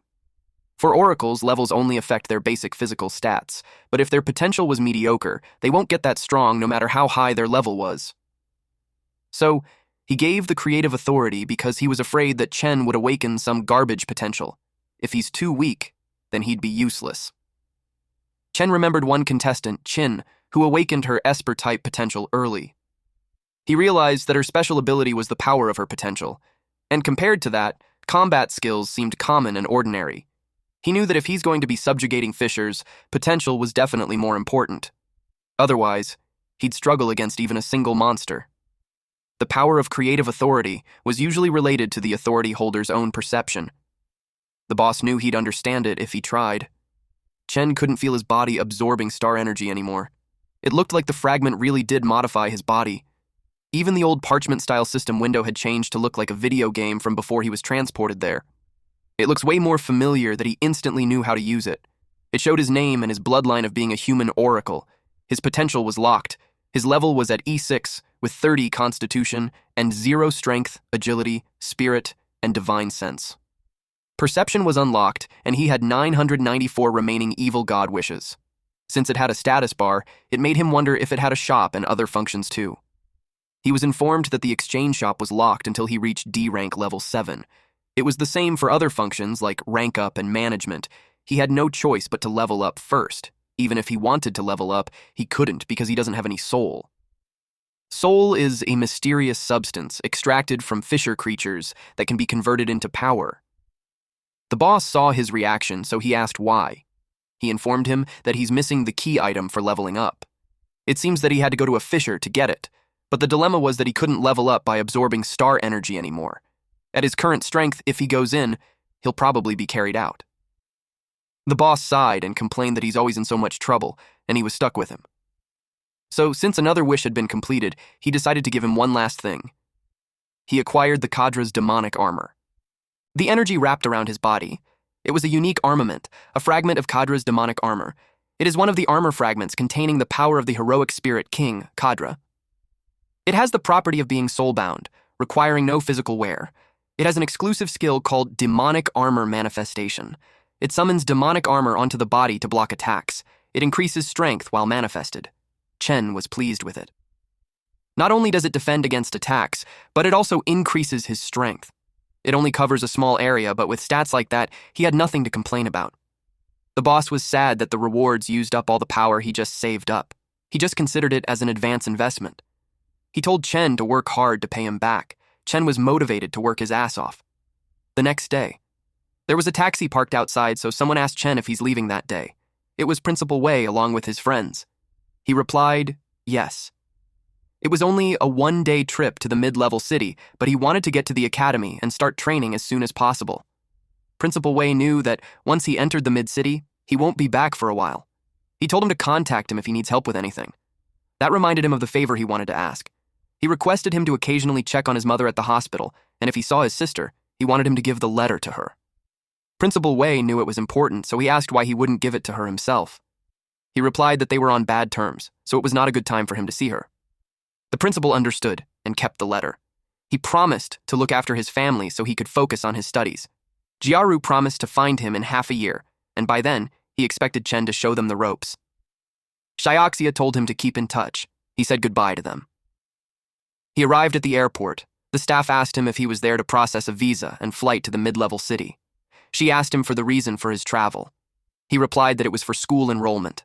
[SPEAKER 1] For oracles, levels only affect their basic physical stats, but if their potential was mediocre, they won't get that strong no matter how high their level was. So, he gave the creative authority because he was afraid that Chen would awaken some garbage potential. If he's too weak, then he'd be useless. Chen remembered one contestant, Chin, who awakened her Esper-type potential early. He realized that her special ability was the power of her potential, and compared to that, combat skills seemed common and ordinary. He knew that if he's going to be subjugating fissures, potential was definitely more important. Otherwise, he'd struggle against even a single monster. The power of creative authority was usually related to the authority holder's own perception. The boss knew he'd understand it if he tried. Chen couldn't feel his body absorbing star energy anymore. It looked like the fragment really did modify his body. Even the old parchment-style system window had changed to look like a video game from before he was transported there. It looks way more familiar that he instantly knew how to use it. It showed his name and his bloodline of being a human oracle. His potential was locked. His level was at E6 with 30 constitution and 0 strength, agility, spirit, and divine sense. Perception was unlocked, and he had 994 remaining evil god wishes. Since it had a status bar, it made him wonder if it had a shop and other functions too. He was informed that the exchange shop was locked until he reached D rank level 7. It was the same for other functions like rank up and management. He had no choice but to level up first. Even if he wanted to level up, he couldn't because he doesn't have any soul. Soul is a mysterious substance extracted from fissure creatures that can be converted into power. The boss saw his reaction, so he asked why. He informed him that he's missing the key item for leveling up. It seems that he had to go to a fissure to get it, but the dilemma was that he couldn't level up by absorbing star energy anymore. At his current strength, if he goes in, he'll probably be carried out. The boss sighed and complained that he's always in so much trouble, and he was stuck with him. So, since another wish had been completed, he decided to give him one last thing. He acquired the Kadra's demonic armor. The energy wrapped around his body. It was a unique armament, a fragment of Kadra's demonic armor. It is one of the armor fragments containing the power of the heroic spirit king, Kadra. It has the property of being soulbound, requiring no physical wear. It has an exclusive skill called demonic armor manifestation. It summons demonic armor onto the body to block attacks. It increases strength while manifested. Chen was pleased with it. Not only does it defend against attacks, but it also increases his strength. It only covers a small area, but with stats like that, he had nothing to complain about. The boss was sad that the rewards used up all the power he just saved up. He just considered it as an advance investment. He told Chen to work hard to pay him back. Chen was motivated to work his ass off. The next day, there was a taxi parked outside, so someone asked Chen if he's leaving that day. It was Principal Wei along with his friends. He replied, yes. It was only a one-day trip to the mid-level city, but he wanted to get to the academy and start training as soon as possible. Principal Wei knew that once he entered the mid-city, he won't be back for a while. He told him to contact him if he needs help with anything. That reminded him of the favor he wanted to ask. He requested him to occasionally check on his mother at the hospital, and if he saw his sister, he wanted him to give the letter to her. Principal Wei knew it was important, so he asked why he wouldn't give it to her himself. He replied that they were on bad terms, so it was not a good time for him to see her. The principal understood and kept the letter. He promised to look after his family so he could focus on his studies. Jiaru promised to find him in half a year, and by then, he expected Chen to show them the ropes. Shioxia told him to keep in touch. He said goodbye to them. He arrived at the airport. The staff asked him if he was there to process a visa and flight to the mid-level city. She asked him for the reason for his travel. He replied that it was for school enrollment.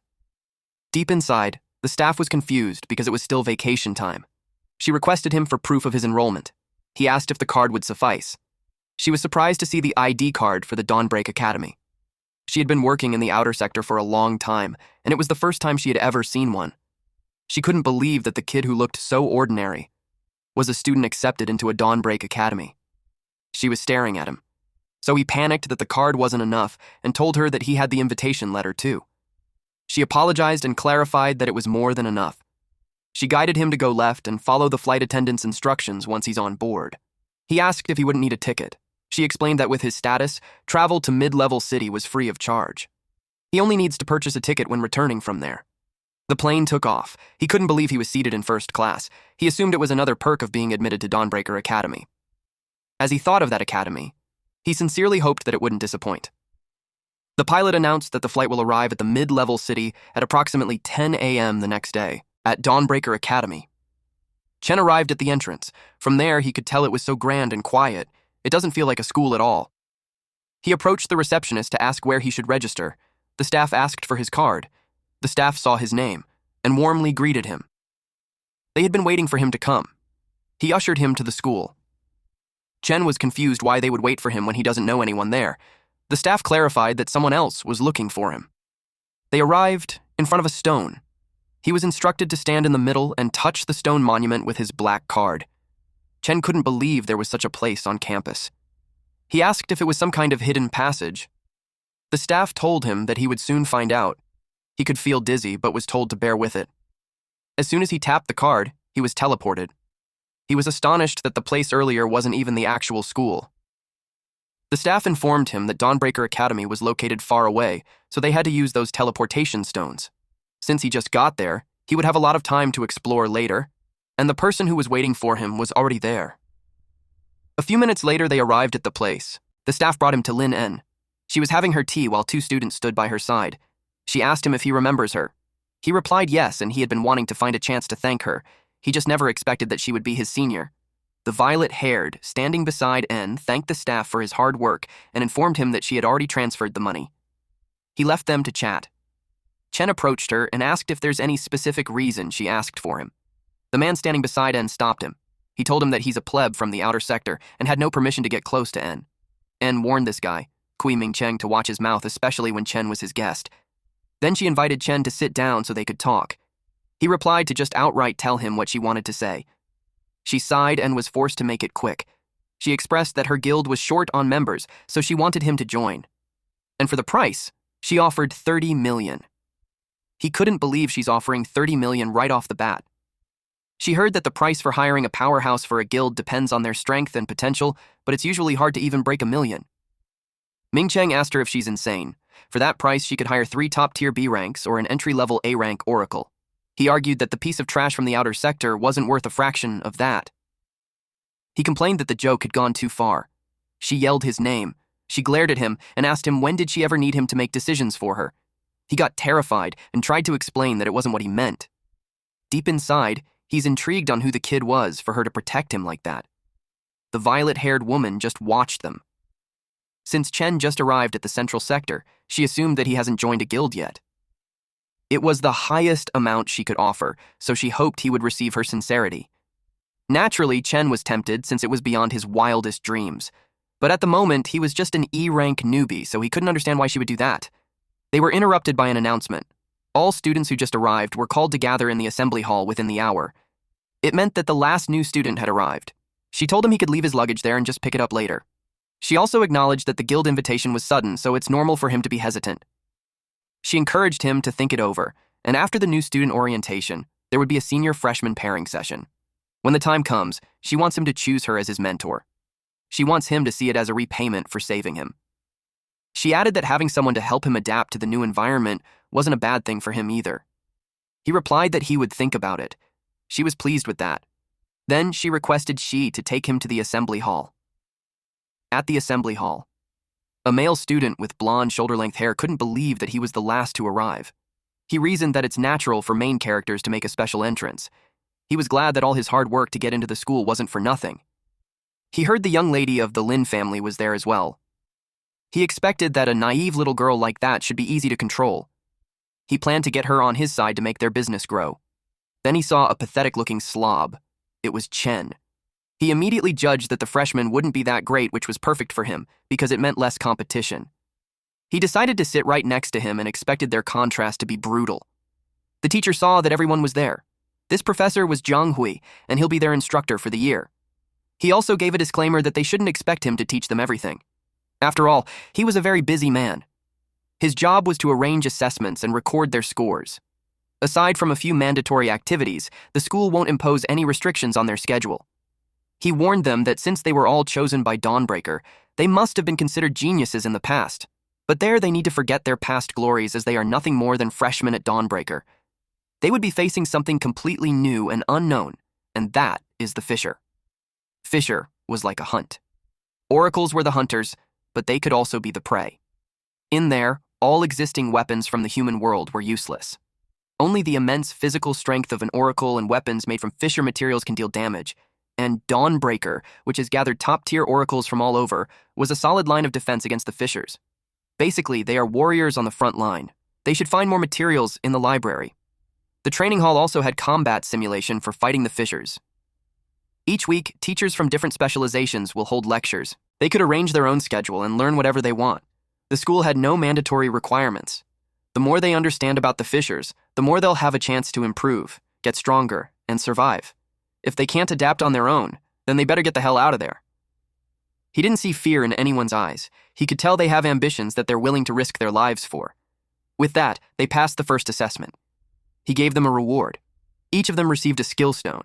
[SPEAKER 1] Deep inside, the staff was confused because it was still vacation time. She requested him for proof of his enrollment. He asked if the card would suffice. She was surprised to see the ID card for the Dawnbreak Academy. She had been working in the outer sector for a long time, and it was the first time she had ever seen one. She couldn't believe that the kid who looked so ordinary was a student accepted into a Dawnbreak Academy. She was staring at him. So he panicked that the card wasn't enough and told her that he had the invitation letter too. She apologized and clarified that it was more than enough. She guided him to go left and follow the flight attendant's instructions once he's on board. He asked if he wouldn't need a ticket. She explained that with his status, travel to mid-level city was free of charge. He only needs to purchase a ticket when returning from there. The plane took off. He couldn't believe he was seated in first class. He assumed it was another perk of being admitted to Dawnbreaker Academy. As he thought of that academy, he sincerely hoped that it wouldn't disappoint. The pilot announced that the flight will arrive at the mid-level city at approximately 10 a.m. the next day, at Dawnbreaker Academy. Chen arrived at the entrance. From there, he could tell it was so grand and quiet. It doesn't feel like a school at all. He approached the receptionist to ask where he should register. The staff asked for his card. The staff saw his name and warmly greeted him. They had been waiting for him to come. He ushered him to the school. Chen was confused why they would wait for him when he doesn't know anyone there. The staff clarified that someone else was looking for him. They arrived in front of a stone. He was instructed to stand in the middle and touch the stone monument with his black card. Chen couldn't believe there was such a place on campus. He asked if it was some kind of hidden passage. The staff told him that he would soon find out. He could feel dizzy, but was told to bear with it. As soon as he tapped the card, he was teleported. He was astonished that the place earlier wasn't even the actual school. The staff informed him that Dawnbreaker Academy was located far away, so they had to use those teleportation stones. Since he just got there, he would have a lot of time to explore later, and the person who was waiting for him was already there. A few minutes later, they arrived at the place. The staff brought him to Lin En. She was having her tea while two students stood by her side. She asked him if he remembers her. He replied yes, and he had been wanting to find a chance to thank her. He just never expected that she would be his senior. The violet-haired, standing beside En, thanked the staff for his hard work and informed him that she had already transferred the money. He left them to chat. Chen approached her and asked if there's any specific reason she asked for him. The man standing beside En stopped him. He told him that he's a pleb from the outer sector and had no permission to get close to En. En warned this guy, Kui Ming Cheng, to watch his mouth, especially when Chen was his guest. Then she invited Chen to sit down so they could talk. He replied to just outright tell him what she wanted to say. She sighed and was forced to make it quick. She expressed that her guild was short on members, so she wanted him to join. And for the price, she offered 30 million. He couldn't believe she's offering 30 million right off the bat. She heard that the price for hiring a powerhouse for a guild depends on their strength and potential, but it's usually hard to even break $1 million. Ming Cheng asked her if she's insane. For that price, she could hire 3 top-tier B ranks or an entry-level A rank oracle. He argued that the piece of trash from the outer sector wasn't worth a fraction of that. He complained that the joke had gone too far. She yelled his name. She glared at him and asked him when did she ever need him to make decisions for her. He got terrified and tried to explain that it wasn't what he meant. Deep inside, he's intrigued on who the kid was for her to protect him like that. The violet-haired woman just watched them. Since Chen just arrived at the central sector, she assumed that he hasn't joined a guild yet. It was the highest amount she could offer, so she hoped he would receive her sincerity. Naturally, Chen was tempted since it was beyond his wildest dreams. But at the moment, he was just an E-rank newbie, so he couldn't understand why she would do that. They were interrupted by an announcement. All students who just arrived were called to gather in the assembly hall within the hour. It meant that the last new student had arrived. She told him he could leave his luggage there and just pick it up later. She also acknowledged that the guild invitation was sudden, so it's normal for him to be hesitant. She encouraged him to think it over, and after the new student orientation, there would be a senior freshman pairing session. When the time comes, she wants him to choose her as his mentor. She wants him to see it as a repayment for saving him. She added that having someone to help him adapt to the new environment wasn't a bad thing for him either. He replied that he would think about it. She was pleased with that. Then she requested she to take him to the assembly hall. At the assembly hall, a male student with blonde shoulder-length hair couldn't believe that he was the last to arrive. He reasoned that it's natural for main characters to make a special entrance. He was glad that all his hard work to get into the school wasn't for nothing. He heard the young lady of the Lin family was there as well. He expected that a naive little girl like that should be easy to control. He planned to get her on his side to make their business grow. Then he saw a pathetic-looking slob. It was Chen. He immediately judged that the freshman wouldn't be that great, which was perfect for him, because it meant less competition. He decided to sit right next to him and expected their contrast to be brutal. The teacher saw that everyone was there. This professor was Zhang Hui, and he'll be their instructor for the year. He also gave a disclaimer that they shouldn't expect him to teach them everything. After all, he was a very busy man. His job was to arrange assessments and record their scores. Aside from a few mandatory activities, the school won't impose any restrictions on their schedule. He warned them that since they were all chosen by Dawnbreaker, they must have been considered geniuses in the past. But there they need to forget their past glories as they are nothing more than freshmen at Dawnbreaker. They would be facing something completely new and unknown, and that is the fissure. Fissure was like a hunt. Oracles were the hunters, but they could also be the prey. In there, all existing weapons from the human world were useless. Only the immense physical strength of an oracle and weapons made from fissure materials can deal damage, and Dawnbreaker, which has gathered top-tier oracles from all over, was a solid line of defense against the fissures. Basically, they are warriors on the front line. They should find more materials in the library. The training hall also had combat simulation for fighting the fissures. Each week, teachers from different specializations will hold lectures. They could arrange their own schedule and learn whatever they want. The school had no mandatory requirements. The more they understand about the fissures, the more they'll have a chance to improve, get stronger, and survive. If they can't adapt on their own, then they better get the hell out of there. He didn't see fear in anyone's eyes. He could tell they have ambitions that they're willing to risk their lives for. With that, they passed the first assessment. He gave them a reward. Each of them received a skill stone.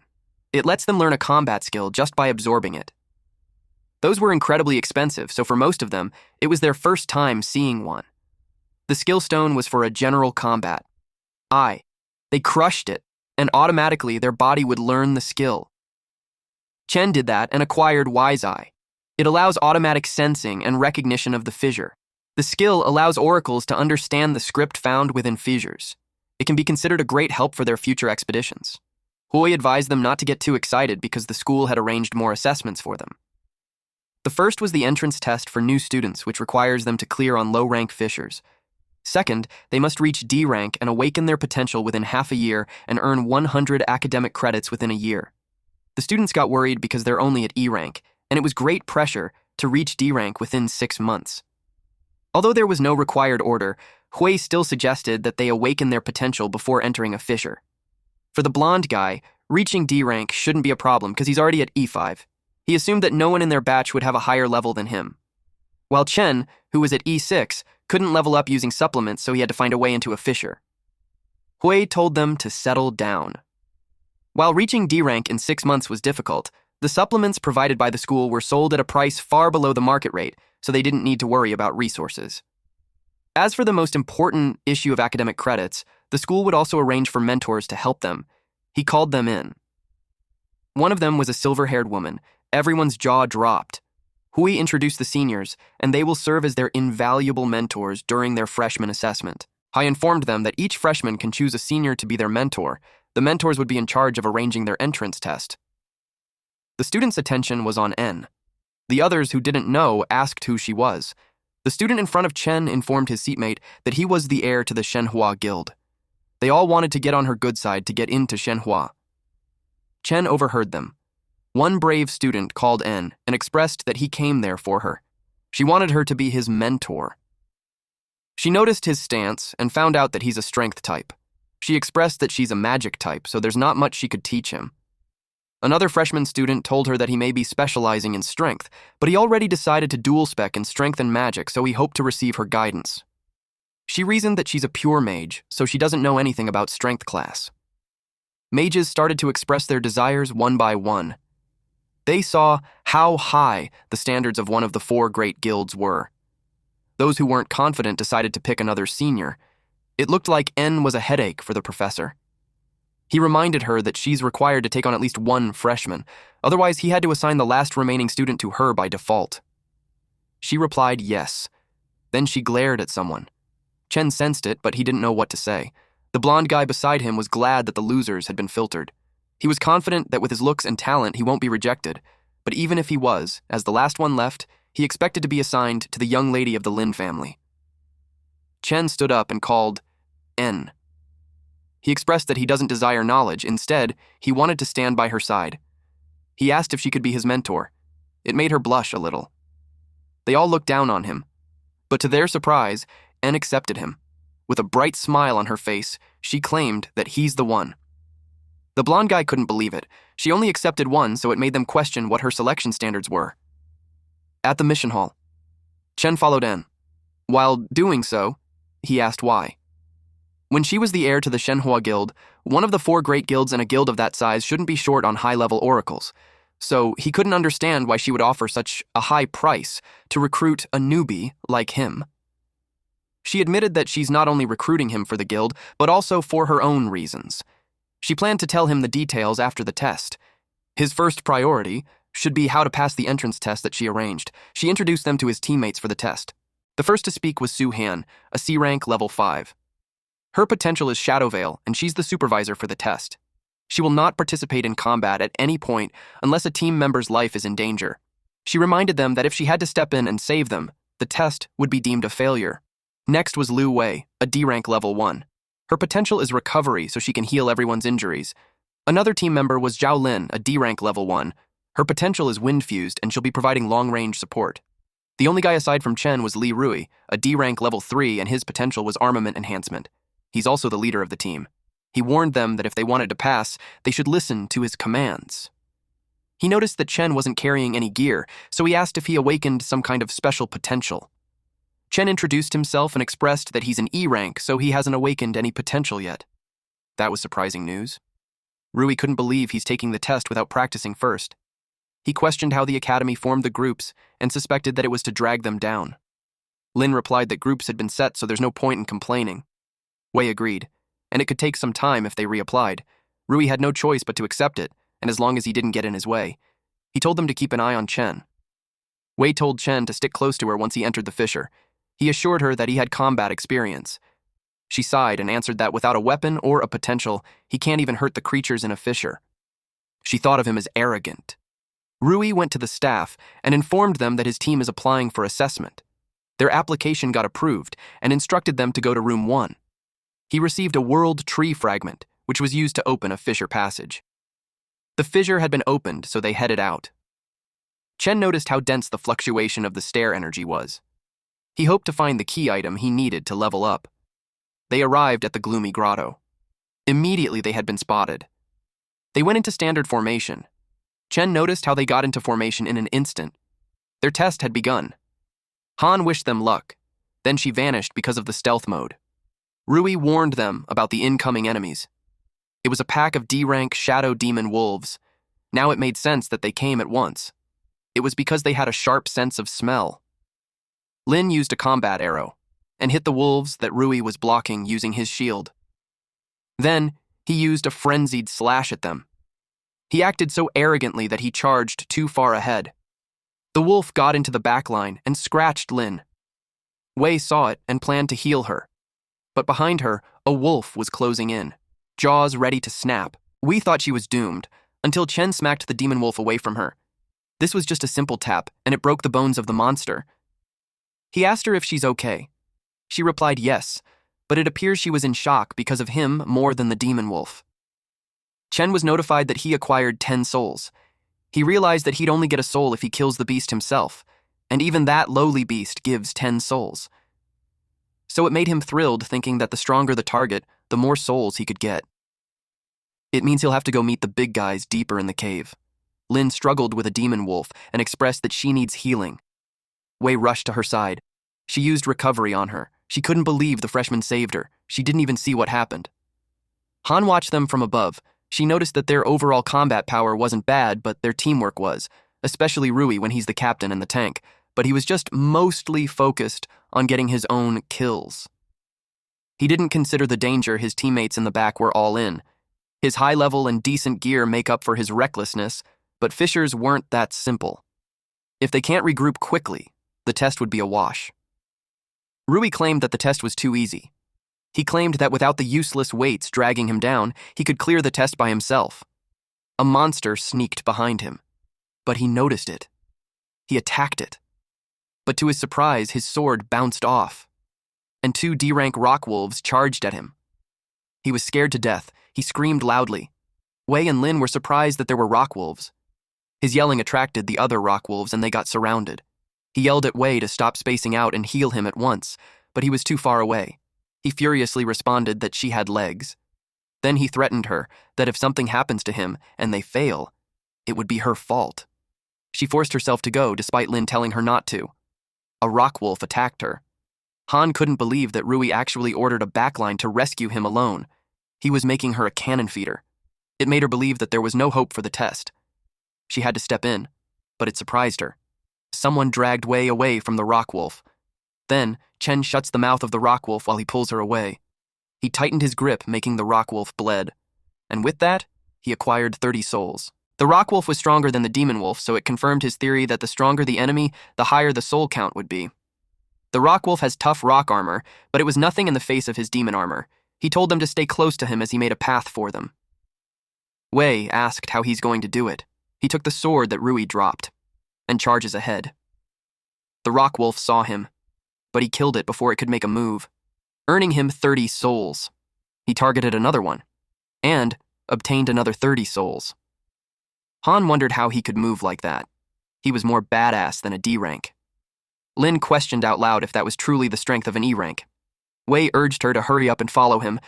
[SPEAKER 1] It lets them learn a combat skill just by absorbing it. Those were incredibly expensive, so for most of them, it was their first time seeing one. The skill stone was for a general combat. They crushed it, and automatically their body would learn the skill. Chen did that and acquired Wise Eye. It allows automatic sensing and recognition of the fissure. The skill allows oracles to understand the script found within fissures. It can be considered a great help for their future expeditions. Hui advised them not to get too excited because the school had arranged more assessments for them. The first was the entrance test for new students, which requires them to clear on low-rank fissures. Second, they must reach D rank and awaken their potential within half a year and earn 100 academic credits within a year. The students got worried because they're only at E rank, and it was great pressure to reach D rank within 6 months. Although there was no required order, Hui still suggested that they awaken their potential before entering a fissure. For the blonde guy, reaching D rank shouldn't be a problem because he's already at E5. He assumed that no one in their batch would have a higher level than him. While Chen, who was at E6, couldn't level up using supplements, so he had to find a way into a fissure. Hui told them to settle down. While reaching D rank in 6 months was difficult, the supplements provided by the school were sold at a price far below the market rate, so they didn't need to worry about resources. As for the most important issue of academic credits, the school would also arrange for mentors to help them. He called them in. One of them was a silver-haired woman. Everyone's jaw dropped. Hui introduced the seniors, and they will serve as their invaluable mentors during their freshman assessment. I informed them that each freshman can choose a senior to be their mentor. The mentors would be in charge of arranging their entrance test. The students' attention was on N. The others who didn't know asked who she was. The student in front of Chen informed his seatmate that he was the heir to the Shenhua Guild. They all wanted to get on her good side to get into Shenhua. Chen overheard them. One brave student called N and expressed that he came there for her. She wanted her to be his mentor. She noticed his stance and found out that he's a strength type. She expressed that she's a magic type, so there's not much she could teach him. Another freshman student told her that he may be specializing in strength, but he already decided to dual spec in strength and magic, so he hoped to receive her guidance. She reasoned that she's a pure mage, so she doesn't know anything about strength class. Mages started to express their desires one by one. They saw how high the standards of one of the 4 great guilds were. Those who weren't confident decided to pick another senior. It looked like N was a headache for the professor. He reminded her that she's required to take on at least 1 freshman, otherwise he had to assign the last remaining student to her by default. She replied yes. Then she glared at someone. Chen sensed it, but he didn't know what to say. The blonde guy beside him was glad that the losers had been filtered. He was confident that with his looks and talent he won't be rejected, but even if he was, as the last one left, he expected to be assigned to the young lady of the Lin family. Chen stood up and called N. He expressed that he doesn't desire knowledge. Instead, he wanted to stand by her side. He asked if she could be his mentor. It made her blush a little. They all looked down on him, but to their surprise, N accepted him. With a bright smile on her face, she claimed that he's the one. The blonde guy couldn't believe it. She only accepted one, so it made them question what her selection standards were. At the mission hall, Chen followed N. While doing so, he asked why. When she was the heir to the Shenhua Guild, one of the 4 great guilds in a guild of that size shouldn't be short on high-level oracles, so he couldn't understand why she would offer such a high price to recruit a newbie like him. She admitted that she's not only recruiting him for the guild, but also for her own reasons. She planned to tell him the details after the test. His first priority should be how to pass the entrance test that she arranged. She introduced them to his teammates for the test. The first to speak was Su Han, a C-rank level 5. Her potential is Shadow Veil, and she's the supervisor for the test. She will not participate in combat at any point unless a team member's life is in danger. She reminded them that if she had to step in and save them, the test would be deemed a failure. Next was Lu Wei, a D-rank level 1. Her potential is recovery, so she can heal everyone's injuries. Another team member was Zhao Lin, a D-rank level 1. Her potential is wind-fused, and she'll be providing long-range support. The only guy aside from Chen was Li Rui, a D-rank level 3, and his potential was armament enhancement. He's also the leader of the team. He warned them that if they wanted to pass, they should listen to his commands. He noticed that Chen wasn't carrying any gear, so he asked if he awakened some kind of special potential. Chen introduced himself and expressed that he's an E-rank, so he hasn't awakened any potential yet. That was surprising news. Rui couldn't believe he's taking the test without practicing first. He questioned how the academy formed the groups and suspected that it was to drag them down. Lin replied that groups had been set, so there's no point in complaining. Wei agreed, and it could take some time if they reapplied. Rui had no choice but to accept it, and as long as he didn't get in his way. He told them to keep an eye on Chen. Wei told Chen to stick close to her once he entered the fissure. He assured her that he had combat experience. She sighed and answered that without a weapon or a potential, he can't even hurt the creatures in a fissure. She thought of him as arrogant. Rui went to the staff and informed them that his team is applying for assessment. Their application got approved and instructed them to go to room 1. He received a world tree fragment, which was used to open a fissure passage. The fissure had been opened, so they headed out. Chen noticed how dense the fluctuation of the stair energy was. He hoped to find the key item he needed to level up. They arrived at the gloomy grotto. Immediately they had been spotted. They went into standard formation. Chen noticed how they got into formation in an instant. Their test had begun. Han wished them luck. Then she vanished because of the stealth mode. Rui warned them about the incoming enemies. It was a pack of D-rank shadow demon wolves. Now it made sense that they came at once. It was because they had a sharp sense of smell. Lin used a combat arrow. and hit the wolves that Rui was blocking using his shield. Then, he used a frenzied slash at them. He acted so arrogantly that he charged too far ahead. The wolf got into the back line and scratched Lin. Wei saw it and planned to heal her. But behind her, a wolf was closing in, jaws ready to snap. We thought she was doomed, until Chen smacked the demon wolf away from her. This was just a simple tap, and it broke the bones of the monster. He asked her if she's okay. She replied yes, but it appears she was in shock because of him more than the demon wolf. Chen was notified that he acquired 10 souls. He realized that he'd only get a soul if he kills the beast himself, and even that lowly beast gives 10 souls. So it made him thrilled, thinking that the stronger the target, the more souls he could get. It means he'll have to go meet the big guys deeper in the cave. Lin struggled with a demon wolf and expressed that she needs healing. Wei rushed to her side. She used recovery on her. She couldn't believe the freshman saved her. She didn't even see what happened. Han watched them from above. She noticed that their overall combat power wasn't bad, but their teamwork was, especially Rui when he's the captain and the tank, but he was just mostly focused on getting his own kills. He didn't consider the danger his teammates in the back were all in. His high level and decent gear make up for his recklessness, but fissures weren't that simple. If they can't regroup quickly, the test would be a wash. Rui claimed that the test was too easy. He claimed that without the useless weights dragging him down, he could clear the test by himself. A monster sneaked behind him, but he noticed it. He attacked it. But to his surprise, his sword bounced off, and 2 D-rank rock wolves charged at him. He was scared to death. He screamed loudly. Wei and Lin were surprised that there were rock wolves. His yelling attracted the other rock wolves and they got surrounded. He yelled at Wei to stop spacing out and heal him at once, but he was too far away. He furiously responded that she had legs. Then he threatened her that if something happens to him and they fail, it would be her fault. She forced herself to go despite Lin telling her not to. A rock wolf attacked her. Han couldn't believe that Rui actually ordered a backline to rescue him alone. He was making her a cannon feeder. It made her believe that there was no hope for the test. She had to step in, but it surprised her. Someone dragged Wei away from the rock wolf. Then, Chen shuts the mouth of the rock wolf while he pulls her away. He tightened his grip, making the rock wolf bled. And with that, he acquired 30 souls. The rock wolf was stronger than the demon wolf, so it confirmed his theory that the stronger the enemy, the higher the soul count would be. The rock wolf has tough rock armor, but it was nothing in the face of his demon armor. He told them to stay close to him as he made a path for them. Wei asked how he's going to do it. He took the sword that Rui dropped and charges ahead. The rock wolf saw him, but he killed it before it could make a move, earning him 30 souls. He targeted another one and obtained another 30 souls. Han wondered how he could move like that. He was more badass than a D rank. Lin questioned out loud if that was truly the strength of an E rank. Wei urged her to hurry up and follow him.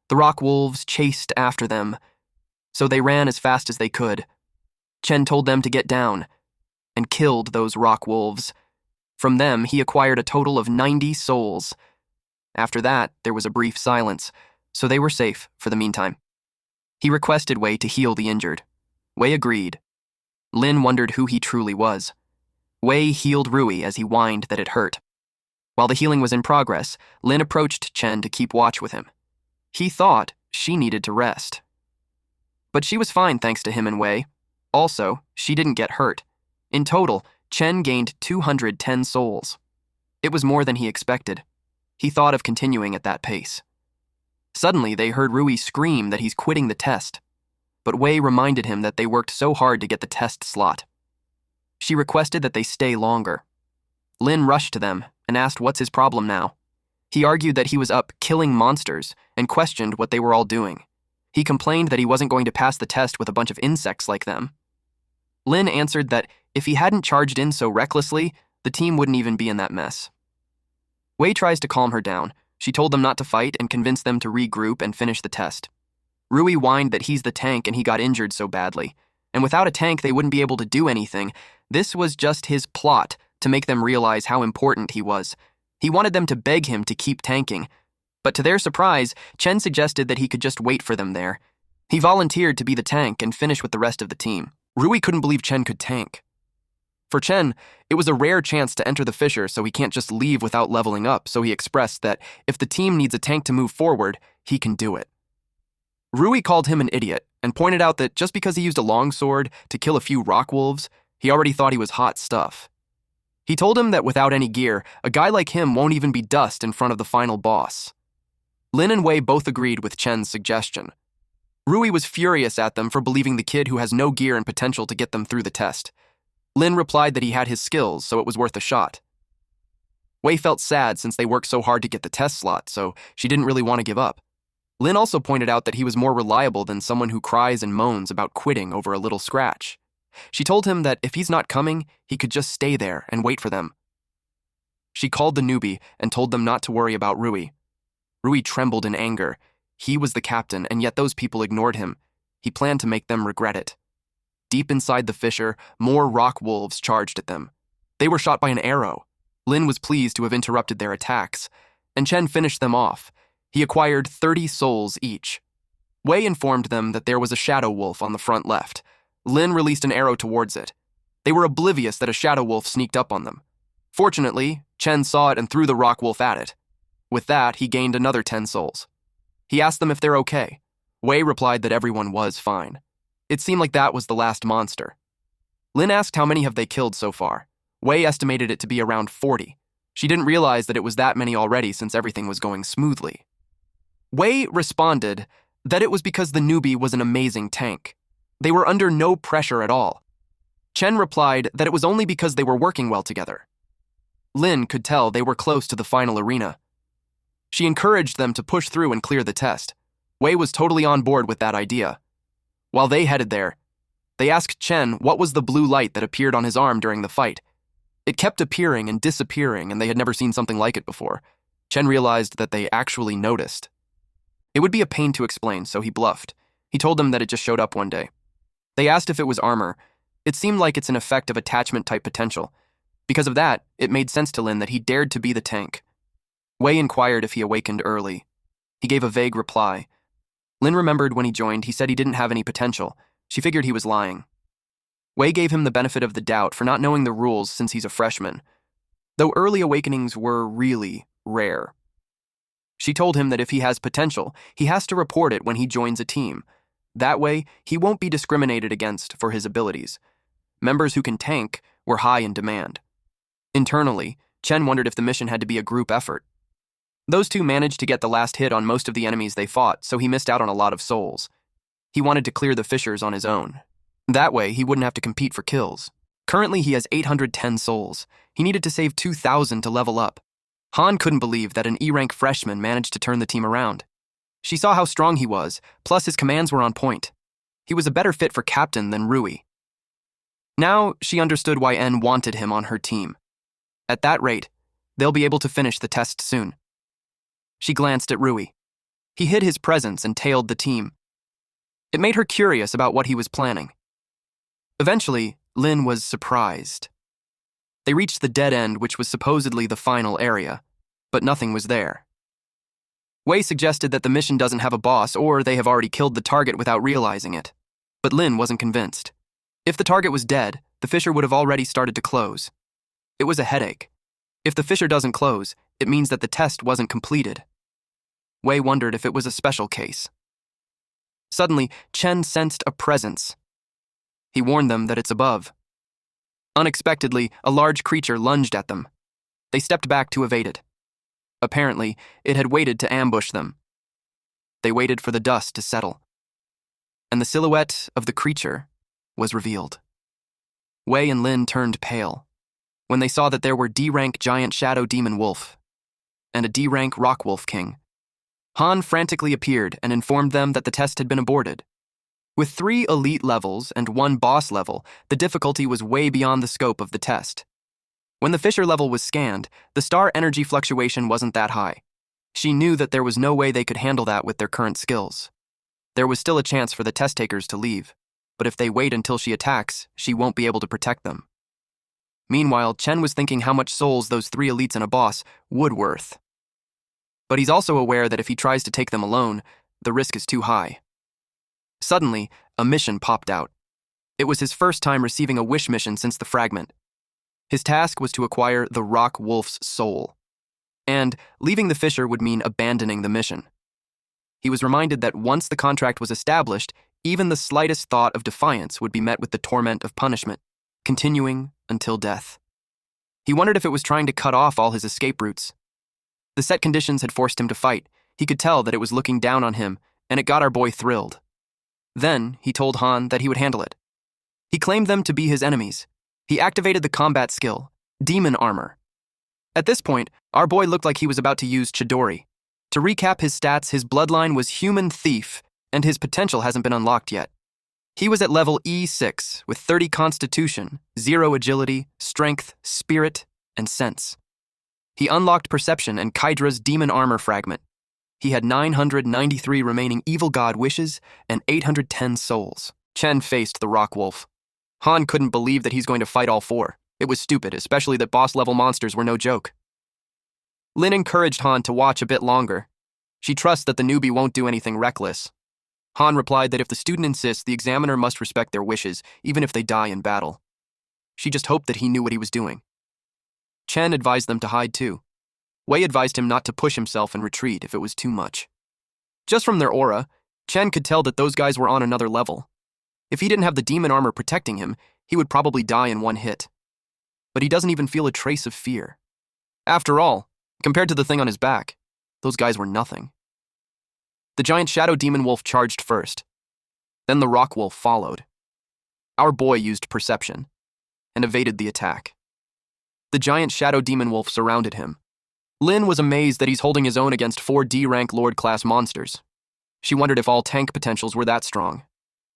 [SPEAKER 1] The rock wolves chased after them, so they ran as fast as they could. Chen told them to get down and killed those rock wolves. From them, he acquired a total of 90 souls. After that, there was a brief silence, so they were safe for the meantime. He requested Wei to heal the injured. Wei agreed. Lin wondered who he truly was. Wei healed Rui as he whined that it hurt. While the healing was in progress, Lin approached Chen to keep watch with him. He thought she needed to rest. But she was fine thanks to him and Wei. Also, she didn't get hurt. In total, Chen gained 210 souls. It was more than he expected. He thought of continuing at that pace. Suddenly, they heard Rui scream that he's quitting the test. But Wei reminded him that they worked so hard to get the test slot. She requested that they stay longer. Lin rushed to them and asked what's his problem now. He argued that he was up killing monsters and questioned what they were all doing. He complained that he wasn't going to pass the test with a bunch of insects like them. Lin answered that if he hadn't charged in so recklessly, the team wouldn't even be in that mess. Wei tries to calm her down. She told them not to fight and convinced them to regroup and finish the test. Rui whined that he's the tank and he got injured so badly. And without a tank, they wouldn't be able to do anything. This was just his plot to make them realize how important he was. He wanted them to beg him to keep tanking. But to their surprise, Chen suggested that he could just wait for them there. He volunteered to be the tank and finish with the rest of the team. Rui couldn't believe Chen could tank. For Chen, it was a rare chance to enter the fissure, so he can't just leave without leveling up, so he expressed that if the team needs a tank to move forward, he can do it. Rui called him an idiot and pointed out that just because he used a longsword to kill a few rock wolves, he already thought he was hot stuff. He told him that without any gear, a guy like him won't even be dust in front of the final boss. Lin and Wei both agreed with Chen's suggestion. Rui was furious at them for believing the kid who has no gear and potential to get them through the test. Lin replied that he had his skills, so it was worth a shot. Wei felt sad since they worked so hard to get the test slot, so she didn't really want to give up. Lin also pointed out that he was more reliable than someone who cries and moans about quitting over a little scratch. She told him that if he's not coming, he could just stay there and wait for them. She called the newbie and told them not to worry about Rui. Rui trembled in anger. He was the captain, and yet those people ignored him. He planned to make them regret it. Deep inside the fissure, more rock wolves charged at them. They were shot by an arrow. Lin was pleased to have interrupted their attacks, and Chen finished them off. He acquired 30 souls each. Wei informed them that there was a shadow wolf on the front left. Lin released an arrow towards it. They were oblivious that a shadow wolf sneaked up on them. Fortunately, Chen saw it and threw the rock wolf at it. With that, he gained another 10 souls. He asked them if they're okay. Wei replied that everyone was fine. It seemed like that was the last monster. Lin asked how many have they killed so far. Wei estimated it to be around 40. She didn't realize that it was that many already since everything was going smoothly. Wei responded that it was because the newbie was an amazing tank. They were under no pressure at all. Chen replied that it was only because they were working well together. Lin could tell they were close to the final arena. She encouraged them to push through and clear the test. Wei was totally on board with that idea. While they headed there, they asked Chen what was the blue light that appeared on his arm during the fight. It kept appearing and disappearing, and they had never seen something like it before. Chen realized that they actually noticed. It would be a pain to explain, so he bluffed. He told them that it just showed up one day. They asked if it was armor. It seemed like it's an effect of attachment-type potential. Because of that, it made sense to Lin that he dared to be the tank. Wei inquired if he awakened early. He gave a vague reply. Lin remembered when he joined, he said he didn't have any potential. She figured he was lying. Wei gave him the benefit of the doubt for not knowing the rules since he's a freshman, though early awakenings were really rare. She told him that if he has potential, he has to report it when he joins a team. That way, he won't be discriminated against for his abilities. Members who can tank were high in demand. Internally, Chen wondered if the mission had to be a group effort. Those two managed to get the last hit on most of the enemies they fought, so he missed out on a lot of souls. He wanted to clear the fissures on his own. That way, he wouldn't have to compete for kills. Currently, he has 810 souls. He needed to save 2,000 to level up. Han couldn't believe that an E-rank freshman managed to turn the team around. She saw how strong he was, plus his commands were on point. He was a better fit for captain than Rui. Now, she understood why En wanted him on her team. At that rate, they'll be able to finish the test soon. She glanced at Rui. He hid his presence and tailed the team. It made her curious about what he was planning. Eventually, Lin was surprised. They reached the dead end, which was supposedly the final area, but nothing was there. Wei suggested that the mission doesn't have a boss, or they have already killed the target without realizing it. But Lin wasn't convinced. If the target was dead, the fissure would have already started to close. It was a headache. If the fissure doesn't close, it means that the test wasn't completed. Wei wondered if it was a special case. Suddenly, Chen sensed a presence. He warned them that it's above. Unexpectedly, a large creature lunged at them. They stepped back to evade it. Apparently, it had waited to ambush them. They waited for the dust to settle. And the silhouette of the creature was revealed. Wei and Lin turned pale when they saw that there were D-rank giant shadow demon wolf and a D-rank rock wolf king. Han frantically appeared and informed them that the test had been aborted. With 3 elite levels and 1 boss level, the difficulty was way beyond the scope of the test. When the fissure level was scanned, the star energy fluctuation wasn't that high. She knew that there was no way they could handle that with their current skills. There was still a chance for the test takers to leave, but if they wait until she attacks, she won't be able to protect them. Meanwhile, Chen was thinking how much souls those 3 elites and a boss would worth. But he's also aware that if he tries to take them alone, the risk is too high. Suddenly, a mission popped out. It was his first time receiving a wish mission since the fragment. His task was to acquire the rock wolf's soul, and leaving the fissure would mean abandoning the mission. He was reminded that once the contract was established, even the slightest thought of defiance would be met with the torment of punishment, continuing until death. He wondered if it was trying to cut off all his escape routes. The set conditions had forced him to fight. He could tell that it was looking down on him, and it got our boy thrilled. Then he told Han that he would handle it. He claimed them to be his enemies. He activated the combat skill, Demon Armor. At this point, our boy looked like he was about to use Chidori. To recap his stats, his bloodline was Human Thief, and his potential hasn't been unlocked yet. He was at level E6 with 30 Constitution, 0 Agility, Strength, Spirit, and Sense. He unlocked Perception and Kydra's Demon Armor Fragment. He had 993 remaining Evil God wishes and 810 souls. Chen faced the Rock Wolf. Han couldn't believe that he's going to fight all four. It was stupid, especially that boss-level monsters were no joke. Lin encouraged Han to watch a bit longer. She trusts that the newbie won't do anything reckless. Han replied that if the student insists, the examiner must respect their wishes, even if they die in battle. She just hoped that he knew what he was doing. Chen advised them to hide too. Wei advised him not to push himself and retreat if it was too much. Just from their aura, Chen could tell that those guys were on another level. If he didn't have the demon armor protecting him, he would probably die in one hit. But he doesn't even feel a trace of fear. After all, compared to the thing on his back, those guys were nothing. The giant shadow demon wolf charged first. Then the rock wolf followed. Our boy used perception and evaded the attack. The giant shadow demon wolf surrounded him. Lin was amazed that he's holding his own against 4 D-rank Lord-class monsters. She wondered if all tank potentials were that strong.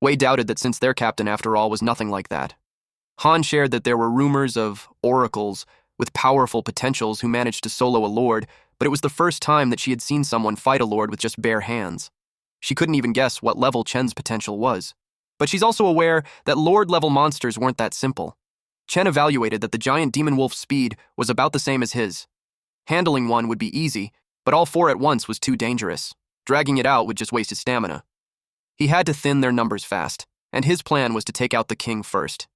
[SPEAKER 1] Wei doubted that since their captain, after all, was nothing like that. Han shared that there were rumors of oracles with powerful potentials who managed to solo a lord, but it was the first time that she had seen someone fight a lord with just bare hands. She couldn't even guess what level Chen's potential was. But she's also aware that lord-level monsters weren't that simple. Chen evaluated that the giant demon wolf's speed was about the same as his. Handling one would be easy, but all 4 at once was too dangerous. Dragging it out would just waste his stamina. He had to thin their numbers fast, and his plan was to take out the king first.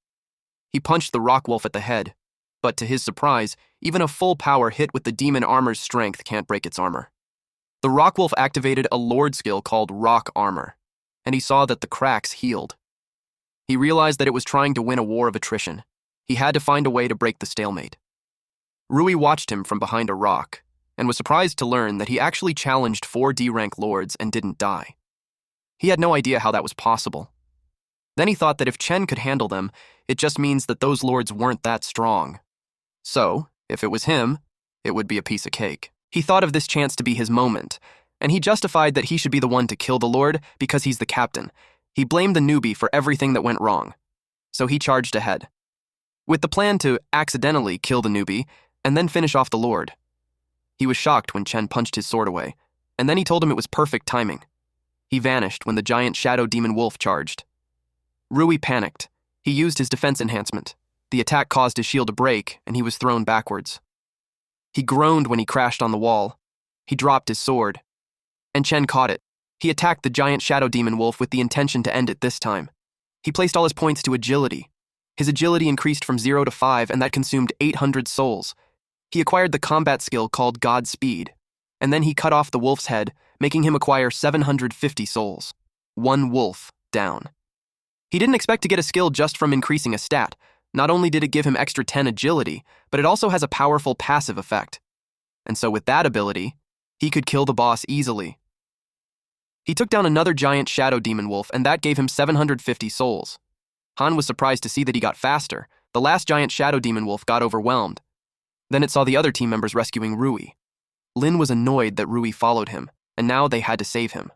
[SPEAKER 1] He punched the rock wolf at the head, but to his surprise, even a full power hit with the demon armor's strength can't break its armor. The rock wolf activated a lord skill called Rock Armor, and he saw that the cracks healed. He realized that it was trying to win a war of attrition. He had to find a way to break the stalemate. Rui watched him from behind a rock, and was surprised to learn that he actually challenged 4 D-rank lords and didn't die. He had no idea how that was possible. Then he thought that if Chen could handle them, it just means that those lords weren't that strong. So, if it was him, it would be a piece of cake. He thought of this chance to be his moment, and he justified that he should be the one to kill the lord because he's the captain. He blamed the newbie for everything that went wrong. So he charged ahead, with the plan to accidentally kill the newbie and then finish off the lord. He was shocked when Chen punched his sword away, and then he told him it was perfect timing. He vanished when the giant shadow demon wolf charged. Rui panicked. He used his defense enhancement. The attack caused his shield to break, and he was thrown backwards. He groaned when he crashed on the wall. He dropped his sword, and Chen caught it. He attacked the giant shadow demon wolf with the intention to end it this time. He placed all his points to agility. His agility increased from 0 to 5, and that consumed 800 souls. He acquired the combat skill called Godspeed, and then he cut off the wolf's head, making him acquire 750 souls. 1 wolf down. He didn't expect to get a skill just from increasing a stat. Not only did it give him extra 10 agility, but it also has a powerful passive effect. And so with that ability, he could kill the boss easily. He took down another giant shadow demon wolf, and that gave him 750 souls. Han was surprised to see that he got faster. The last giant shadow demon wolf got overwhelmed. Then it saw the other team members rescuing Rui. Lin was annoyed that Rui followed him, and now they had to save him.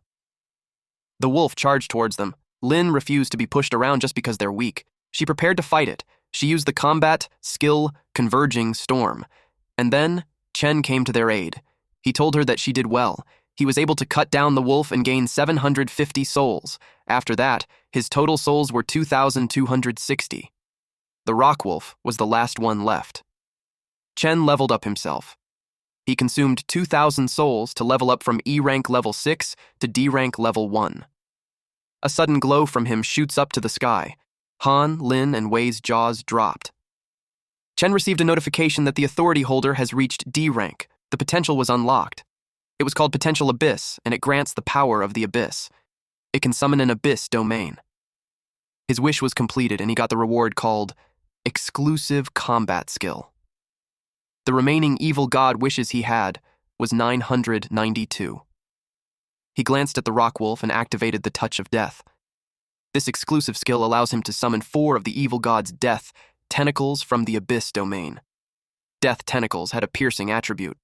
[SPEAKER 1] The wolf charged towards them. Lin refused to be pushed around just because they're weak. She prepared to fight it. She used the combat skill Converging Storm. And then Chen came to their aid. He told her that she did well. He was able to cut down the wolf and gain 750 souls. After that, his total souls were 2,260. The rock wolf was the last one left. Chen leveled up himself. He consumed 2,000 souls to level up from E-rank level 6 to D-rank level 1. A sudden glow from him shoots up to the sky. Han, Lin, and Wei's jaws dropped. Chen received a notification that the authority holder has reached D rank. The potential was unlocked. It was called Potential Abyss, and it grants the power of the Abyss. It can summon an Abyss domain. His wish was completed, and he got the reward called Exclusive Combat Skill. The remaining evil god wishes he had was 992. He glanced at the rock wolf and activated the Touch of Death. This exclusive skill allows him to summon 4 of the evil god's death tentacles from the Abyss domain. Death tentacles had a piercing attribute.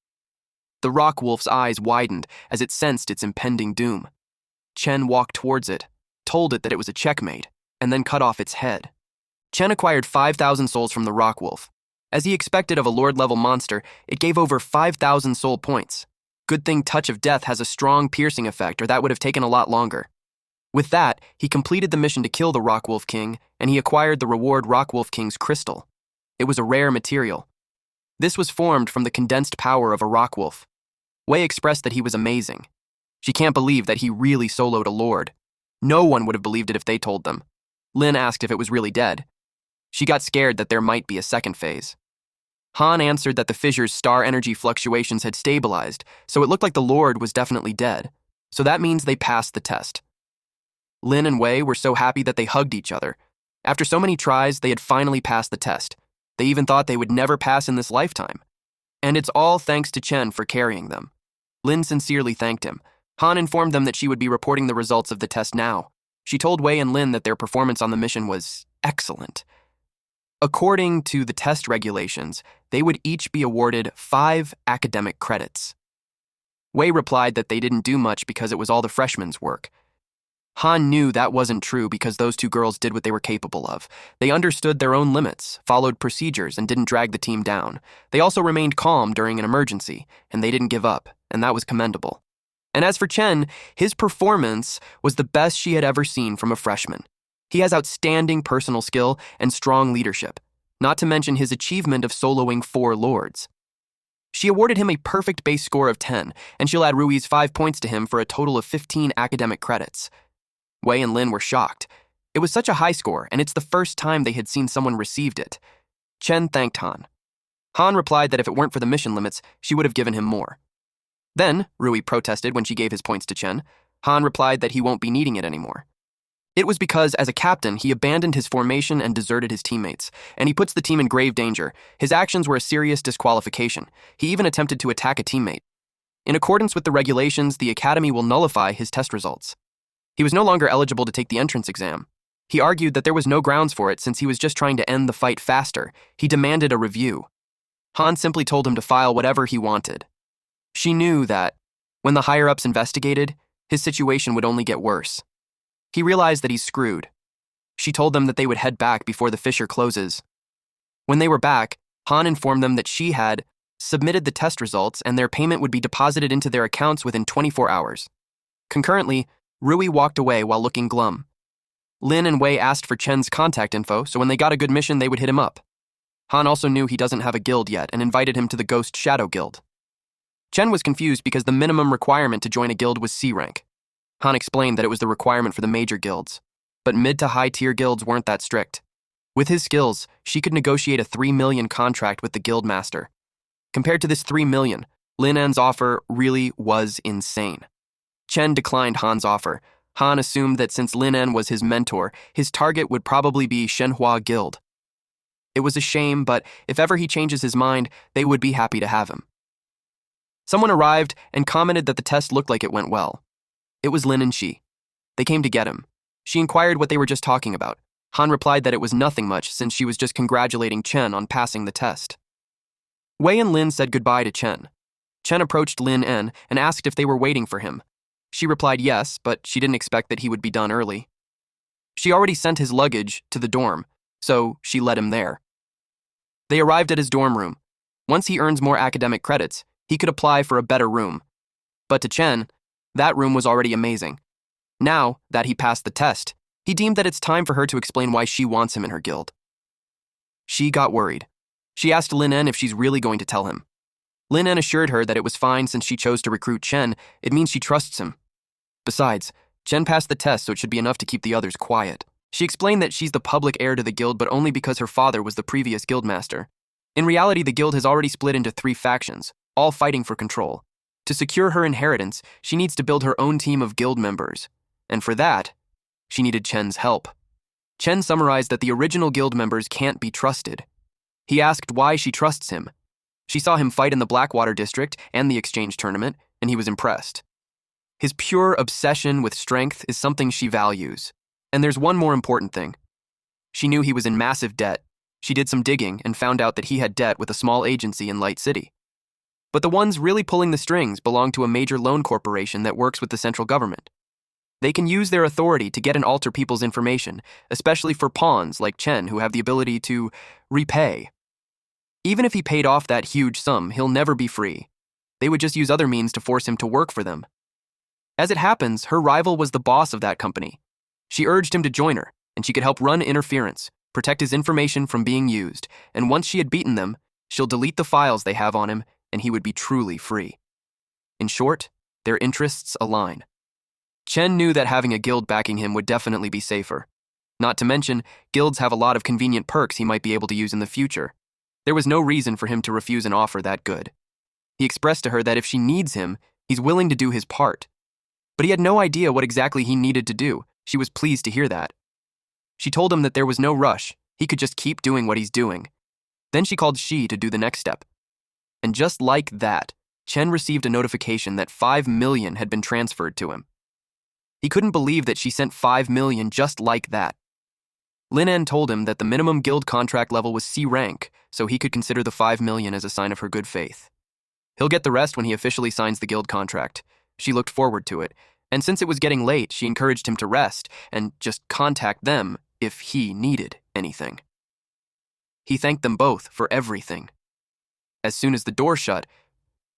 [SPEAKER 1] The rock wolf's eyes widened as it sensed its impending doom. Chen walked towards it, told it that it was a checkmate, and then cut off its head. Chen acquired 5,000 souls from the rock wolf. As he expected of a lord-level monster, it gave over 5,000 soul points. Good thing Touch of Death has a strong piercing effect, or that would have taken a lot longer. With that, he completed the mission to kill the Rock Wolf King, and he acquired the reward Rock Wolf King's crystal. It was a rare material. This was formed from the condensed power of a rock wolf. Wei expressed that he was amazing. She can't believe that he really soloed a lord. No one would have believed it if they told them. Lin asked if it was really dead. She got scared that there might be a second phase. Han answered that the fissures' star energy fluctuations had stabilized, so it looked like the Lord was definitely dead. So that means they passed the test. Lin and Wei were so happy that they hugged each other. After so many tries, they had finally passed the test. They even thought they would never pass in this lifetime. And it's all thanks to Chen for carrying them. Lin sincerely thanked him. Han informed them that she would be reporting the results of the test now. She told Wei and Lin that their performance on the mission was excellent. According to the test regulations, they would each be awarded 5 academic credits. Wei replied that they didn't do much because it was all the freshmen's work. Han knew that wasn't true because those 2 girls did what they were capable of. They understood their own limits, followed procedures, and didn't drag the team down. They also remained calm during an emergency, and they didn't give up, and that was commendable. And as for Chen, his performance was the best she had ever seen from a freshman. He has outstanding personal skill and strong leadership, not to mention his achievement of soloing 4 lords. She awarded him a perfect base score of 10, and she'll add Rui's 5 points to him for a total of 15 academic credits. Wei and Lin were shocked. It was such a high score, and it's the first time they had seen someone received it. Chen thanked Han. Han replied that if it weren't for the mission limits, she would have given him more. Then, Rui protested when she gave his points to Chen. Han replied that he won't be needing it anymore. It was because, as a captain, he abandoned his formation and deserted his teammates, and he puts the team in grave danger. His actions were a serious disqualification. He even attempted to attack a teammate. In accordance with the regulations, the academy will nullify his test results. He was no longer eligible to take the entrance exam. He argued that there was no grounds for it since he was just trying to end the fight faster. He demanded a review. Han simply told him to file whatever he wanted. She knew that, when the higher-ups investigated, his situation would only get worse. He realized that he's screwed. She told them that they would head back before the fissure closes. When they were back, Han informed them that she had submitted the test results and their payment would be deposited into their accounts within 24 hours. Concurrently, Rui walked away while looking glum. Lin and Wei asked for Chen's contact info, so when they got a good mission, they would hit him up. Han also knew he doesn't have a guild yet and invited him to the Ghost Shadow Guild. Chen was confused because the minimum requirement to join a guild was C rank. Han explained that it was the requirement for the major guilds, but mid to high tier guilds weren't that strict. With his skills, she could negotiate a 3 million contract with the guild master. Compared to this 3 million, Lin En's offer really was insane. Chen declined Han's offer. Han assumed that since Lin En was his mentor, his target would probably be Shenhua Guild. It was a shame, but if ever he changes his mind, they would be happy to have him. Someone arrived and commented that the test looked like it went well. It was Lin and Shi. They came to get him. She inquired what they were just talking about. Han replied that it was nothing much since she was just congratulating Chen on passing the test. Wei and Lin said goodbye to Chen. Chen approached Lin En and asked if they were waiting for him. She replied yes, but she didn't expect that he would be done early. She already sent his luggage to the dorm, so she led him there. They arrived at his dorm room. Once he earns more academic credits, he could apply for a better room. But to Chen, that room was already amazing. Now that he passed the test, he deemed that it's time for her to explain why she wants him in her guild. She got worried. She asked Lin En if she's really going to tell him. Lin En assured her that it was fine since she chose to recruit Chen. It means she trusts him. Besides, Chen passed the test, so it should be enough to keep the others quiet. She explained that she's the public heir to the guild, but only because her father was the previous guildmaster. In reality, the guild has already split into 3 factions, all fighting for control. To secure her inheritance, she needs to build her own team of guild members. And for that, she needed Chen's help. Chen summarized that the original guild members can't be trusted. He asked why she trusts him. She saw him fight in the Blackwater district and the exchange tournament, and he was impressed. His pure obsession with strength is something she values. And there's one more important thing. She knew he was in massive debt. She did some digging and found out that he had debt with a small agency in Light City. But the ones really pulling the strings belong to a major loan corporation that works with the central government. They can use their authority to get and alter people's information, especially for pawns like Chen who have the ability to repay. Even if he paid off that huge sum, he'll never be free. They would just use other means to force him to work for them. As it happens, her rival was the boss of that company. She urged him to join her, and she could help run interference, protect his information from being used, and once she had beaten them, she'll delete the files they have on him, and he would be truly free. In short, their interests align. Chen knew that having a guild backing him would definitely be safer. Not to mention, guilds have a lot of convenient perks he might be able to use in the future. There was no reason for him to refuse an offer that good. He expressed to her that if she needs him, he's willing to do his part. But he had no idea what exactly he needed to do. She was pleased to hear that. She told him that there was no rush. He could just keep doing what he's doing. Then she called Shi to do the next step. And just like that, Chen received a notification that 5 million had been transferred to him. He couldn't believe that she sent 5 million just like that. Lin-En told him that the minimum guild contract level was C rank, so he could consider the 5 million as a sign of her good faith. He'll get the rest when he officially signs the guild contract. She looked forward to it, and since it was getting late, she encouraged him to rest and just contact them if he needed anything. He thanked them both for everything. As soon as the door shut,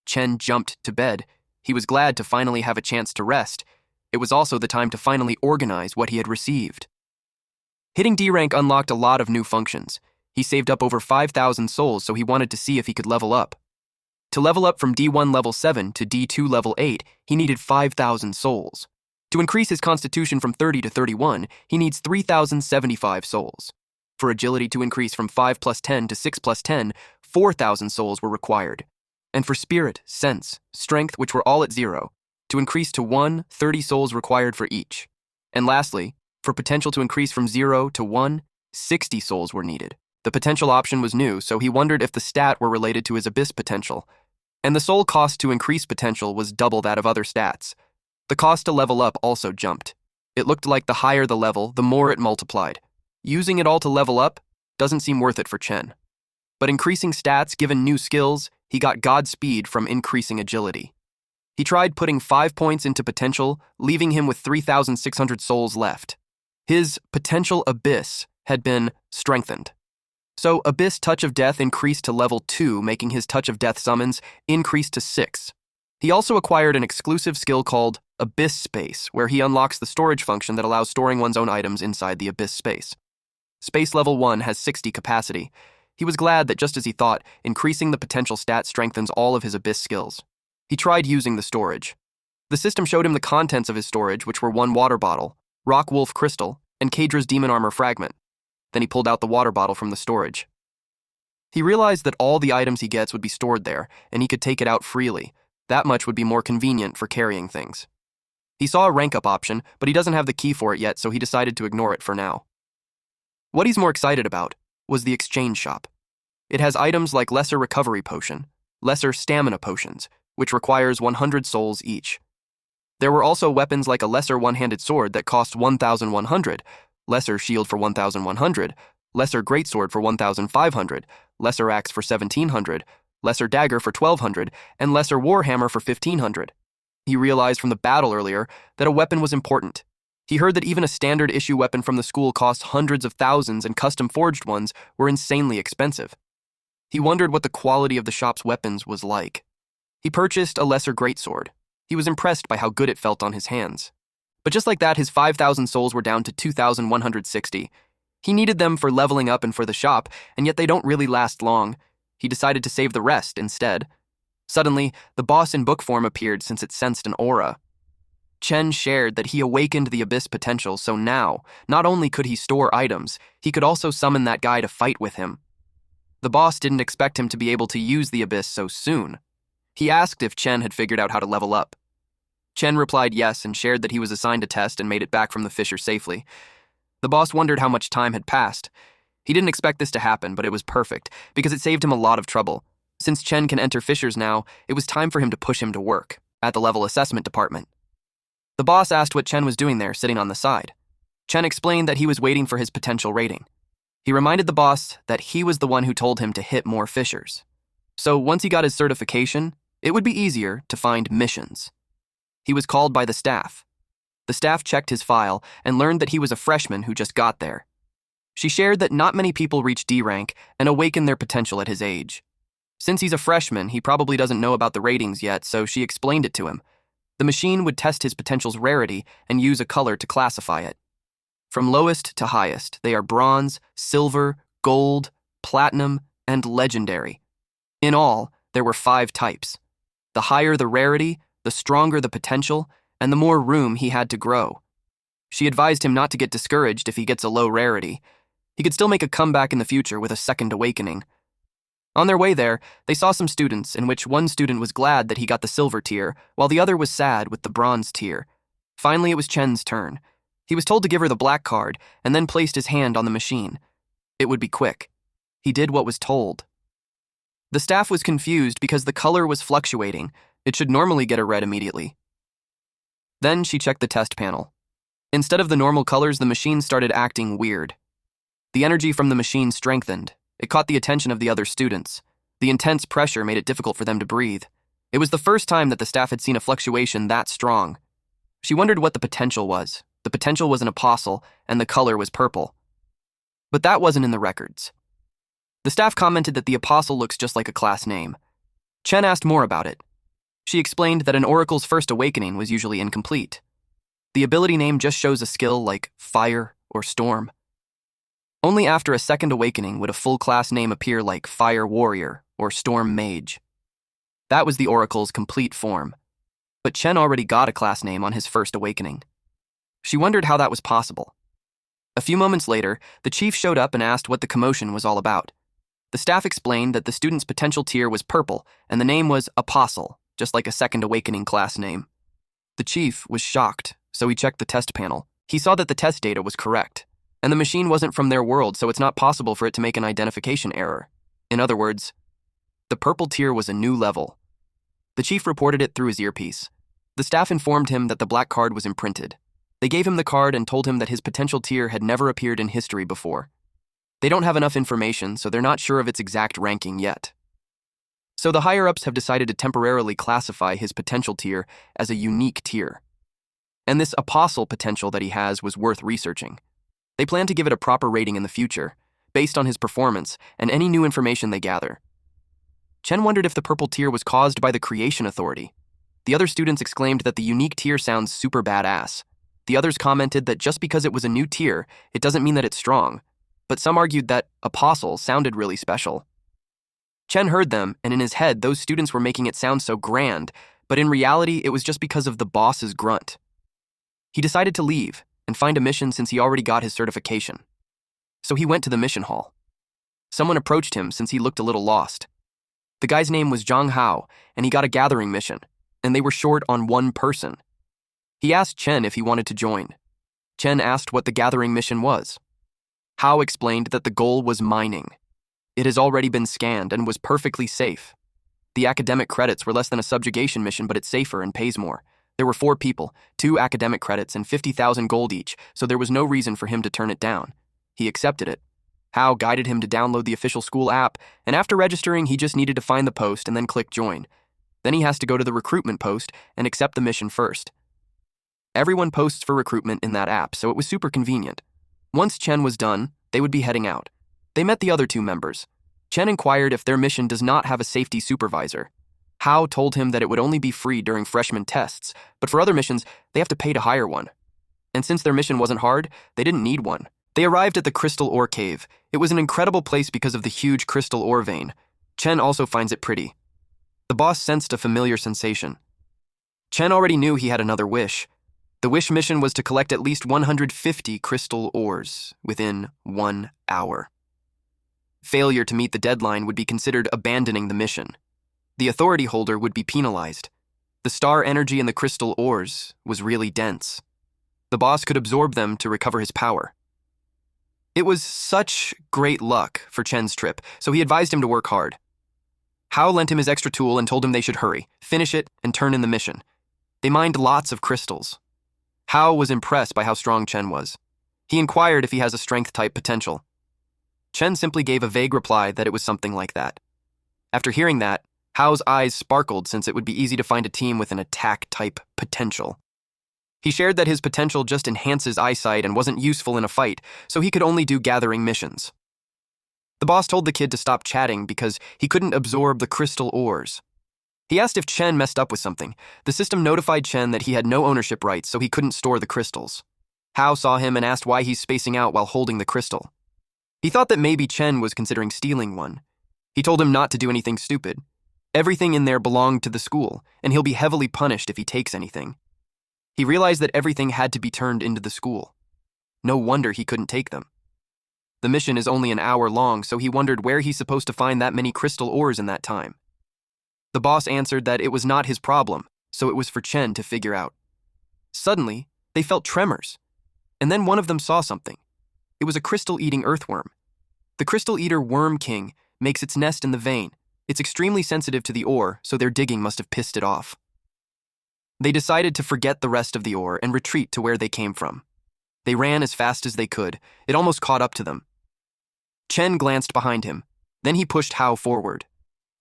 [SPEAKER 1] Chen jumped to bed. He was glad to finally have a chance to rest. It was also the time to finally organize what he had received. Hitting D rank unlocked a lot of new functions. He saved up over 5,000 souls, so he wanted to see if he could level up. To level up from D1 level 7 to D2 level 8, he needed 5,000 souls. To increase his constitution from 30 to 31, he needs 3,075 souls. For agility to increase from 5 plus 10 to 6 plus 10, 4,000 souls were required. And for spirit, sense, strength, which were all at 0, to increase to 1, 30 souls required for each. And lastly, for potential to increase from 0 to 1, 60 souls were needed. The potential option was new, so he wondered if the stat were related to his abyss potential. And the soul cost to increase potential was double that of other stats. The cost to level up also jumped. It looked like the higher the level, the more it multiplied. Using it all to level up doesn't seem worth it for Chen. But increasing stats given new skills, he got Godspeed from increasing agility. He tried putting 5 points into potential, leaving him with 3,600 souls left. His potential abyss had been strengthened. So Abyss Touch of Death increased to level 2, making his Touch of Death summons increase to 6. He also acquired an exclusive skill called Abyss Space, where he unlocks the storage function that allows storing one's own items inside the Abyss Space. Space level 1 has 60 capacity. He was glad that just as he thought, increasing the potential stat strengthens all of his Abyss skills. He tried using the storage. The system showed him the contents of his storage, which were 1 water bottle, Rock Wolf Crystal, and Kadra's Demon Armor Fragment. Then he pulled out the water bottle from the storage. He realized that all the items he gets would be stored there, and he could take it out freely. That much would be more convenient for carrying things. He saw a rank up option, but he doesn't have the key for it yet, so he decided to ignore it for now. What he's more excited about was the exchange shop. It has items like Lesser Recovery Potion, Lesser Stamina Potions, which requires 100 souls each. There were also weapons like a lesser one-handed sword that cost 1,100, lesser shield for 1,100, lesser greatsword for 1,500, lesser axe for 1,700, lesser dagger for 1,200, and lesser warhammer for 1,500. He realized from the battle earlier that a weapon was important. He heard that even a standard issue weapon from the school cost hundreds of thousands and custom forged ones were insanely expensive. He wondered what the quality of the shop's weapons was like. He purchased a lesser greatsword. He was impressed by how good it felt on his hands. But just like that, his 5,000 souls were down to 2,160. He needed them for leveling up and for the shop, and yet they don't really last long. He decided to save the rest instead. Suddenly, the boss in book form appeared since it sensed an aura. Chen shared that he awakened the abyss potential, so now, not only could he store items, he could also summon that guy to fight with him. The boss didn't expect him to be able to use the abyss so soon. He asked if Chen had figured out how to level up. Chen replied yes and shared that he was assigned a test and made it back from the fissure safely. The boss wondered how much time had passed. He didn't expect this to happen, but it was perfect, because it saved him a lot of trouble. Since Chen can enter fissures now, it was time for him to push him to work, at the level assessment department. The boss asked what Chen was doing there, sitting on the side. Chen explained that he was waiting for his potential rating. He reminded the boss that he was the one who told him to hit more fissures. So once he got his certification, it would be easier to find missions. He was called by the staff. The staff checked his file and learned that he was a freshman who just got there. She shared that not many people reach D rank and awaken their potential at his age. Since he's a freshman, he probably doesn't know about the ratings yet, so she explained it to him. The machine would test his potential's rarity and use a color to classify it. From lowest to highest, they are bronze, silver, gold, platinum, and legendary. In all, there were 5 types. The higher the rarity, the stronger the potential, and the more room he had to grow. She advised him not to get discouraged if he gets a low rarity. He could still make a comeback in the future with a second awakening. On their way there, they saw some students, in which one student was glad that he got the silver tier, while the other was sad with the bronze tier. Finally, it was Chen's turn. He was told to give her the black card, and then placed his hand on the machine. It would be quick. He did what was told. The staff was confused because the color was fluctuating. It should normally get a red immediately. Then she checked the test panel. Instead of the normal colors, the machine started acting weird. The energy from the machine strengthened. It caught the attention of the other students. The intense pressure made it difficult for them to breathe. It was the first time that the staff had seen a fluctuation that strong. She wondered what the potential was. The potential was an apostle, and the color was purple. But that wasn't in the records. The staff commented that the apostle looks just like a class name. Chen asked more about it. She explained that an oracle's first awakening was usually incomplete. The ability name just shows a skill like fire or storm. Only after a second awakening would a full class name appear like Fire Warrior or Storm Mage. That was the oracle's complete form. But Chen already got a class name on his first awakening. She wondered how that was possible. A few moments later, the chief showed up and asked what the commotion was all about. The staff explained that the student's potential tier was purple and the name was Apostle, just like a second awakening class name. The chief was shocked, so he checked the test panel. He saw that the test data was correct, and the machine wasn't from their world, so it's not possible for it to make an identification error. In other words, the purple tier was a new level. The chief reported it through his earpiece. The staff informed him that the black card was imprinted. They gave him the card and told him that his potential tier had never appeared in history before. They don't have enough information, so they're not sure of its exact ranking yet. So the higher-ups have decided to temporarily classify his potential tier as a unique tier. And this apostle potential that he has was worth researching. They plan to give it a proper rating in the future, based on his performance and any new information they gather. Chen wondered if the purple tier was caused by the Creation Authority. The other students exclaimed that the unique tier sounds super badass. The others commented that just because it was a new tier, it doesn't mean that it's strong. But some argued that apostle sounded really special. Chen heard them, and in his head, those students were making it sound so grand, but in reality, it was just because of the boss's grunt. He decided to leave and find a mission since he already got his certification. So he went to the mission hall. Someone approached him since he looked a little lost. The guy's name was Zhang Hao, and he got a gathering mission, and they were short on one person. He asked Chen if he wanted to join. Chen asked what the gathering mission was. Hao explained that the goal was mining. It has already been scanned and was perfectly safe. The academic credits were less than a subjugation mission, but it's safer and pays more. There were 4 people, 2 academic credits and 50,000 gold each, so there was no reason for him to turn it down. He accepted it. Hao guided him to download the official school app, and after registering, he just needed to find the post and then click join. Then he has to go to the recruitment post and accept the mission first. Everyone posts for recruitment in that app, so it was super convenient. Once Chen was done, they would be heading out. They met the other 2 members. Chen inquired if their mission does not have a safety supervisor. Hao told him that it would only be free during freshman tests, but for other missions, they have to pay to hire one. And since their mission wasn't hard, they didn't need one. They arrived at the Crystal Ore Cave. It was an incredible place because of the huge crystal ore vein. Chen also finds it pretty. The boss sensed a familiar sensation. Chen already knew he had another wish. The wish mission was to collect at least 150 crystal ores within 1 hour. Failure to meet the deadline would be considered abandoning the mission. The authority holder would be penalized. The star energy in the crystal ores was really dense. The boss could absorb them to recover his power. It was such great luck for Chen's trip, so he advised him to work hard. Hao lent him his extra tool and told him they should hurry, finish it, and turn in the mission. They mined lots of crystals. Hao was impressed by how strong Chen was. He inquired if he has a strength-type potential. Chen simply gave a vague reply that it was something like that. After hearing that, Hao's eyes sparkled since it would be easy to find a team with an attack-type potential. He shared that his potential just enhances eyesight and wasn't useful in a fight, so he could only do gathering missions. The boss told the kid to stop chatting because he couldn't absorb the crystal ores. He asked if Chen messed up with something. The system notified Chen that he had no ownership rights, so he couldn't store the crystals. Hao saw him and asked why he's spacing out while holding the crystal. He thought that maybe Chen was considering stealing one. He told him not to do anything stupid. Everything in there belonged to the school, and he'll be heavily punished if he takes anything. He realized that everything had to be turned into the school. No wonder he couldn't take them. The mission is only an hour long, so he wondered where he's supposed to find that many crystal ores in that time. The boss answered that it was not his problem, so it was for Chen to figure out. Suddenly, they felt tremors, and then one of them saw something. It was a crystal-eating earthworm. The crystal-eater worm king makes its nest in the vein. It's extremely sensitive to the ore, so their digging must have pissed it off. They decided to forget the rest of the ore and retreat to where they came from. They ran as fast as they could. It almost caught up to them. Chen glanced behind him. Then he pushed Hao forward.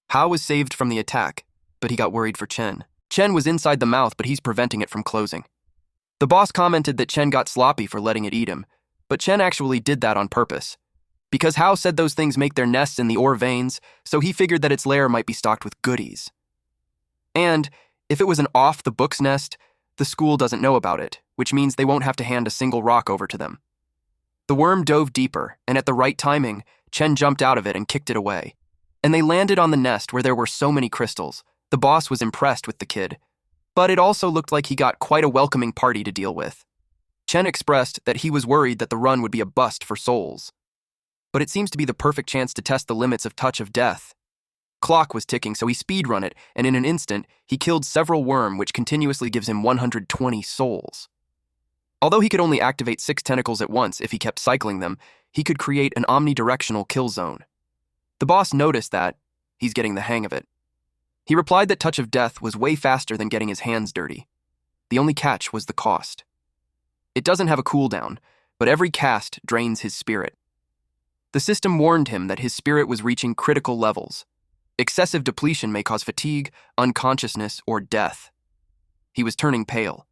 [SPEAKER 1] Hao was saved from the attack, but he got worried for Chen. Chen was inside the mouth, but he's preventing it from closing. The boss commented that Chen got sloppy for letting it eat him, but Chen actually did that on purpose. Because Hao said those things make their nests in the ore veins, so he figured that its lair might be stocked with goodies. And if it was an off-the-books nest, the school doesn't know about it, which means they won't have to hand a single rock over to them. The worm dove deeper, and at the right timing, Chen jumped out of it and kicked it away. And they landed on the nest where there were so many crystals. The boss was impressed with the kid, but it also looked like he got quite a welcoming party to deal with. Chen expressed that he was worried that the run would be a bust for souls. But it seems to be the perfect chance to test the limits of Touch of Death. Clock was ticking, so he speedrun it, and in an instant, he killed several worm, which continuously gives him 120 souls. Although he could only activate 6 tentacles at once if he kept cycling them, he could create an omnidirectional kill zone. The boss noticed that. He's getting the hang of it. He replied that Touch of Death was way faster than getting his hands dirty. The only catch was the cost. It doesn't have a cooldown, but every cast drains his spirit. The system warned him that his spirit was reaching critical levels. Excessive depletion may cause fatigue, unconsciousness, or death. He was turning pale,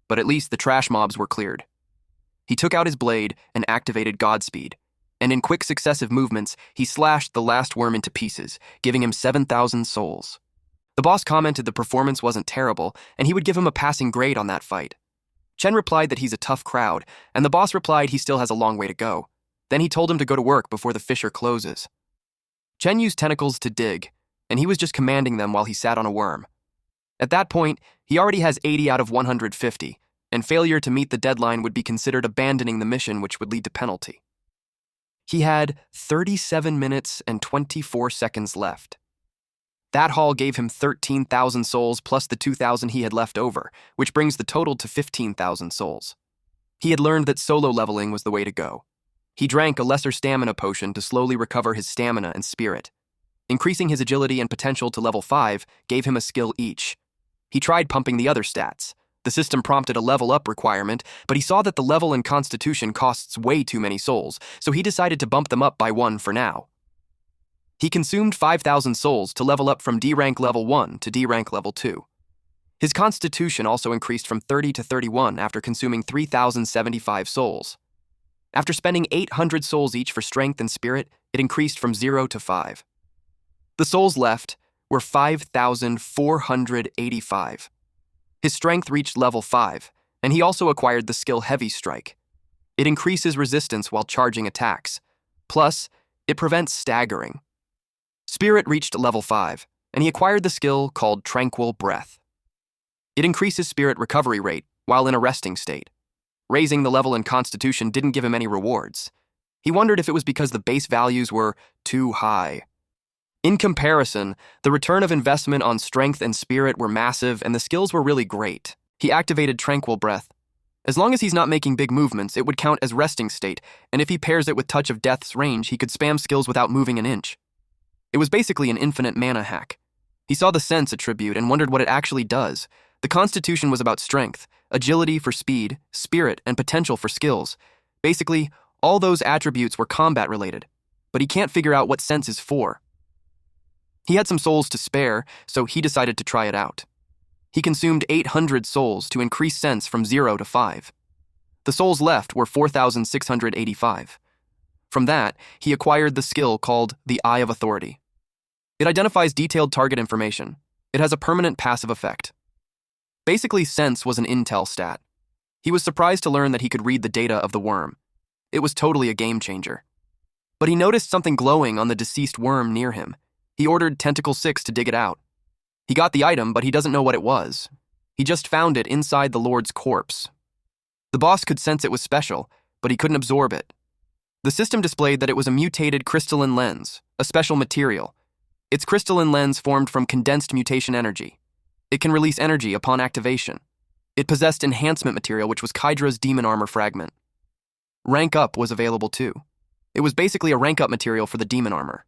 [SPEAKER 1] but at least the trash mobs were cleared. He took out his blade and activated Godspeed, and in quick successive movements, he slashed the last worm into pieces, giving him 7,000 souls. The boss commented the performance wasn't terrible, and he would give him a passing grade on that fight. Chen replied that he's a tough crowd, and the boss replied he still has a long way to go. Then he told him to go to work before the fissure closes. Chen used tentacles to dig, and he was just commanding them while he sat on a worm. At that point, he already has 80 out of 150, and failure to meet the deadline would be considered abandoning the mission, which would lead to penalty. He had 37 minutes and 24 seconds left. That haul gave him 13,000 souls plus the 2,000 he had left over, which brings the total to 15,000 souls. He had learned that solo leveling was the way to go. He drank a lesser stamina potion to slowly recover his stamina and spirit. Increasing his agility and potential to level 5 gave him a skill each. He tried pumping the other stats. The system prompted a level up requirement, but he saw that the level in Constitution costs way too many souls, so he decided to bump them up by 1 for now. He consumed 5,000 souls to level up from D rank level 1 to D rank level 2. His Constitution also increased from 30 to 31 after consuming 3,075 souls. After spending 800 souls each for strength and spirit, it increased from 0 to 5. The souls left were 5,485. His strength reached level 5, and he also acquired the skill Heavy Strike. It increases resistance while charging attacks. Plus, it prevents staggering. Spirit reached level 5, and he acquired the skill called Tranquil Breath. It increases spirit recovery rate while in a resting state. Raising the level in Constitution didn't give him any rewards. He wondered if it was because the base values were too high. In comparison, the return of investment on strength and spirit were massive and the skills were really great. He activated Tranquil Breath. As long as he's not making big movements, it would count as resting state, and if he pairs it with Touch of Death's range, he could spam skills without moving an inch. It was basically an infinite mana hack. He saw the Sense attribute and wondered what it actually does. The Constitution was about strength, agility for speed, spirit, and potential for skills. Basically, all those attributes were combat-related, but he can't figure out what Sense is for. He had some souls to spare, so he decided to try it out. He consumed 800 souls to increase Sense from 0 to 5. The souls left were 4,685. From that, he acquired the skill called the Eye of Authority. It identifies detailed target information. It has a permanent passive effect. Basically, Sense was an intel stat. He was surprised to learn that he could read the data of the worm. It was totally a game changer. But he noticed something glowing on the deceased worm near him. He ordered Tentacle 6 to dig it out. He got the item, but he doesn't know what it was. He just found it inside the Lord's corpse. The boss could sense it was special, but he couldn't absorb it. The system displayed that it was a mutated crystalline lens, a special material. Its crystalline lens formed from condensed mutation energy. It can release energy upon activation. It possessed enhancement material, which was Kydra's demon armor fragment. Rank Up was available too. It was basically a rank up material for the demon armor.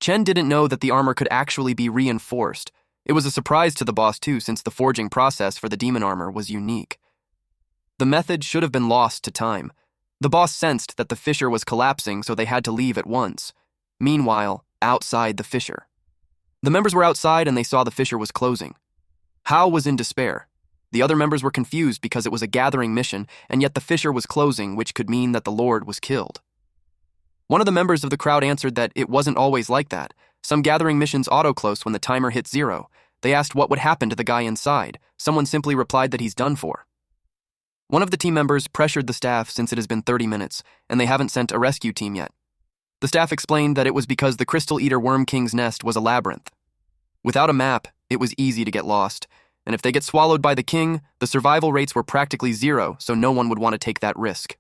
[SPEAKER 1] Chen didn't know that the armor could actually be reinforced. It was a surprise to the boss too, since the forging process for the demon armor was unique. The method should have been lost to time. The boss sensed that the fissure was collapsing, so they had to leave at once. Meanwhile, outside the fissure. The members were outside and they saw the fissure was closing. Hao was in despair. The other members were confused because it was a gathering mission, and yet the fissure was closing, which could mean that the Lord was killed. One of the members of the crowd answered that it wasn't always like that. Some gathering missions auto-close when the timer hit 0. They asked what would happen to the guy inside. Someone simply replied that he's done for. One of the team members pressured the staff since it has been 30 minutes, and they haven't sent a rescue team yet. The staff explained that it was because the Crystal Eater Worm King's nest was a labyrinth. Without a map, it was easy to get lost, and if they get swallowed by the king, the survival rates were practically 0, so no one would want to take that risk.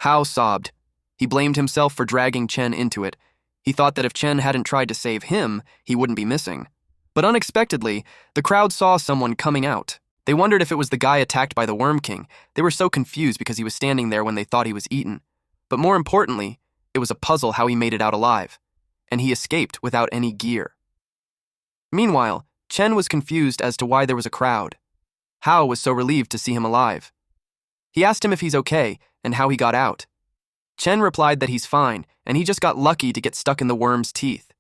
[SPEAKER 1] Hao sobbed. He blamed himself for dragging Chen into it. He thought that if Chen hadn't tried to save him, he wouldn't be missing. But unexpectedly, the crowd saw someone coming out. They wondered if it was the guy attacked by the Worm King. They were so confused because he was standing there when they thought he was eaten. But more importantly, it was a puzzle how he made it out alive. And he escaped without any gear. Meanwhile, Chen was confused as to why there was a crowd. Hao was so relieved to see him alive. He asked him if he's okay and how he got out. Chen replied that he's fine, and he just got lucky to get stuck in the worm's teeth.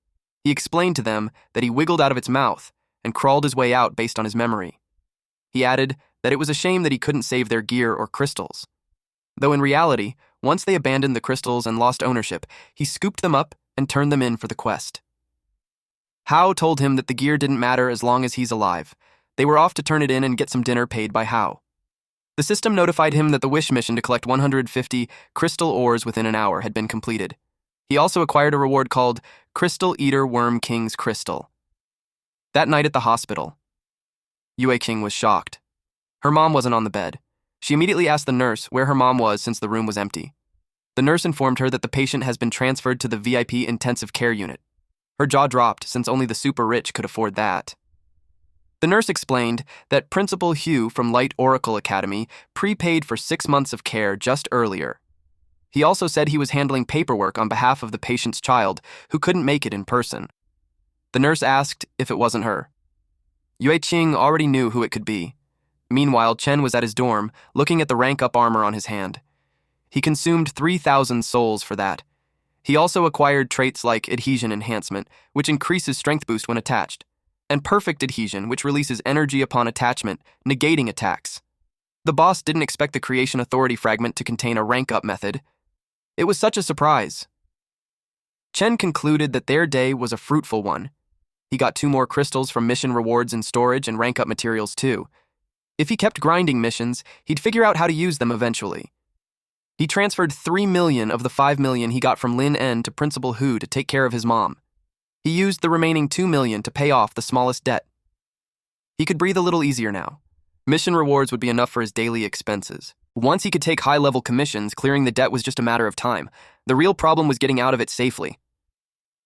[SPEAKER 1] He explained to them that he wiggled out of its mouth and crawled his way out based on his memory. He added that it was a shame that he couldn't save their gear or crystals. Though in reality, once they abandoned the crystals and lost ownership, he scooped them up and turned them in for the quest. Hao told him that the gear didn't matter as long as he's alive. They were off to turn it in and get some dinner paid by Hao. The system notified him that the wish mission to collect 150 crystal ores within an hour had been completed. He also acquired a reward called Crystal Eater Worm King's Crystal. That night at the hospital, Yue Qing was shocked. Her mom wasn't on the bed. She immediately asked the nurse where her mom was since the room was empty. The nurse informed her that the patient has been transferred to the VIP intensive care unit. Her jaw dropped since only the super rich could afford that. The nurse explained that Principal Hugh from Light Oracle Academy prepaid for 6 months of care just earlier. He also said he was handling paperwork on behalf of the patient's child who couldn't make it in person. The nurse asked if it wasn't her. Yue Qing already knew who it could be. Meanwhile, Chen was at his dorm, looking at the rank-up armor on his hand. He consumed 3,000 souls for that. He also acquired traits like Adhesion Enhancement, which increases strength boost when attached, and Perfect Adhesion, which releases energy upon attachment, negating attacks. The boss didn't expect the Creation Authority fragment to contain a rank-up method. It was such a surprise. Chen concluded that their day was a fruitful one. He got 2 more crystals from mission rewards in storage and rank-up materials too. If he kept grinding missions, he'd figure out how to use them eventually. He transferred 3 million of the 5 million he got from Lin En to Principal Hu to take care of his mom. He used the remaining 2 million to pay off the smallest debt. He could breathe a little easier now. Mission rewards would be enough for his daily expenses. Once he could take high-level commissions, clearing the debt was just a matter of time. The real problem was getting out of it safely.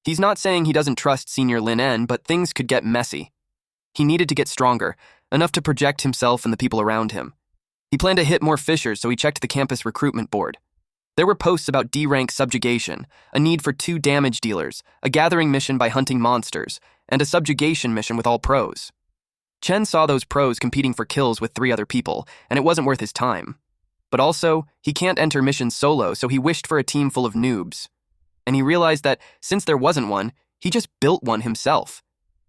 [SPEAKER 1] He's not saying he doesn't trust Senior Lin En, but things could get messy. He needed to get stronger, enough to project himself and the people around him. He planned to hit more fissures, so he checked the campus recruitment board. There were posts about D-rank subjugation, a need for 2 damage dealers, a gathering mission by hunting monsters, and a subjugation mission with all pros. Chen saw those pros competing for kills with 3 other people, and it wasn't worth his time. But also, he can't enter missions solo, so he wished for a team full of noobs. And he realized that, since there wasn't one, he just built one himself.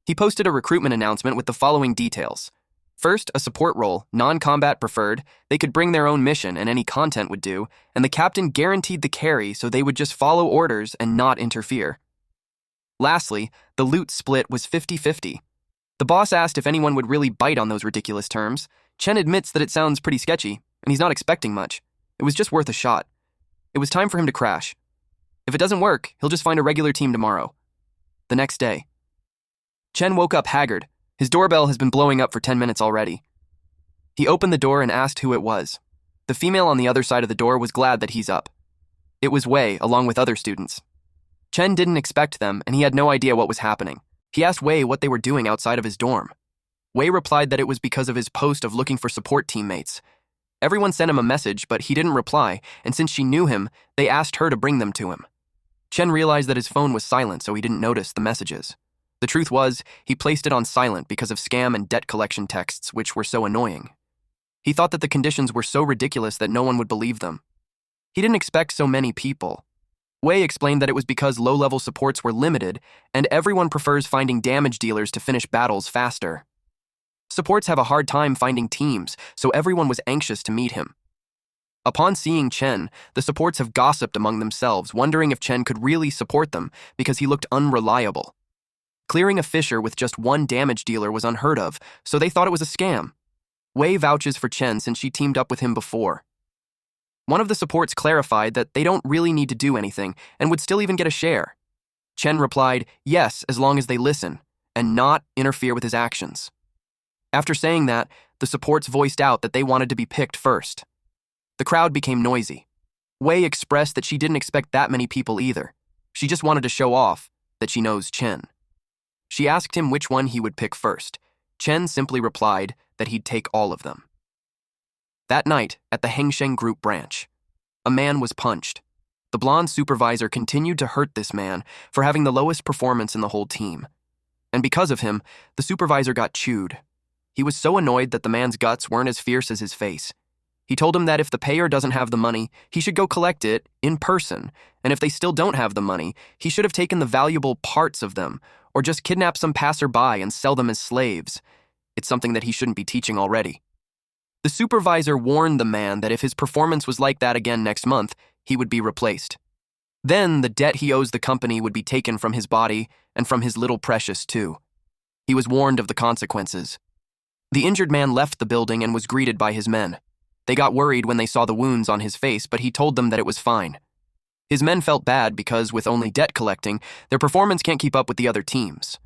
[SPEAKER 1] He posted a recruitment announcement with the following details. First, a support role, non-combat preferred. They could bring their own mission and any content would do, and the captain guaranteed the carry so they would just follow orders and not interfere. Lastly, the loot split was 50-50. The boss asked if anyone would really bite on those ridiculous terms. Chen admits that it sounds pretty sketchy, and he's not expecting much. It was just worth a shot. It was time for him to crash. If it doesn't work, he'll just find a regular team tomorrow. The next day. Chen woke up haggard. His doorbell has been blowing up for 10 minutes already. He opened the door and asked who it was. The female on the other side of the door was glad that he's up. It was Wei, along with other students. Chen didn't expect them, and he had no idea what was happening. He asked Wei what they were doing outside of his dorm. Wei replied that it was because of his post of looking for support teammates. Everyone sent him a message, but he didn't reply, and since she knew him, they asked her to bring them to him. Chen realized that his phone was silent, so he didn't notice the messages. The truth was, he placed it on silent because of scam and debt collection texts, which were so annoying. He thought that the conditions were so ridiculous that no one would believe them. He didn't expect so many people. Wei explained that it was because low-level supports were limited, and everyone prefers finding damage dealers to finish battles faster. Supports have a hard time finding teams, so everyone was anxious to meet him. Upon seeing Chen, the supports have gossiped among themselves, wondering if Chen could really support them because he looked unreliable. Clearing a fissure with just 1 damage dealer was unheard of, so they thought it was a scam. Wei vouches for Chen since she teamed up with him before. One of the supports clarified that they don't really need to do anything and would still even get a share. Chen replied, yes, as long as they listen, and not interfere with his actions. After saying that, the supports voiced out that they wanted to be picked first. The crowd became noisy. Wei expressed that she didn't expect that many people either. She just wanted to show off that she knows Chen. She asked him which one he would pick first. Chen simply replied that he'd take all of them. That night, at the Hengsheng Group branch, a man was punched. The blonde supervisor continued to hurt this man for having the lowest performance in the whole team. And because of him, the supervisor got chewed. He was so annoyed that the man's guts weren't as fierce as his face. He told him that if the payer doesn't have the money, he should go collect it in person, and if they still don't have the money, he should have taken the valuable parts of them, or just kidnap some passerby and sell them as slaves. It's something that he shouldn't be teaching already. The supervisor warned the man that if his performance was like that again next month, he would be replaced. Then the debt he owes the company would be taken from his body and from his little precious too. He was warned of the consequences. The injured man left the building and was greeted by his men. They got worried when they saw the wounds on his face, but he told them that it was fine. His men felt bad because, with only debt collecting, their performance can't keep up with the other teams.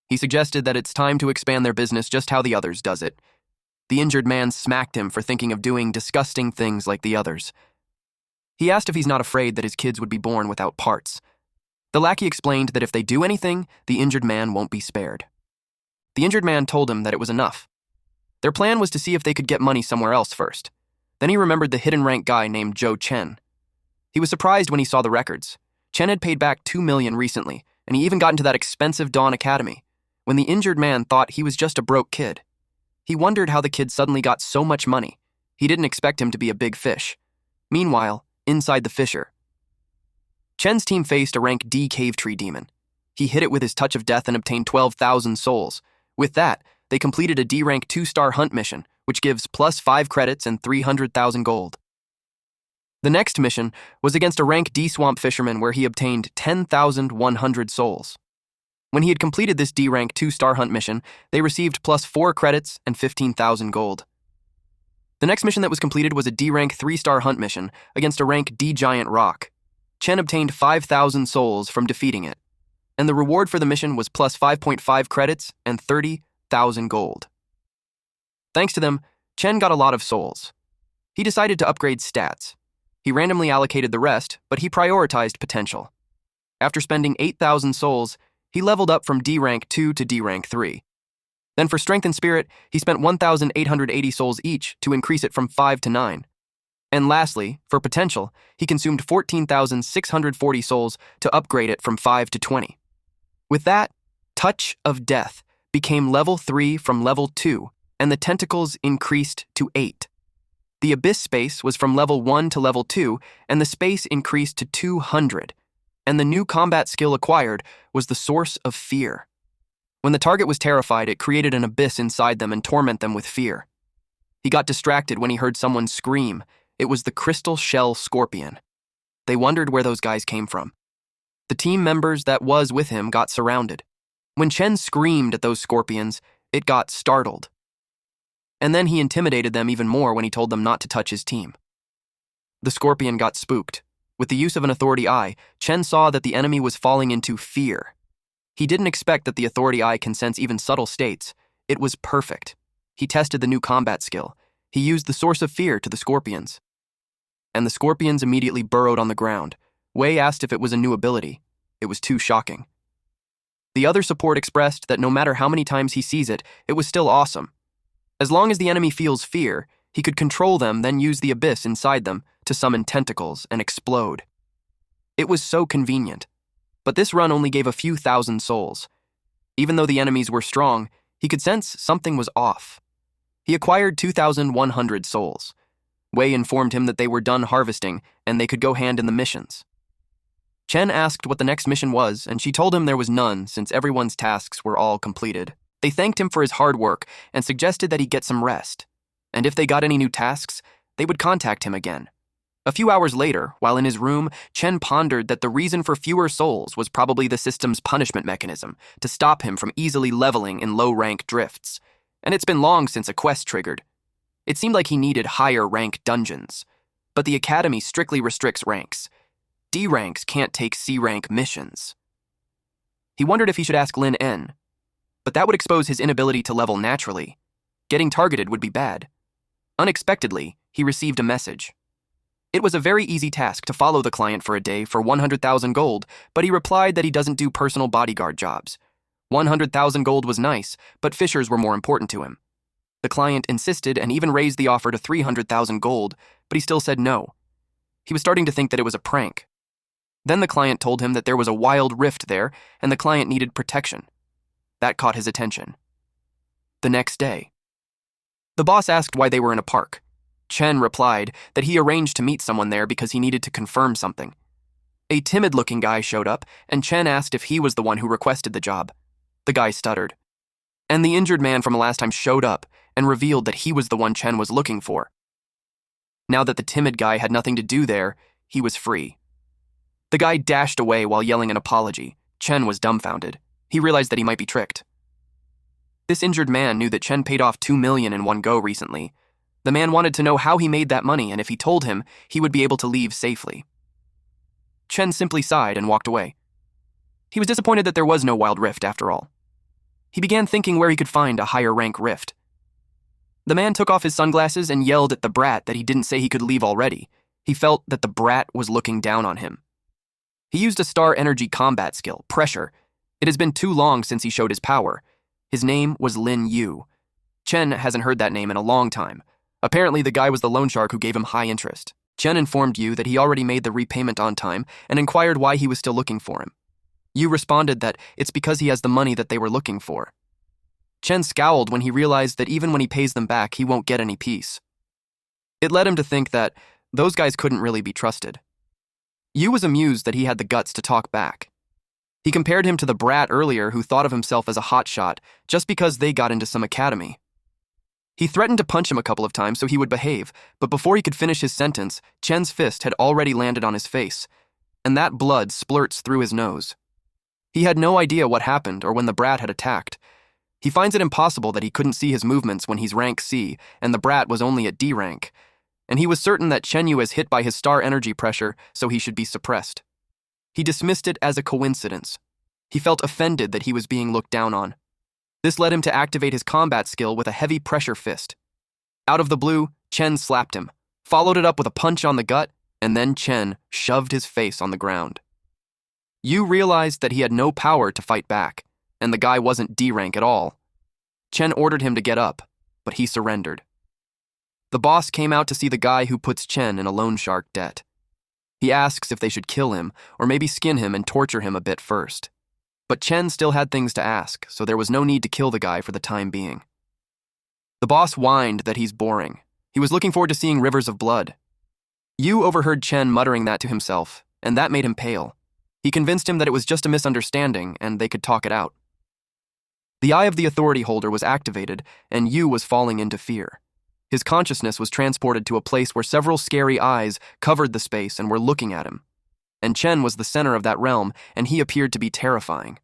[SPEAKER 1] He suggested that it's time to expand their business just how the others does it. The injured man smacked him for thinking of doing disgusting things like the others. He asked if he's not afraid that his kids would be born without parts. The lackey explained that if they do anything, the injured man won't be spared. The injured man told him that it was enough. Their plan was to see if they could get money somewhere else first. Then he remembered the hidden rank guy named Zhou Chen. He was surprised when he saw the records. Chen had paid back 2 million recently, and he even got into that expensive Dawn Academy, when the injured man thought he was just a broke kid. He wondered how the kid suddenly got so much money. He didn't expect him to be a big fish. Meanwhile, inside the fissure, Chen's team faced a rank D cave tree demon. He hit it with his touch of death and obtained 12,000 souls. With that, they completed a D rank 2-star hunt mission, which gives plus 5 credits and 300,000 gold. The next mission was against a rank D swamp fisherman where he obtained 10,100 souls. When he had completed this D rank 2-star hunt mission, they received plus 4 credits and 15,000 gold. The next mission that was completed was a D rank 3-star hunt mission against a rank D giant rock. Chen obtained 5,000 souls from defeating it, and the reward for the mission was plus 5.5 credits and 30,000 gold. Thanks to them, Chen got a lot of souls. He decided to upgrade stats. He randomly allocated the rest, but he prioritized potential. After spending 8,000 souls, he leveled up from D rank 2 to D rank 3. Then for strength and spirit, he spent 1,880 souls each to increase it from 5 to 9. And lastly, for potential, he consumed 14,640 souls to upgrade it from 5 to 20. With that, Touch of Death became level 3 from level 2, and the tentacles increased to 8. The abyss space was from level 1 to level 2, and the space increased to 200. And the new combat skill acquired was the Source of Fear. When the target was terrified, it created an abyss inside them and torment them with fear. He got distracted when he heard someone scream. It was the Crystal Shell Scorpion. They wondered where those guys came from. The team members that was with him got surrounded. When Chen screamed at those scorpions, it got startled. And then he intimidated them even more when he told them not to touch his team. The scorpion got spooked. With the use of an authority eye, Chen saw that the enemy was falling into fear. He didn't expect that the authority eye can sense even subtle states. It was perfect. He tested the new combat skill. He used the Source of Fear to the scorpions. And the scorpions immediately burrowed on the ground. Wei asked if it was a new ability. It was too shocking. The other support expressed that no matter how many times he sees it, it was still awesome. As long as the enemy feels fear, he could control them, then use the abyss inside them to summon tentacles and explode. It was so convenient. But this run only gave a few thousand souls. Even though the enemies were strong, he could sense something was off. He acquired 2,100 souls. Wei informed him that they were done harvesting and they could go hand in the missions. Chen asked what the next mission was, and she told him there was none since everyone's tasks were all completed. They thanked him for his hard work and suggested that he get some rest. And if they got any new tasks, they would contact him again. A few hours later, while in his room, Chen pondered that the reason for fewer souls was probably the system's punishment mechanism to stop him from easily leveling in low-rank drifts. And it's been long since a quest triggered. It seemed like he needed higher-rank dungeons. But the Academy strictly restricts ranks. D ranks can't take C-rank missions. He wondered if he should ask Lin En, but that would expose his inability to level naturally. Getting targeted would be bad. Unexpectedly, he received a message. It was a very easy task to follow the client for a day for 100,000 gold, but he replied that he doesn't do personal bodyguard jobs. 100,000 gold was nice, but fissures were more important to him. The client insisted and even raised the offer to 300,000 gold, but he still said no. He was starting to think that it was a prank. Then the client told him that there was a wild rift there and the client needed protection. That caught his attention. The next day, the boss asked why they were in a park. Chen replied that he arranged to meet someone there because he needed to confirm something. A timid-looking guy showed up, and Chen asked if he was the one who requested the job. The guy stuttered. And the injured man from last time showed up and revealed that he was the one Chen was looking for. Now that the timid guy had nothing to do there, he was free. The guy dashed away while yelling an apology. Chen was dumbfounded. He realized that he might be tricked. This injured man knew that Chen paid off 2 million in one go recently. The man wanted to know how he made that money, and if he told him, he would be able to leave safely. Chen simply sighed and walked away. He was disappointed that there was no wild rift after all. He began thinking where he could find a higher rank rift. The man took off his sunglasses and yelled at the brat that he didn't say he could leave already. He felt that the brat was looking down on him. He used a star energy combat skill, Pressure. It has been too long since he showed his power. His name was Lin Yu. Chen hasn't heard that name in a long time. Apparently, the guy was the loan shark who gave him high interest. Chen informed Yu that he already made the repayment on time and inquired why he was still looking for him. Yu responded that it's because he has the money that they were looking for. Chen scowled when he realized that even when he pays them back, he won't get any peace. It led him to think that those guys couldn't really be trusted. Yu was amused that he had the guts to talk back. He compared him to the brat earlier who thought of himself as a hotshot just because they got into some academy. He threatened to punch him a couple of times so he would behave, but before he could finish his sentence, Chen's fist had already landed on his face, and that blood splurts through his nose. He had no idea what happened or when the brat had attacked. He finds it impossible that he couldn't see his movements when he's rank C, and the brat was only at D rank, and he was certain that Chen Yu was hit by his star energy pressure, so he should be suppressed. He dismissed it as a coincidence. He felt offended that he was being looked down on. This led him to activate his combat skill with a heavy pressure fist. Out of the blue, Chen slapped him. followed it up with a punch on the gut, and then Chen shoved his face on the ground. Yu realized that he had no power to fight back, and the guy wasn't D-rank at all. Chen ordered him to get up, but he surrendered. The boss came out to see the guy who puts Chen in a loan shark debt. He asks if they should kill him, or maybe skin him and torture him a bit first. But Chen still had things to ask, so there was no need to kill the guy for the time being. The boss whined that he's boring. He was looking forward to seeing rivers of blood. Yu overheard Chen muttering that to himself, and that made him pale. He convinced him that it was just a misunderstanding, and they could talk it out. The eye of the authority holder was activated, and Yu was falling into fear. His consciousness was transported to a place where several scary eyes covered the space and were looking at him. And Chen was the center of that realm, and he appeared to be terrifying.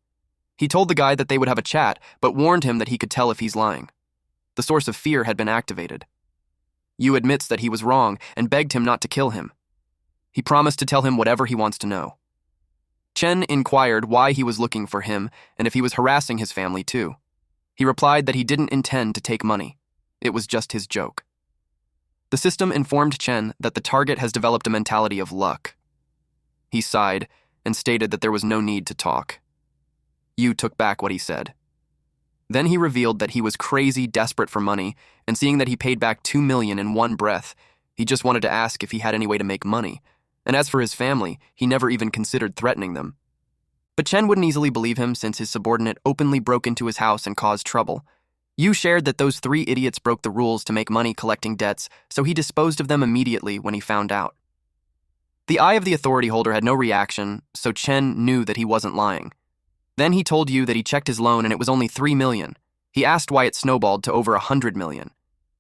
[SPEAKER 1] He told the guy that they would have a chat, but warned him that he could tell if he's lying. The source of fear had been activated. Yu admits that he was wrong and begged him not to kill him. He promised to tell him whatever he wants to know. Chen inquired why he was looking for him and if he was harassing his family too. He replied that he didn't intend to take money. It was just his joke. The system informed Chen that the target has developed a mentality of luck. He sighed and stated that there was no need to talk. Yu took back what he said. Then he revealed that he was crazy, desperate for money, and seeing that he paid back 2 million in one breath, he just wanted to ask if he had any way to make money. And as for his family, he never even considered threatening them. But Chen wouldn't easily believe him since his subordinate openly broke into his house and caused trouble. Yu shared that those 3 idiots broke the rules to make money collecting debts, so he disposed of them immediately when he found out. The eye of the authority holder had no reaction, so Chen knew that he wasn't lying. Then he told Yu that he checked his loan and it was only 3 million. He asked why it snowballed to over 100 million.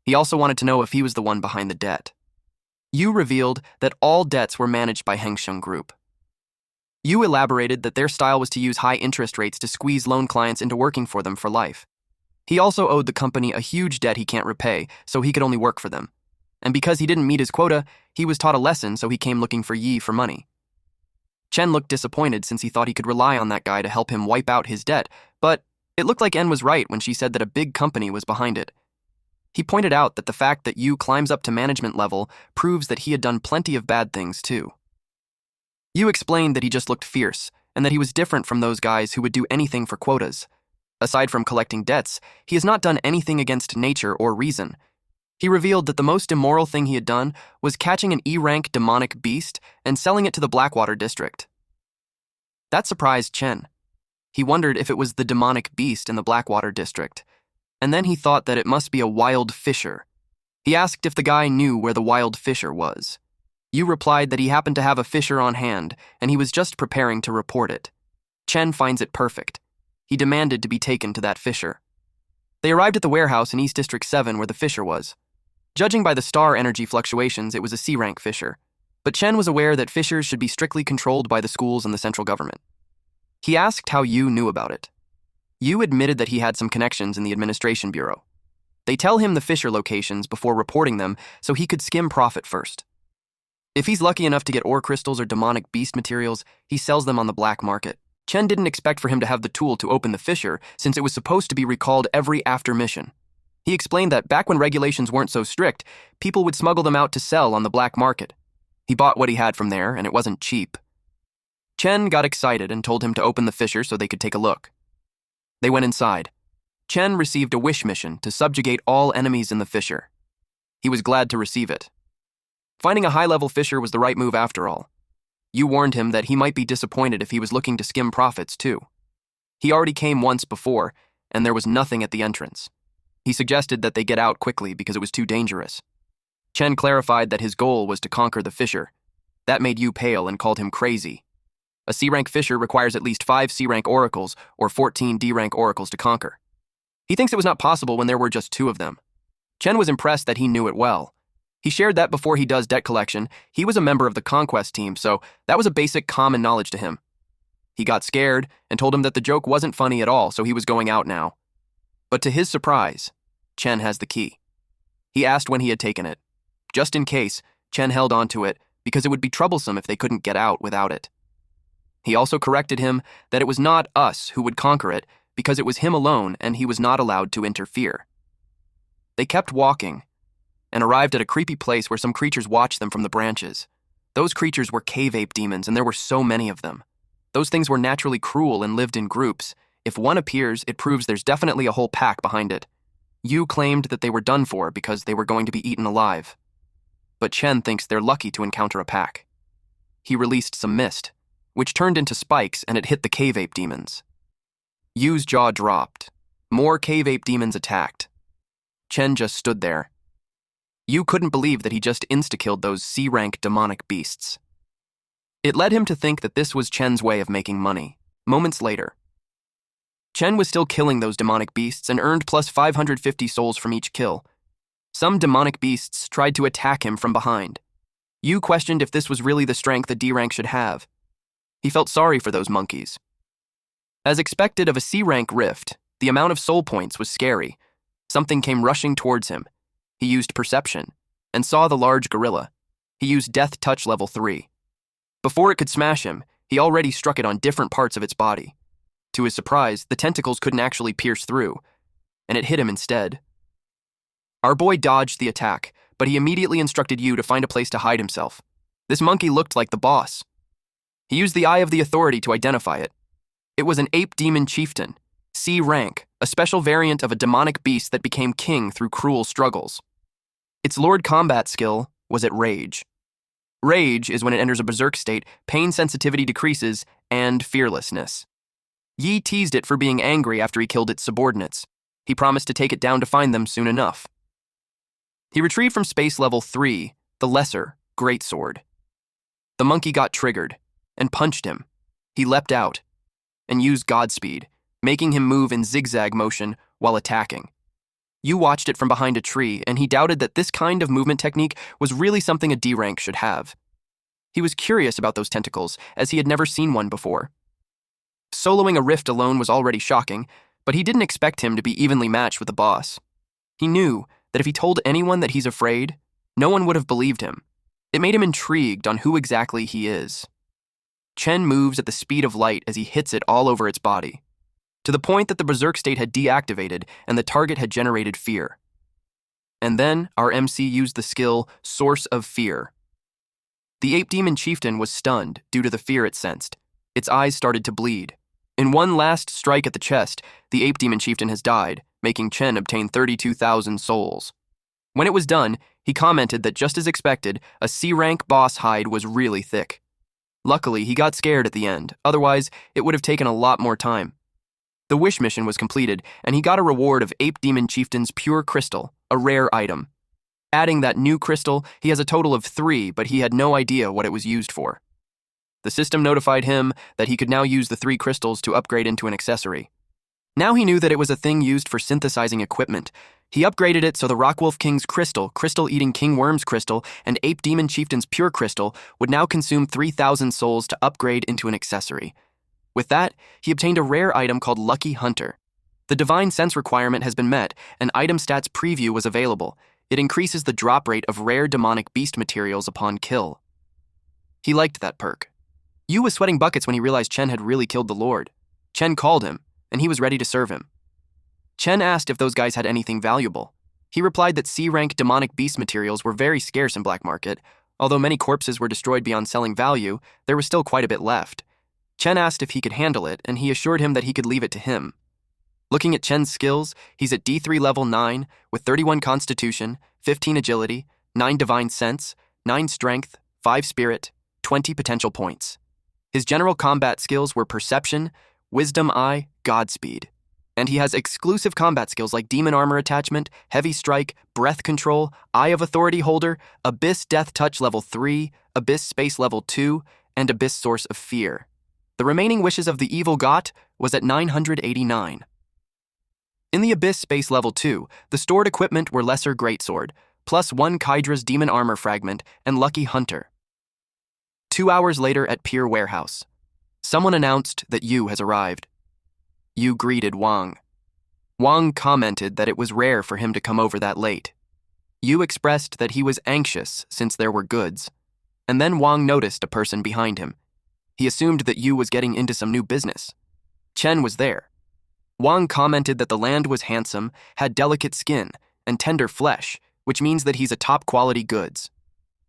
[SPEAKER 1] He also wanted to know if he was the one behind the debt. Yu revealed that all debts were managed by Hengsheng Group. Yu elaborated that their style was to use high interest rates to squeeze loan clients into working for them for life. He also owed the company a huge debt he can't repay, so he could only work for them. And because he didn't meet his quota, he was taught a lesson, so he came looking for Yi for money. Chen looked disappointed since he thought he could rely on that guy to help him wipe out his debt, but it looked like En was right when she said that a big company was behind it. He pointed out that the fact that Yu climbs up to management level proves that he had done plenty of bad things too. Yu explained that he just looked fierce, and that he was different from those guys who would do anything for quotas. Aside from collecting debts, he has not done anything against nature or reason. He revealed that the most immoral thing he had done was catching an E-rank demonic beast and selling it to the Blackwater district. That surprised Chen. He wondered if it was the demonic beast in the Blackwater district, and then he thought that it must be a wild fissure. He asked if the guy knew where the wild fissure was. Yu replied that he happened to have a fissure on hand, and he was just preparing to report it. Chen finds it perfect. He demanded to be taken to that fissure. They arrived at the warehouse in East District 7 where the fissure was. Judging by the star energy fluctuations, it was a C-rank fissure. But Chen was aware that fissures should be strictly controlled by the schools and the central government. He asked how Yu knew about it. Yu admitted that he had some connections in the administration bureau. They tell him the fissure locations before reporting them so he could skim profit first. If he's lucky enough to get ore crystals or demonic beast materials, he sells them on the black market. Chen didn't expect for him to have the tool to open the fissure since it was supposed to be recalled every after mission. He explained that back when regulations weren't so strict, people would smuggle them out to sell on the black market. He bought what he had from there, and it wasn't cheap. Chen got excited and told him to open the fissure so they could take a look. They went inside. Chen received a wish mission to subjugate all enemies in the fissure. He was glad to receive it. Finding a high-level fissure was the right move after all. Yu warned him that he might be disappointed if he was looking to skim profits too. He already came once before, and there was nothing at the entrance. He suggested that they get out quickly because it was too dangerous. Chen clarified that his goal was to conquer the fissure. That made Yu pale and called him crazy. A C-rank fissure requires at least 5 C-rank oracles or 14 D-rank oracles to conquer. He thinks it was not possible when there were just 2 of them. Chen was impressed that he knew it well. He shared that before he does debt collection, he was a member of the Conquest team, so that was a basic common knowledge to him. He got scared and told him that the joke wasn't funny at all, so he was going out now. But to his surprise, Chen has the key. He asked when he had taken it. Just in case, Chen held onto it because it would be troublesome if they couldn't get out without it. He also corrected him that it was not us who would conquer it because it was him alone and he was not allowed to interfere. They kept walking. and arrived at a creepy place where some creatures watched them from the branches. Those creatures were cave ape demons, and there were so many of them. Those things were naturally cruel and lived in groups. If one appears, it proves there's definitely a whole pack behind it. Yu claimed that they were done for because they were going to be eaten alive. But Chen thinks they're lucky to encounter a pack. He released some mist, which turned into spikes, and it hit the cave ape demons. Yu's jaw dropped. More cave ape demons attacked. Chen just stood there. Yu couldn't believe that he just insta-killed those C-rank demonic beasts. It led him to think that this was Chen's way of making money. Moments later, Chen was still killing those demonic beasts and earned plus 550 souls from each kill. Some demonic beasts tried to attack him from behind. Yu questioned if this was really the strength a D-rank should have. He felt sorry for those monkeys. As expected of a C-rank rift, the amount of soul points was scary. Something came rushing towards him. He used perception and saw the large gorilla. He used death touch level 3. Before it could smash him, he already struck it on different parts of its body. To his surprise, the tentacles couldn't actually pierce through, and it hit him instead. Our boy dodged the attack, but he immediately instructed Yu to find a place to hide himself. This monkey looked like the boss. He used the Eye of the Authority to identify it. It was an ape demon chieftain, C-rank, a special variant of a demonic beast that became king through cruel struggles. Its Lord combat skill was at Rage. Rage is when it enters a berserk state, pain sensitivity decreases, and fearlessness. Yi teased it for being angry after he killed its subordinates. He promised to take it down to find them soon enough. He retrieved from space level 3 the lesser greatsword. The monkey got triggered and punched him. He leapt out and used Godspeed, making him move in zigzag motion while attacking. Yu watched it from behind a tree, and he doubted that this kind of movement technique was really something a D-rank should have. He was curious about those tentacles, as he had never seen one before. Soloing a rift alone was already shocking, but he didn't expect him to be evenly matched with the boss. He knew that if he told anyone that he's afraid, no one would have believed him. It made him intrigued on who exactly he is. Chen moves at the speed of light as he hits it all over its body, to the point that the berserk state had deactivated and the target had generated fear. And then our MC used the skill Source of Fear. The ape demon chieftain was stunned due to the fear it sensed. Its eyes started to bleed. In one last strike at the chest, the ape demon chieftain has died, making Chen obtain 32,000 souls. When it was done, he commented that just as expected, a C-rank boss hide was really thick. Luckily, he got scared at the end, otherwise it would have taken a lot more time. The wish mission was completed, and he got a reward of Ape Demon Chieftain's Pure Crystal, a rare item. Adding that new crystal, he has a total of 3, but he had no idea what it was used for. The system notified him that he could now use the 3 crystals to upgrade into an accessory. Now he knew that it was a thing used for synthesizing equipment. He upgraded it so the Rockwolf King's Crystal, Crystal-Eating King Worm's Crystal, and Ape Demon Chieftain's Pure Crystal would now consume 3,000 souls to upgrade into an accessory. With that, he obtained a rare item called Lucky Hunter. The Divine Sense requirement has been met, and Item Stats Preview was available. It increases the drop rate of rare demonic beast materials upon kill. He liked that perk. Yu was sweating buckets when he realized Chen had really killed the Lord. Chen called him, and he was ready to serve him. Chen asked if those guys had anything valuable. He replied that C-rank demonic beast materials were very scarce in black market. Although many corpses were destroyed beyond selling value, there was still quite a bit left. Chen asked if he could handle it, and he assured him that he could leave it to him. Looking at Chen's skills, he's at D3 level 9 with 31 Constitution, 15 Agility, 9 Divine Sense, 9 Strength, 5 Spirit, 20 potential points. His general combat skills were Perception, Wisdom Eye, Godspeed. And he has exclusive combat skills like Demon Armor Attachment, Heavy Strike, Breath Control, Eye of Authority Holder, Abyss Death Touch level 3, Abyss Space level 2, and Abyss Source of Fear. The remaining wishes of the evil got was at 989. In the Abyss Space level 2, the stored equipment were Lesser Greatsword, plus 1 Kydra's Demon Armor Fragment, and Lucky Hunter. 2 hours later at Pier Warehouse, someone announced that Yu has arrived. Yu greeted Wang. Wang commented that it was rare for him to come over that late. Yu expressed that he was anxious since there were goods, and then Wang noticed a person behind him. He assumed that Yu was getting into some new business. Chen was there. Wang commented that the land was handsome, had delicate skin, and tender flesh, which means that he's a top-quality goods.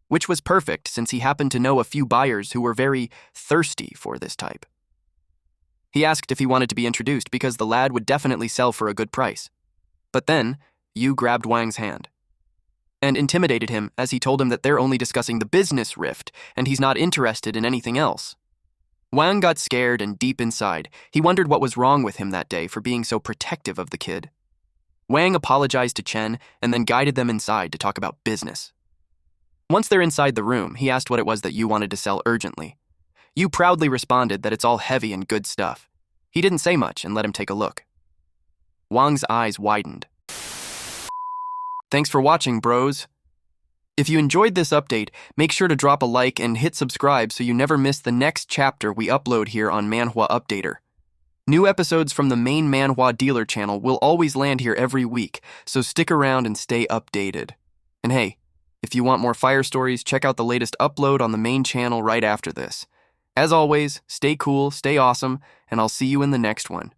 [SPEAKER 1] Which was perfect since he happened to know a few buyers who were very thirsty for this type. He asked if he wanted to be introduced because the lad would definitely sell for a good price. But then, Yu grabbed Wang's hand and intimidated him as he told him that they're only discussing the business rift and he's not interested in anything else. Wang got scared, and deep inside, he wondered what was wrong with him that day for being so protective of the kid. Wang apologized to Chen and then guided them inside to talk about business. Once they're inside the room, he asked what it was that Yu wanted to sell urgently. Yu proudly responded that it's all heavy and good stuff. He didn't say much and let him take a look. Wang's eyes widened. Thanks for watching, bros. If you enjoyed this update, make sure to drop a like and hit subscribe so you never miss the next chapter we upload here on Manhwa Updater. New episodes from the main Manhwa dealer channel will always land here every week, so stick around and stay updated. And hey, if you want more fire stories, check out the latest upload on the main channel right after this. As always, stay cool, stay awesome, and I'll see you in the next one.